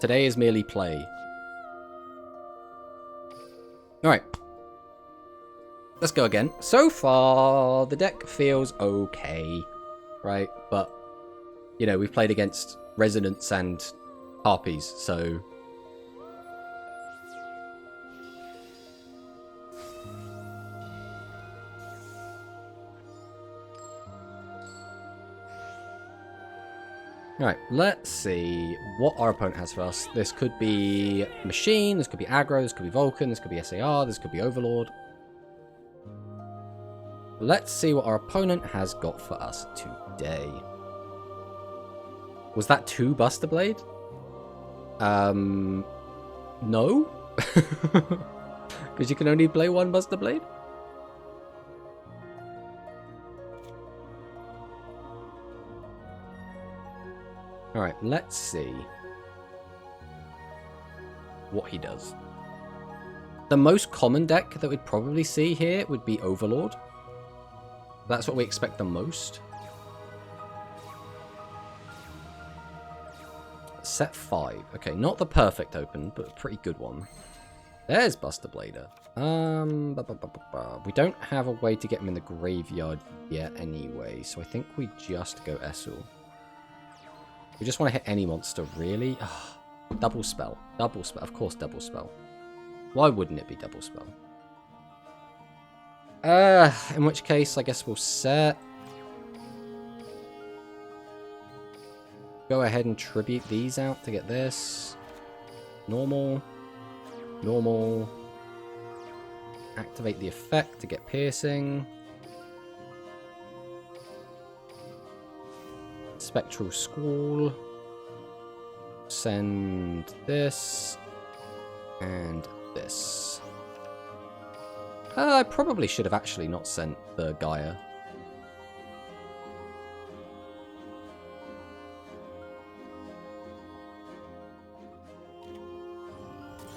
Speaker 1: Today is merely play. Alright. Let's go again. So far, the deck feels okay. Right? But, you know, we've played against Resonance and Harpies, so... Alright, let's see what our opponent has for us. This could be Machine, this could be Aggro, this could be Vulcan, this could be SAR, this could be Overlord. Let's see what our opponent has got for us today. Was that 2 Buster Blade? No? Because you can only play 1 Buster Blade? Alright, let's see what he does. The most common deck that we'd probably see here would be Overlord. That's what we expect the most. Set 5. Okay, not the perfect open, but a pretty good one. There's Buster Blader. We don't have a way to get him in the graveyard yet anyway, so I think we just go Essul. We just want to hit any monster, really. Ugh. Double spell. Double spell. Of course, double spell. Why wouldn't it be double spell? In which case, I guess we'll set. Go ahead and tribute these out to get this. Normal. Normal. Activate the effect to get piercing. Spectral Squall. Send this. And this. I probably should have actually not sent the Gaia.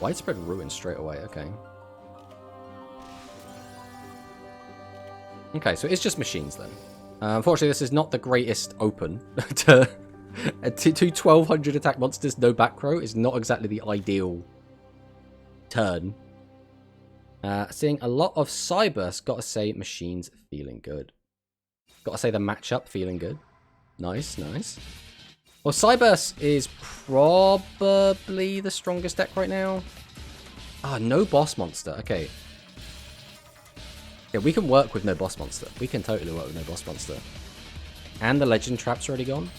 Speaker 1: Widespread Ruin straight away, okay. Okay, so it's just machines then. Unfortunately, this is not the greatest open. to 1200 attack monsters, no back row is not exactly the ideal turn. Seeing a lot of Cyburst, gotta say machines feeling good. Gotta say the matchup feeling good. Nice, nice. Well, Cyburst is probably the strongest deck right now. Ah, no boss monster. Okay. Yeah, we can work with no boss monster. We can totally work with no boss monster. And the legend trap's already gone.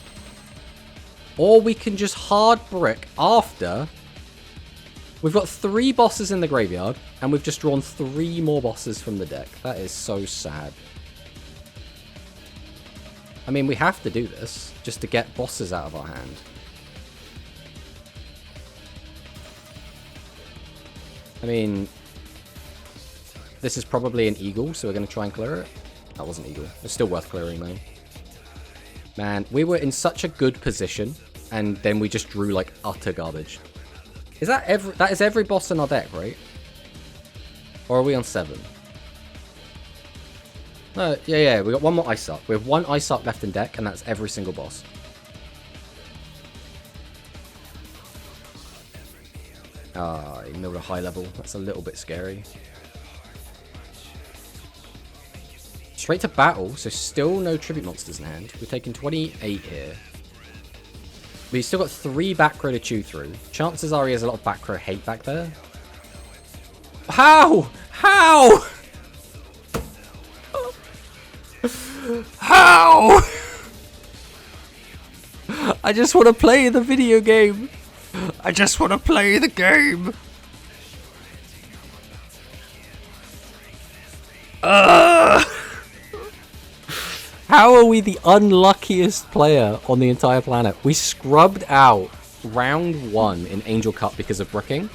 Speaker 1: Or we can just hard brick after. We've got 3 bosses in the graveyard, and we've just drawn 3 more bosses from the deck. That is so sad. I mean, we have to do this just to get bosses out of our hand. I mean, this is probably an eagle, so we're going to try and clear it. That wasn't eagle. It's still worth clearing, though. Man, we were in such a good position, and then we just drew, like, utter garbage. Is that every... That is every boss in our deck, right? Or are we on 7? No, yeah, we got 1 more Ice Arc. We have 1 Ice Arc left in deck, and that's every single boss. Ah, he milled a high level. That's a little bit scary. Straight to battle, so still no tribute monsters in hand. We're taking 28 here. We've still got 3 back row to chew through. Chances are he has a lot of back row hate back there. How? How? How? I just want to play the video game. I just want to play the game. How are we the unluckiest player on the entire planet? We scrubbed out round 1 in Angel Cup because of bricking,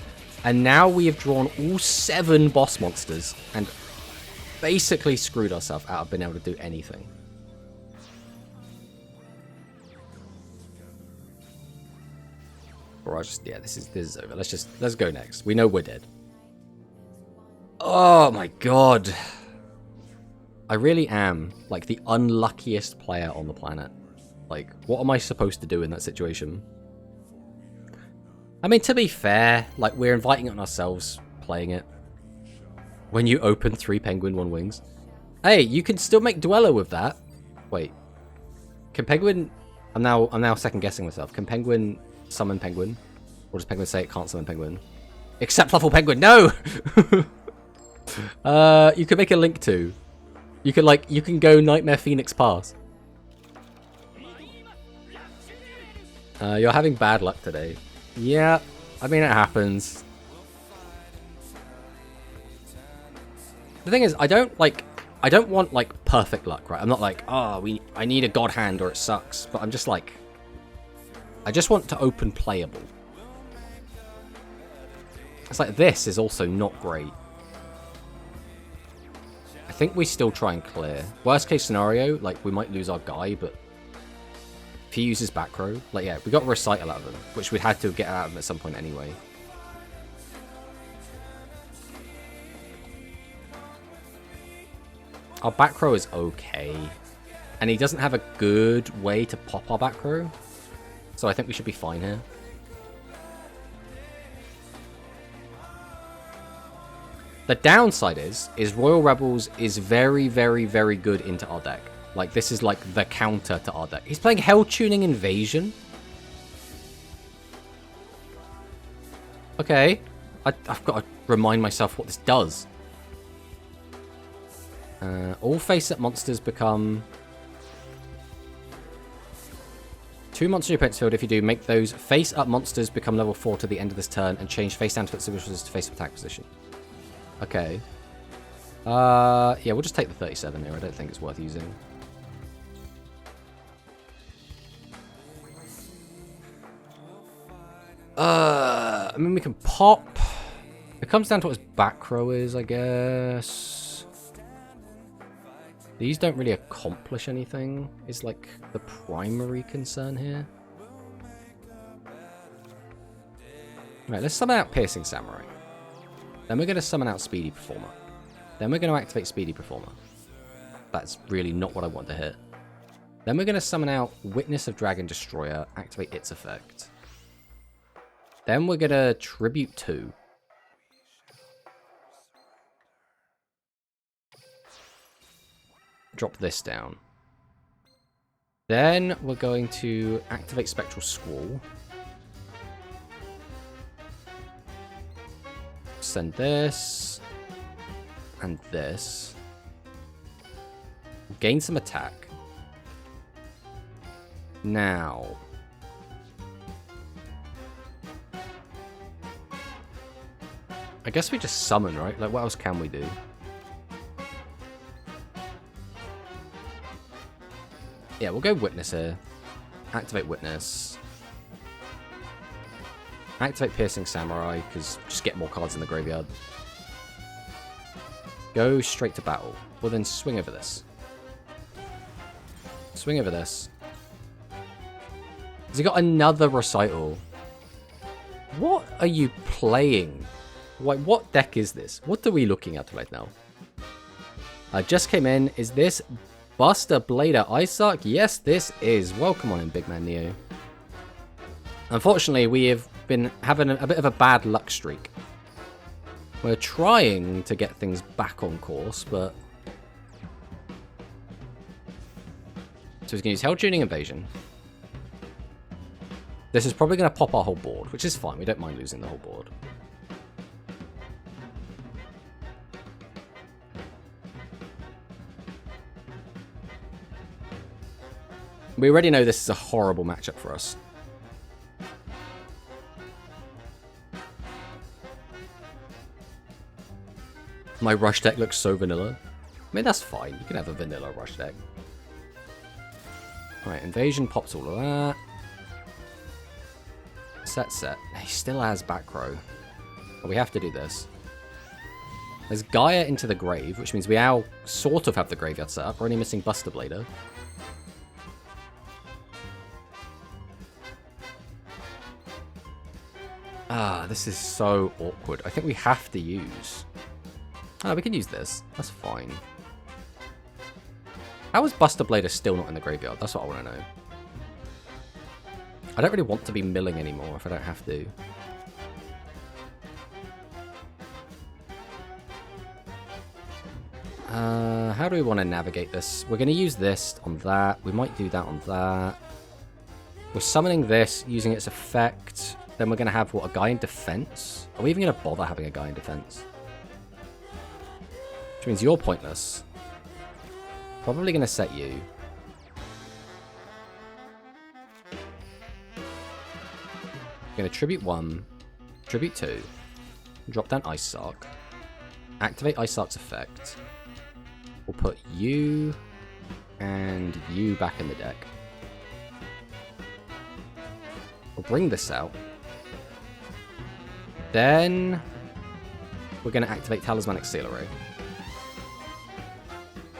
Speaker 1: and now we have drawn all 7 boss monsters and basically screwed ourselves out of being able to do anything. Barrage. Yeah, this is over. Let's go next. We know we're dead. Oh my god. I really am like the unluckiest player on the planet. Like, what am I supposed to do in that situation? I mean, to be fair, like, we're inviting it on ourselves playing it. When you open 3 penguin, 1 wings. Hey, you can still make Duello with that. Wait. Can penguin... I'm now second guessing myself. Can penguin summon penguin? Or does penguin say it can't summon penguin? Except Fluffal penguin. No! You could make a link to. You can go Nightmare Phoenix Pass. You're having bad luck today. Yeah, I mean, it happens. The thing is, I don't want, like, perfect luck, right? I'm not like, oh, I need a god hand or it sucks. But I'm just like, I just want to open playable. It's like, this is also not great. I think we still try and clear. Worst case scenario, like, we might lose our guy, but if he uses back row, like, yeah, we got Recital out of him, which we'd had to get out of him at some point anyway. Our back row is okay. And he doesn't have a good way to pop our back row. So I think we should be fine here. The downside is Royal Rebels is very, very, very good into our deck. Like, this is like the counter to our deck. He's playing Hell Tuning Invasion. Okay. I've got to remind myself what this does. All face-up monsters become 2 monsters in your opponent's field. If you do, make those face-up monsters become level 4 to the end of this turn and change face-down to face-up attack position. Okay. Yeah, we'll just take the 37 here. I don't think it's worth using. I mean, we can pop. It comes down to what his back row is, I guess. These don't really accomplish anything, is like the primary concern here. Right, let's summon out Piercing Samurai. Then we're going to summon out Speedy Performer. Then we're going to activate Speedy Performer. That's really not what I want to hit. Then we're going to summon out Witness of Dragon Destroyer, activate its effect. Then we're going to Tribute 2. Drop this down. Then we're going to activate Spectral Squall. Send this. And this. Gain some attack. Now. I guess we just summon, right? Like, what else can we do? Yeah, we'll go Witness here. Activate Witness. Activate Piercing Samurai, because just get more cards in the graveyard. Go straight to battle. Well, then swing over this. Swing over this. Has he got another Recital? What are you playing? Like, what deck is this? What are we looking at right now? Just came in. Is this Buster Blader Isark? Yes, this is. Welcome on in, Big Man Neo. Unfortunately, we have been having a bit of a bad luck streak. We're trying to get things back on course, but... So he's going to use Hell Tuning Invasion. This is probably going to pop our whole board, which is fine. We don't mind losing the whole board. We already know this is a horrible matchup for us. My rush deck looks so vanilla. I mean, that's fine. You can have a vanilla rush deck. Right, Invasion pops all of that. Set. He still has back row. But we have to do this. There's Gaia into the grave, which means we now sort of have the graveyard set up. We're only missing Buster Blader. Ah, this is so awkward. I think we have to use... Oh, we can use this. That's fine. How is Buster Blader still not in the graveyard? That's what I want to know. I don't really want to be milling anymore if I don't have to. How do we want to navigate this? We're going to use this on that. We might do that on that. We're summoning this, using its effect. Then we're going to have, what, a guy in defense? Are we even going to bother having a guy in defense? Which means you're pointless. Probably going to set you. Going to tribute 1, tribute 2, drop down Ice Sark, activate Ice Sark's effect. We'll put you and you back in the deck. We'll bring this out. Then we're going to activate Talismanic Seal Array.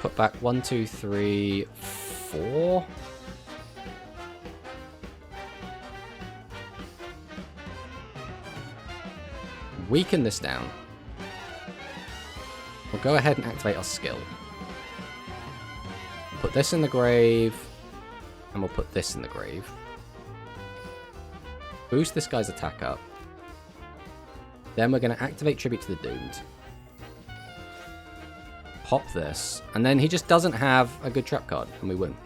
Speaker 1: Put back 1, 2, 3, 4. Weaken this down. We'll go ahead and activate our skill. Put this in the grave, and we'll put this in the grave. Boost this guy's attack up. Then we're going to activate Tribute to the Doomed. Pop this, and then he just doesn't have a good trap card, and we win.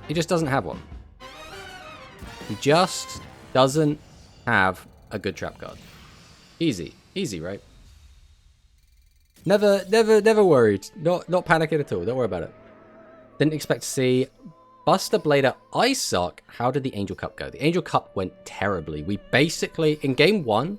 Speaker 1: He just doesn't have one. He just doesn't have a good trap card. Easy. Easy, right? Never worried. Not panicking at all. Don't worry about it. Didn't expect to see Buster Blader Ice Sark. How did the Angel Cup go? The Angel Cup went terribly. We basically, in game 1,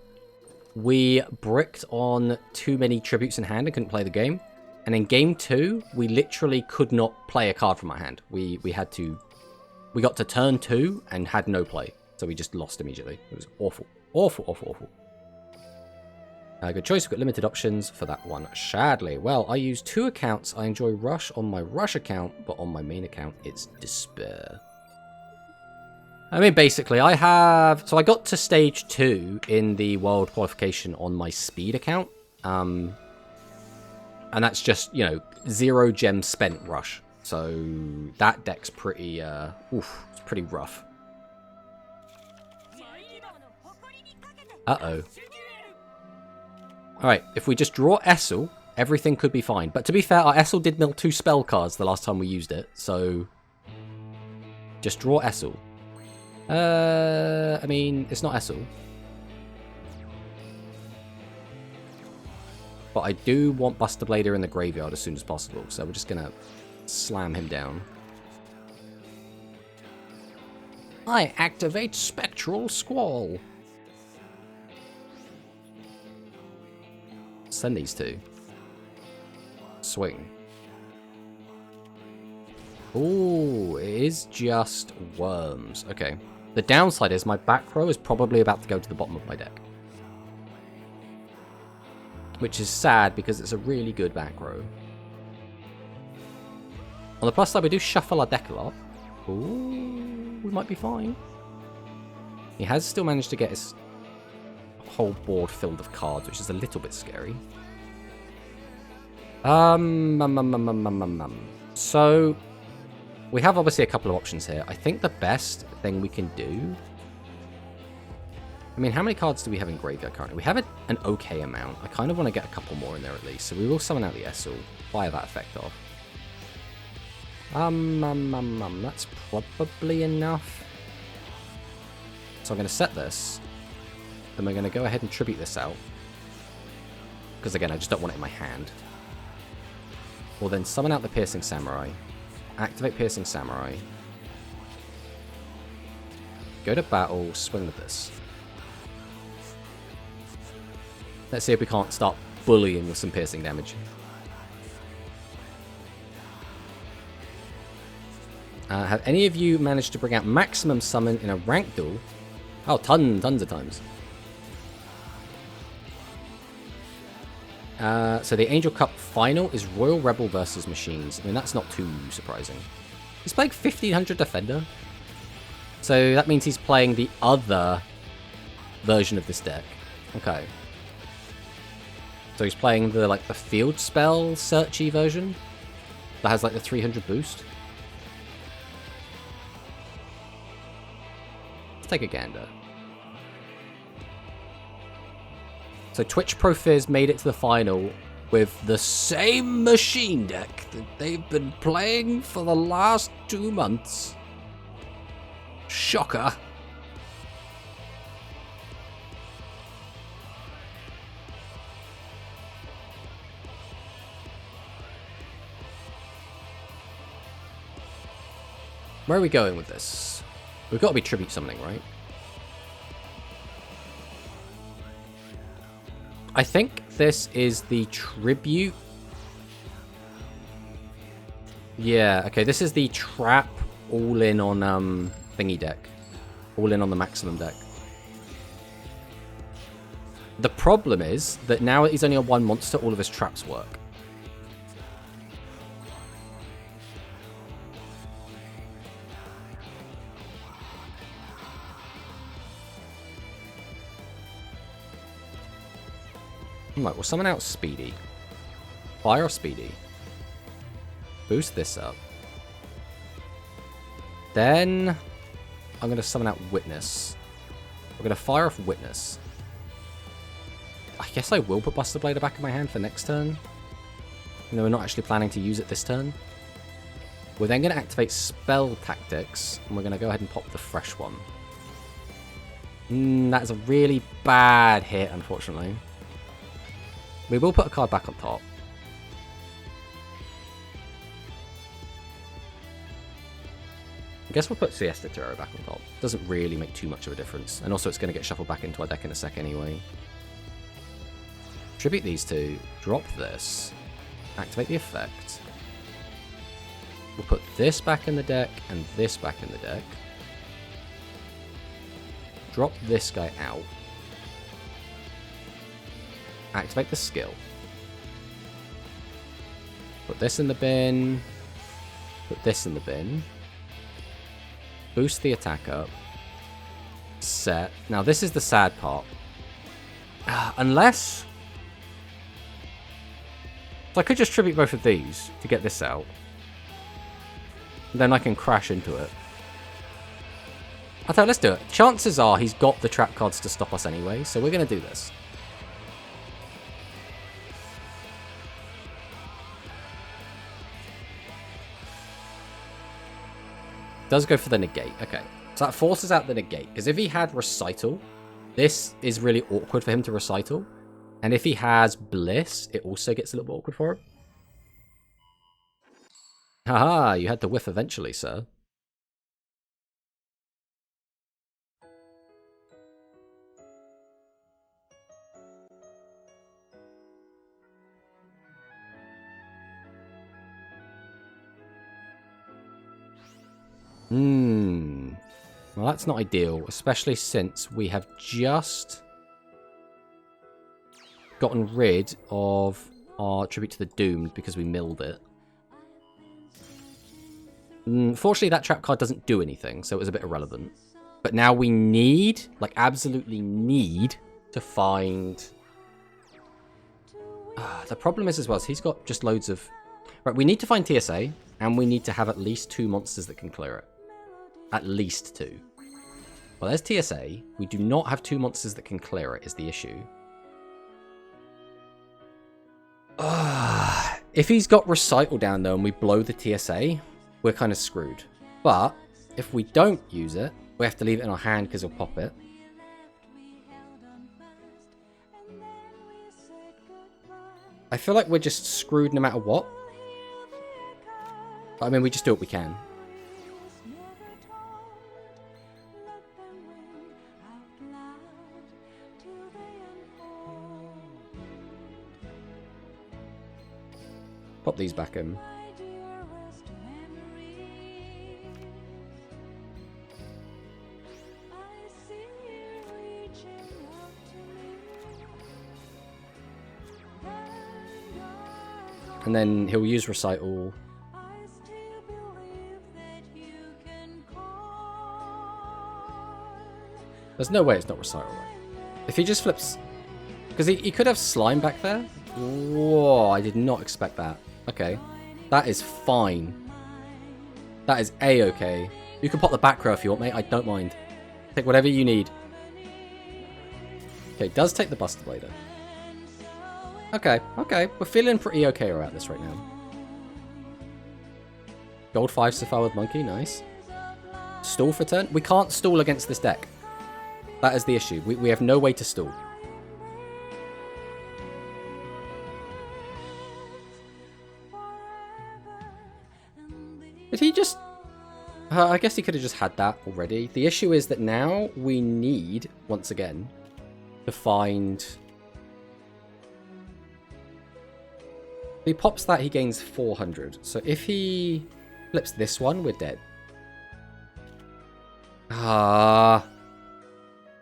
Speaker 1: we bricked on too many tributes in hand and couldn't play the game. And in game 2, we literally could not play a card from our hand. We got to turn 2 and had no play. So we just lost immediately. It was awful. Awful, awful, awful. Good choice. We've got limited options for that one. Shadley. Well, I use 2 accounts. I enjoy Rush on my Rush account, but on my main account, it's Despair. I mean, basically, I have... So I got to stage 2 in the World Qualification on my Speed account. And that's just, you know, 0 gems spent Rush. So that deck's pretty... it's pretty rough. Uh-oh. Alright, if we just draw Essel, everything could be fine. But to be fair, our Essel did mill 2 spell cards the last time we used it, so... Just draw Essel. I mean, it's not Essel. But I do want Buster Blader in the graveyard as soon as possible, so we're just gonna slam him down. I activate Spectral Squall. Send these 2. Swing. Ooh, it is just worms. Okay. The downside is my back row is probably about to go to the bottom of my deck. Which is sad because it's a really good back row. On the plus side, we do shuffle our deck a lot. Ooh, we might be fine. He has still managed to get his whole board filled of cards, which is a little bit scary. So we have obviously a couple of options here. I think the best thing we can do... I mean, how many cards do we have in graveyard currently? We have an okay amount. I kind of want to get a couple more in there at least. So we will summon out the Essel, fire that effect off. That's probably enough. So I'm going to set this. Then we're going to go ahead and tribute this out. Because again, I just don't want it in my hand. We'll then summon out the Piercing Samurai. Activate Piercing Samurai. Go to battle, swing with this. Let's see if we can't start bullying with some piercing damage. Have any of you managed to bring out maximum summon in a ranked duel? Oh, tons of times. So the Angel Cup final is Royal Rebel versus Machines. I mean, that's not too surprising. He's playing 1500 Defender. So that means he's playing the other version of this deck. Okay. So he's playing the like the field spell searchy version that has like the 300 boost. Let's take a gander. So Twitch Pro Fizz made it to the final with the same machine deck that they've been playing for the last 2 months. Shocker. Where are we going with this? We've got to be tribute summoning, right? I think this is the tribute. Yeah, okay, this is the trap all in on thingy deck. All in on the maximum deck. The problem is that now he's only on 1 monster, all of his traps work. Right, we'll summon out Speedy. Fire off Speedy. Boost this up. Then I'm going to summon out Witness. We're going to fire off Witness. I guess I will put Buster Blader back in my hand for next turn. You know, we're not actually planning to use it this turn. We're then going to activate Spell Tactics, and we're going to go ahead and pop the fresh one. That is a really bad hit, unfortunately. We will put a card back on top. I guess we'll put Siesta Terror back on top. Doesn't really make too much of a difference. And also it's going to get shuffled back into our deck in a sec anyway. Tribute these two. Drop this. Activate the effect. We'll put this back in the deck and this back in the deck. Drop this guy out. Activate the skill. Put this in the bin. Put this in the bin. Boost the attack up. Set. Now this is the sad part. Unless... So I could just tribute both of these to get this out. Then I can crash into it. I thought, let's do it. Chances are he's got the trap cards to stop us anyway, so we're going to do this. Does go for the negate. Okay. So that forces out the negate. Because if he had Recital, this is really awkward for him to Recital. And if he has Bliss, it also gets a little bit awkward for him. Haha, you had to whiff eventually, sir. Well, that's not ideal, especially since we have just gotten rid of our Tribute to the Doomed because we milled it. Fortunately, that trap card doesn't do anything, so it was a bit irrelevant. But now we need, like absolutely need, to find... the problem is as well, is he's got just loads of... Right, we need to find TSA, and we need to have at least 2 monsters that can clear it. At least 2. Well, there's TSA. We do not have 2 monsters that can clear it, is the issue. If he's got Recital down though and we blow the TSA, we're kind of screwed. But if we don't use it, we have to leave it in our hand because he'll pop it. I feel like we're just screwed no matter what. But, I mean, we just do what we can. Pop these back in. And then he'll use Recital. There's no way it's not Recital, right? If he just flips... Because he could have Slime back there. Whoa, I did not expect that. Okay. That is fine. That is A-okay. You can pop the back row if you want, mate. I don't mind. Take whatever you need. Okay, does take the Buster Blader. Okay, okay. We're feeling pretty okay about this right now. Gold 5 Sapphire with Monkey, nice. Stall for turn? We can't stall against this deck. That is the issue. We have no way to stall. Did he just... I guess he could have just had that already. The issue is that now we need, once again, to find... If he pops that, he gains 400. So if he flips this one, we're dead. Ah...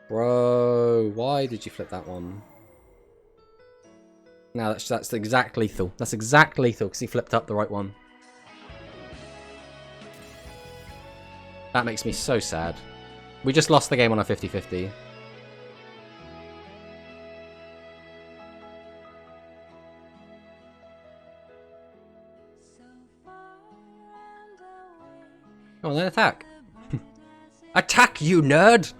Speaker 1: Bro, why did you flip that one? No, that's exact lethal. That's exact lethal because he flipped up the right one. That makes me so sad. We just lost the game on a 50-50. Come on, then attack. Attack, you nerd!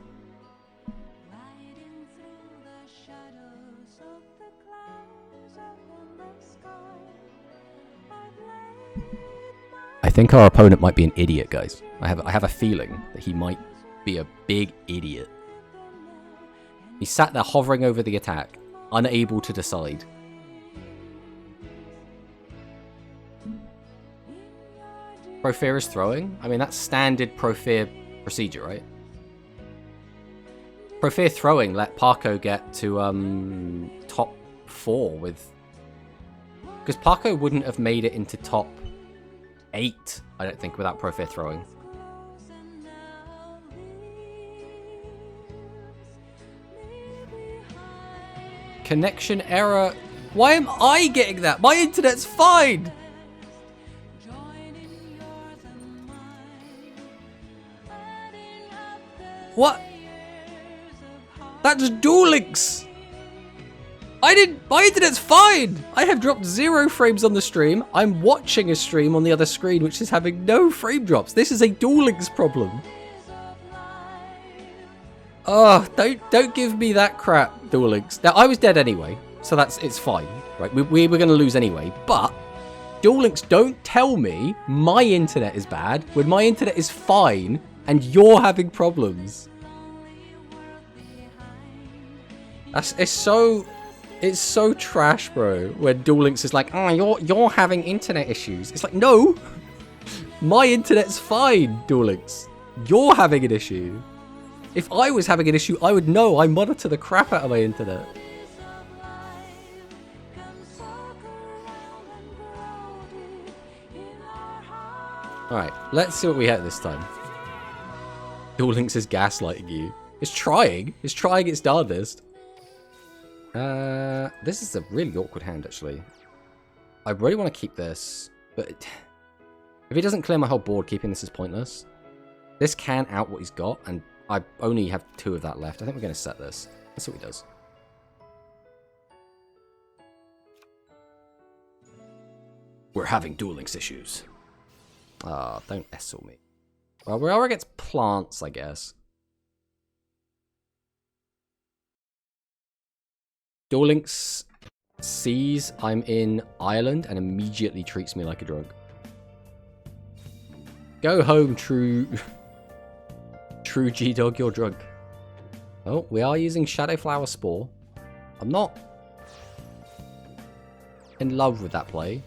Speaker 1: I think our opponent might be an idiot, guys. I have a feeling that he might be a big idiot. He sat there hovering over the attack, unable to decide. Profear is throwing? I mean, that's standard Profear procedure, right? Profear throwing let Parko get to top 4 with... Because Parko wouldn't have made it into top 8, I don't think, without Profear throwing. Connection error. Why am I getting that? My internet's fine! What? That's Duel Links! My internet's fine! I have dropped 0 frames on the stream. I'm watching a stream on the other screen which is having no frame drops. This is a Duel Links problem. Oh, don't give me that crap, Duel Links. Now, I was dead anyway, so it's fine. Right, we were going to lose anyway, but Duel Links, don't tell me my internet is bad when my internet is fine and you're having problems. It's so trash, bro, when Duel Links is like, oh, you're having internet issues. It's like, no, my internet's fine, Duel Links. You're having an issue. If I was having an issue, I would know. I monitor the crap out of my internet. Alright, let's see what we have this time. Duel Links is gaslighting you. It's trying. It's trying its darndest. This is a really awkward hand, actually. I really want to keep this, but if he doesn't clear my whole board, keeping this is pointless. This can out what he's got, and I only have 2 of that left. I think we're going to set this. Let's see what he does. We're having Duel Links issues. Ah, don't essel me. Well, we're over against plants, I guess. Duel Links sees I'm in Ireland and immediately treats me like a drunk. Go home, true G-Dog, you're drunk. Oh, we are using Shadow Flower Spore. I'm not in love with that play.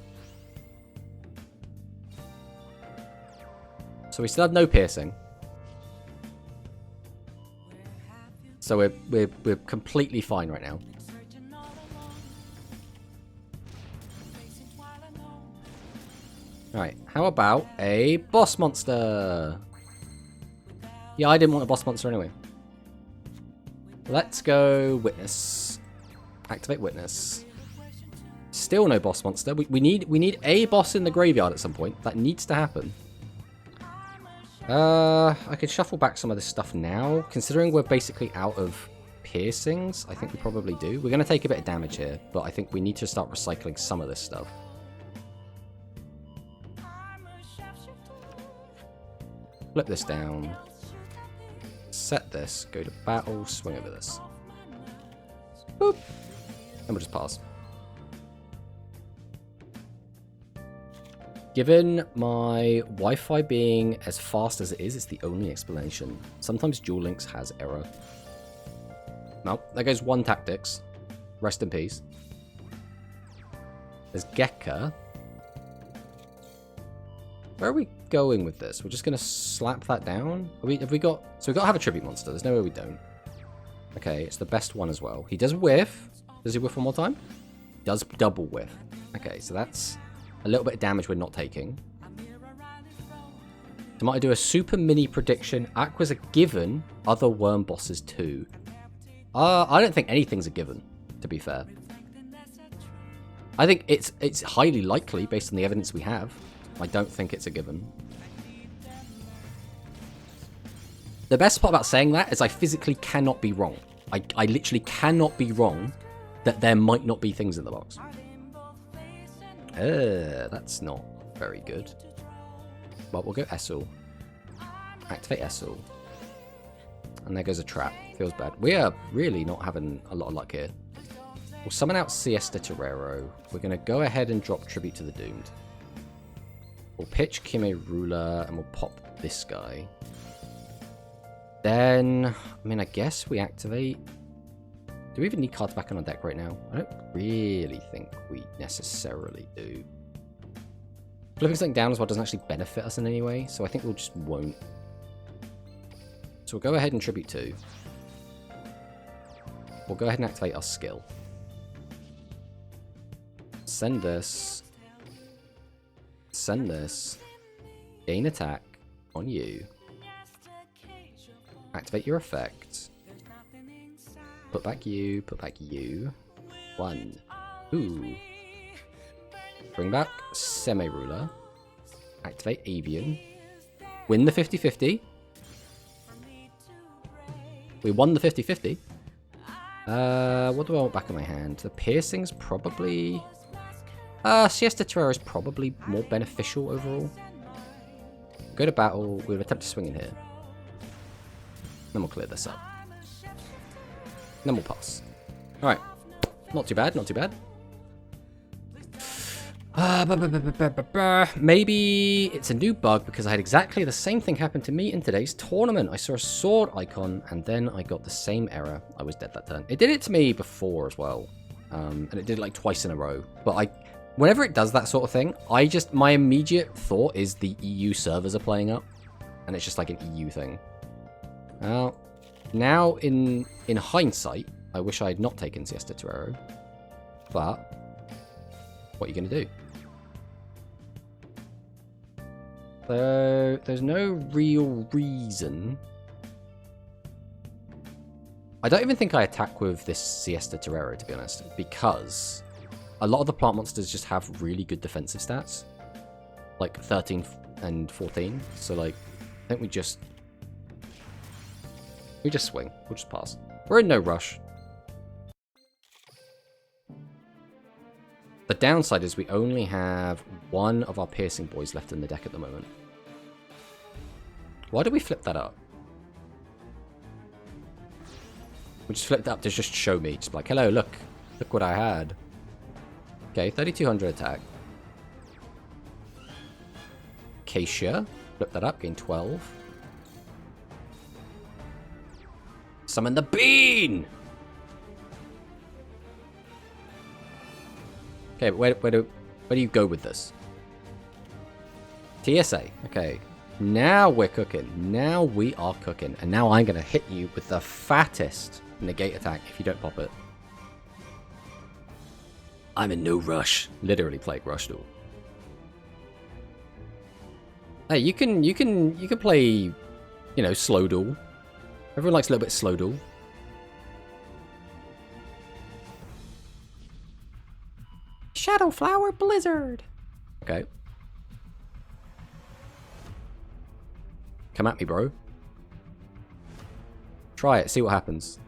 Speaker 1: So we still have no piercing. So we're completely fine right now. Alright, how about a boss monster? Yeah, I didn't want a boss monster anyway. Let's go Witness. Activate Witness. Still no boss monster. We need a boss in the graveyard at some point. That needs to happen. I could shuffle back some of this stuff now. Considering we're basically out of piercings, I think we probably do. We're going to take a bit of damage here, but I think we need to start recycling some of this stuff. Flip this down. Set this. Go to battle. Swing over this. Boop. And we'll just pass. Given my Wi-Fi being as fast as it is, it's the only explanation. Sometimes Dual Links has error. Well, there goes one tactics. Rest in peace. There's Gekka. Where are we going with this? We're just going to slap that down? Have we got... So we've got to have a tribute monster. There's no way we don't. Okay, it's the best one as well. He does whiff. Does he whiff one more time? Does double whiff. Okay, so that's a little bit of damage we're not taking. So might I do a super mini prediction? Aqua's a given. Other worm bosses too. I don't think anything's a given, to be fair. I think it's highly likely based on the evidence we have. I don't think it's a given. The best part about saying that is I physically cannot be wrong. I literally cannot be wrong that there might not be things in the box. That's not very good. Well, we'll go Essel. Activate Essel. And there goes a trap. Feels bad. We are really not having a lot of luck here. We'll summon out Siesta Torero. We're going to go ahead and drop Tribute to the Doomed. We'll pitch Kime Ruler and we'll pop this guy. Then, I mean, I guess we activate... Do we even need cards back on our deck right now? I don't really think we necessarily do. Flipping something down as well doesn't actually benefit us in any way, so I think we'll just won't. So we'll go ahead and Tribute 2. We'll go ahead and activate our skill. Send this. Send this. Gain attack on you. Activate your effect. Put back you. Put back you. 1. Ooh. Bring back Semi-Ruler. Activate Avian. Win the 50-50. We won the 50-50. What do I want back in my hand? The piercing's probably... Siesta Terror is probably more beneficial overall. Go to battle. We'll attempt to swing in here. Then we'll clear this up. Then we'll pass. Alright. Not too bad, not too bad. Maybe it's a new bug because I had exactly the same thing happen to me in today's tournament. I saw a sword icon and then I got the same error. I was dead that turn. It did it to me before as well. And it did it like twice in a row. But whenever it does that sort of thing, my immediate thought is the EU servers are playing up. And it's just like an EU thing. Now in hindsight, I wish I had not taken Siesta Torero. But what are you going to do? So there's no real reason. I don't even think I attack with this Siesta Torero, to be honest, because a lot of the plant monsters just have really good defensive stats, like 13 and 14. So like, I think we just swing. We'll just pass. We're in no rush. The downside is we only have one of our piercing boys left in the deck at the moment. Why did we flip that up? We just flipped it up to just show me. Just like, hello, look. Look what I had. Okay, 3200 attack. Acacia. Flip that up, gain 12. Summon the bean! Okay, but where do you go with this? TSA. Okay. Now we're cooking. Now we are cooking. And now I'm going to hit you with the fattest negate attack if you don't pop it. I'm in no rush. Literally Plague Rush Duel. Hey, you can play, you know, slow duel. Everyone likes a little bit of slow duel. Shadow Flower Blizzard. Okay. Come at me, bro. Try it. See what happens.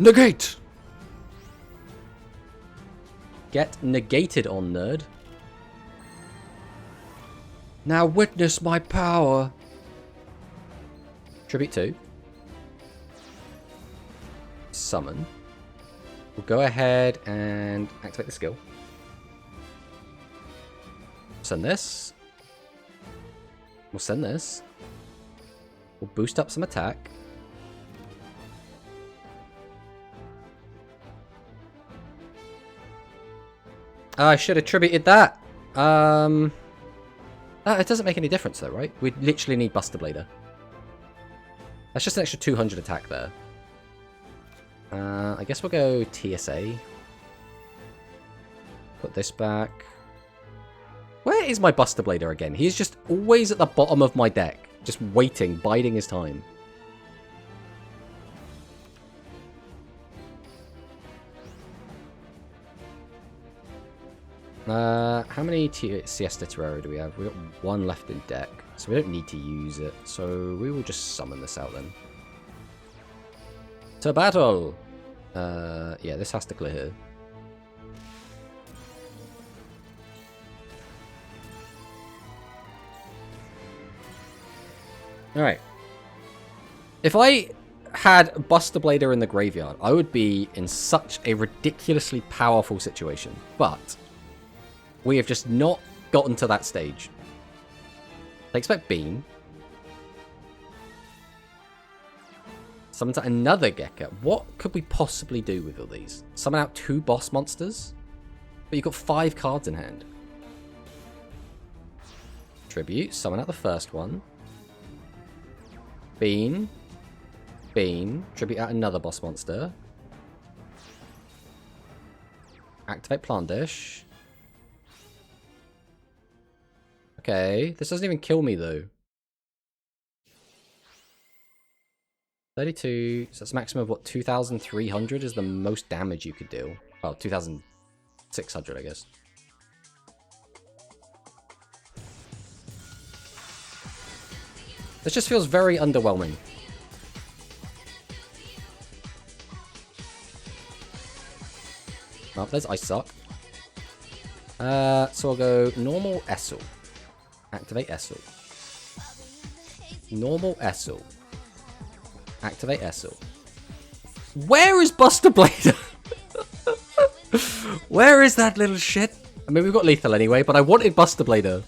Speaker 1: Negate! Get negated on, nerd. Now witness my power. Tribute 2. Summon. We'll go ahead and activate the skill. Send this. We'll send this. We'll boost up some attack. I should have tributed that. It doesn't make any difference though, right? We literally need Buster Blader. That's just an extra 200 attack there. I guess we'll go TSA. Put this back. Where is my Buster Blader again? He's just always at the bottom of my deck. Just waiting, biding his time. How many Siesta Terrera do we have? We've got one left in deck, so we don't need to use it. So we will just summon this out then. To battle! Yeah, this has to clear here. Alright. If I had Buster Blader in the graveyard, I would be in such a ridiculously powerful situation. But we have just not gotten to that stage. I expect Beam. Summon to another Gekka. What could we possibly do with all these? Summon out 2 boss monsters? But you've got 5 cards in hand. Tribute. Summon out the first one. Beam. Beam. Tribute out another boss monster. Activate Plandish. Okay. This doesn't even kill me though. 32, so that's a maximum of what, 2,300 is the most damage you could deal. Well, 2,600, I guess. This just feels very underwhelming. Oh, there's Ice Suck. So I'll go normal Essel. Activate Essel. Normal Essel. Activate Essel. Where is Buster Blader? Where is that little shit? I mean, we've got lethal anyway, but I wanted Buster Blader.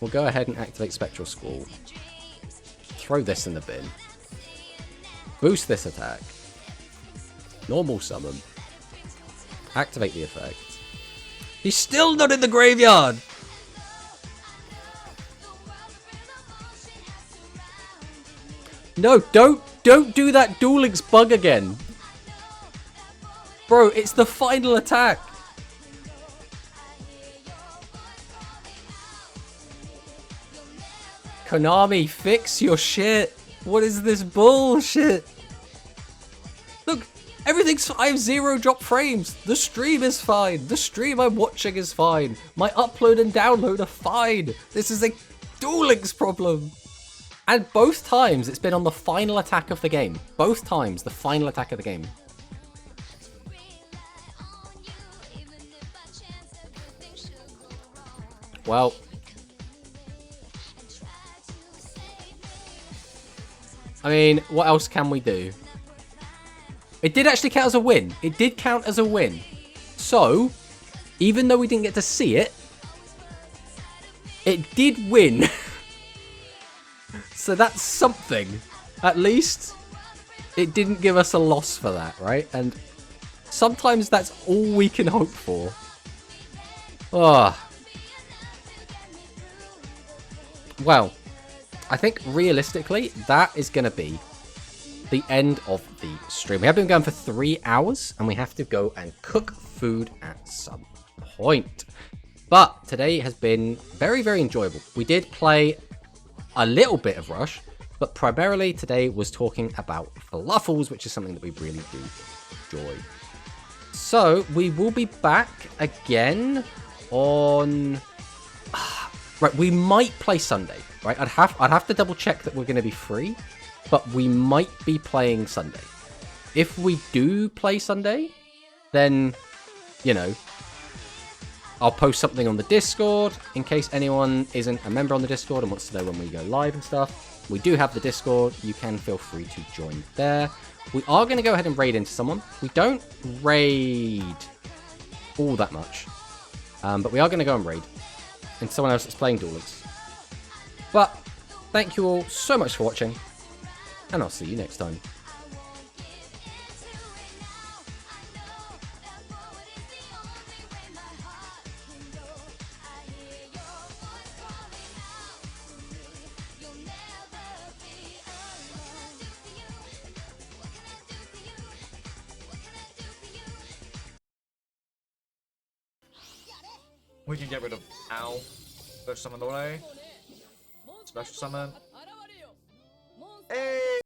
Speaker 1: We'll go ahead and activate Spectral Squall. Throw this in the bin. Boost this attack. Normal summon. Activate the effect. He's still not in the graveyard! No, don't do that Duel Links bug again. Bro, it's the final attack. Konami, fix your shit. What is this bullshit? Look, everything's 5-0 drop frames. The stream is fine. The stream I'm watching is fine. My upload and download are fine. This is a Duel Links problem. And both times it's been on the final attack of the game. Both times the final attack of the game. Well. I mean, what else can we do? It did actually count as a win. It did count as a win. So, even though we didn't get to see it, it did win. So that's something. At least it didn't give us a loss for that, right? And sometimes that's all we can hope for. Oh. Well, I think realistically that is going to be the end of the stream. We have been going for 3 hours and we have to go and cook food at some point. But today has been very, very enjoyable. We did play a little bit of Rush, but primarily today was talking about FLUFFALS, which is something that we really do enjoy. So we will be back again on Right, we might play Sunday, right? I'd have to double check that we're going to be free, but we might be playing Sunday. If we do play Sunday, then, you know, I'll post something on the Discord in case anyone isn't a member on the Discord and wants to know when we go live and stuff. We do have the Discord. You can feel free to join there. We are going to go ahead and raid into someone. We don't raid all that much, but we are going to go and raid into someone else that's playing Duel Links. But thank you all so much for watching, and I'll see you next time.
Speaker 2: We can get rid of Owl. Special summon away. Special summon. Hey!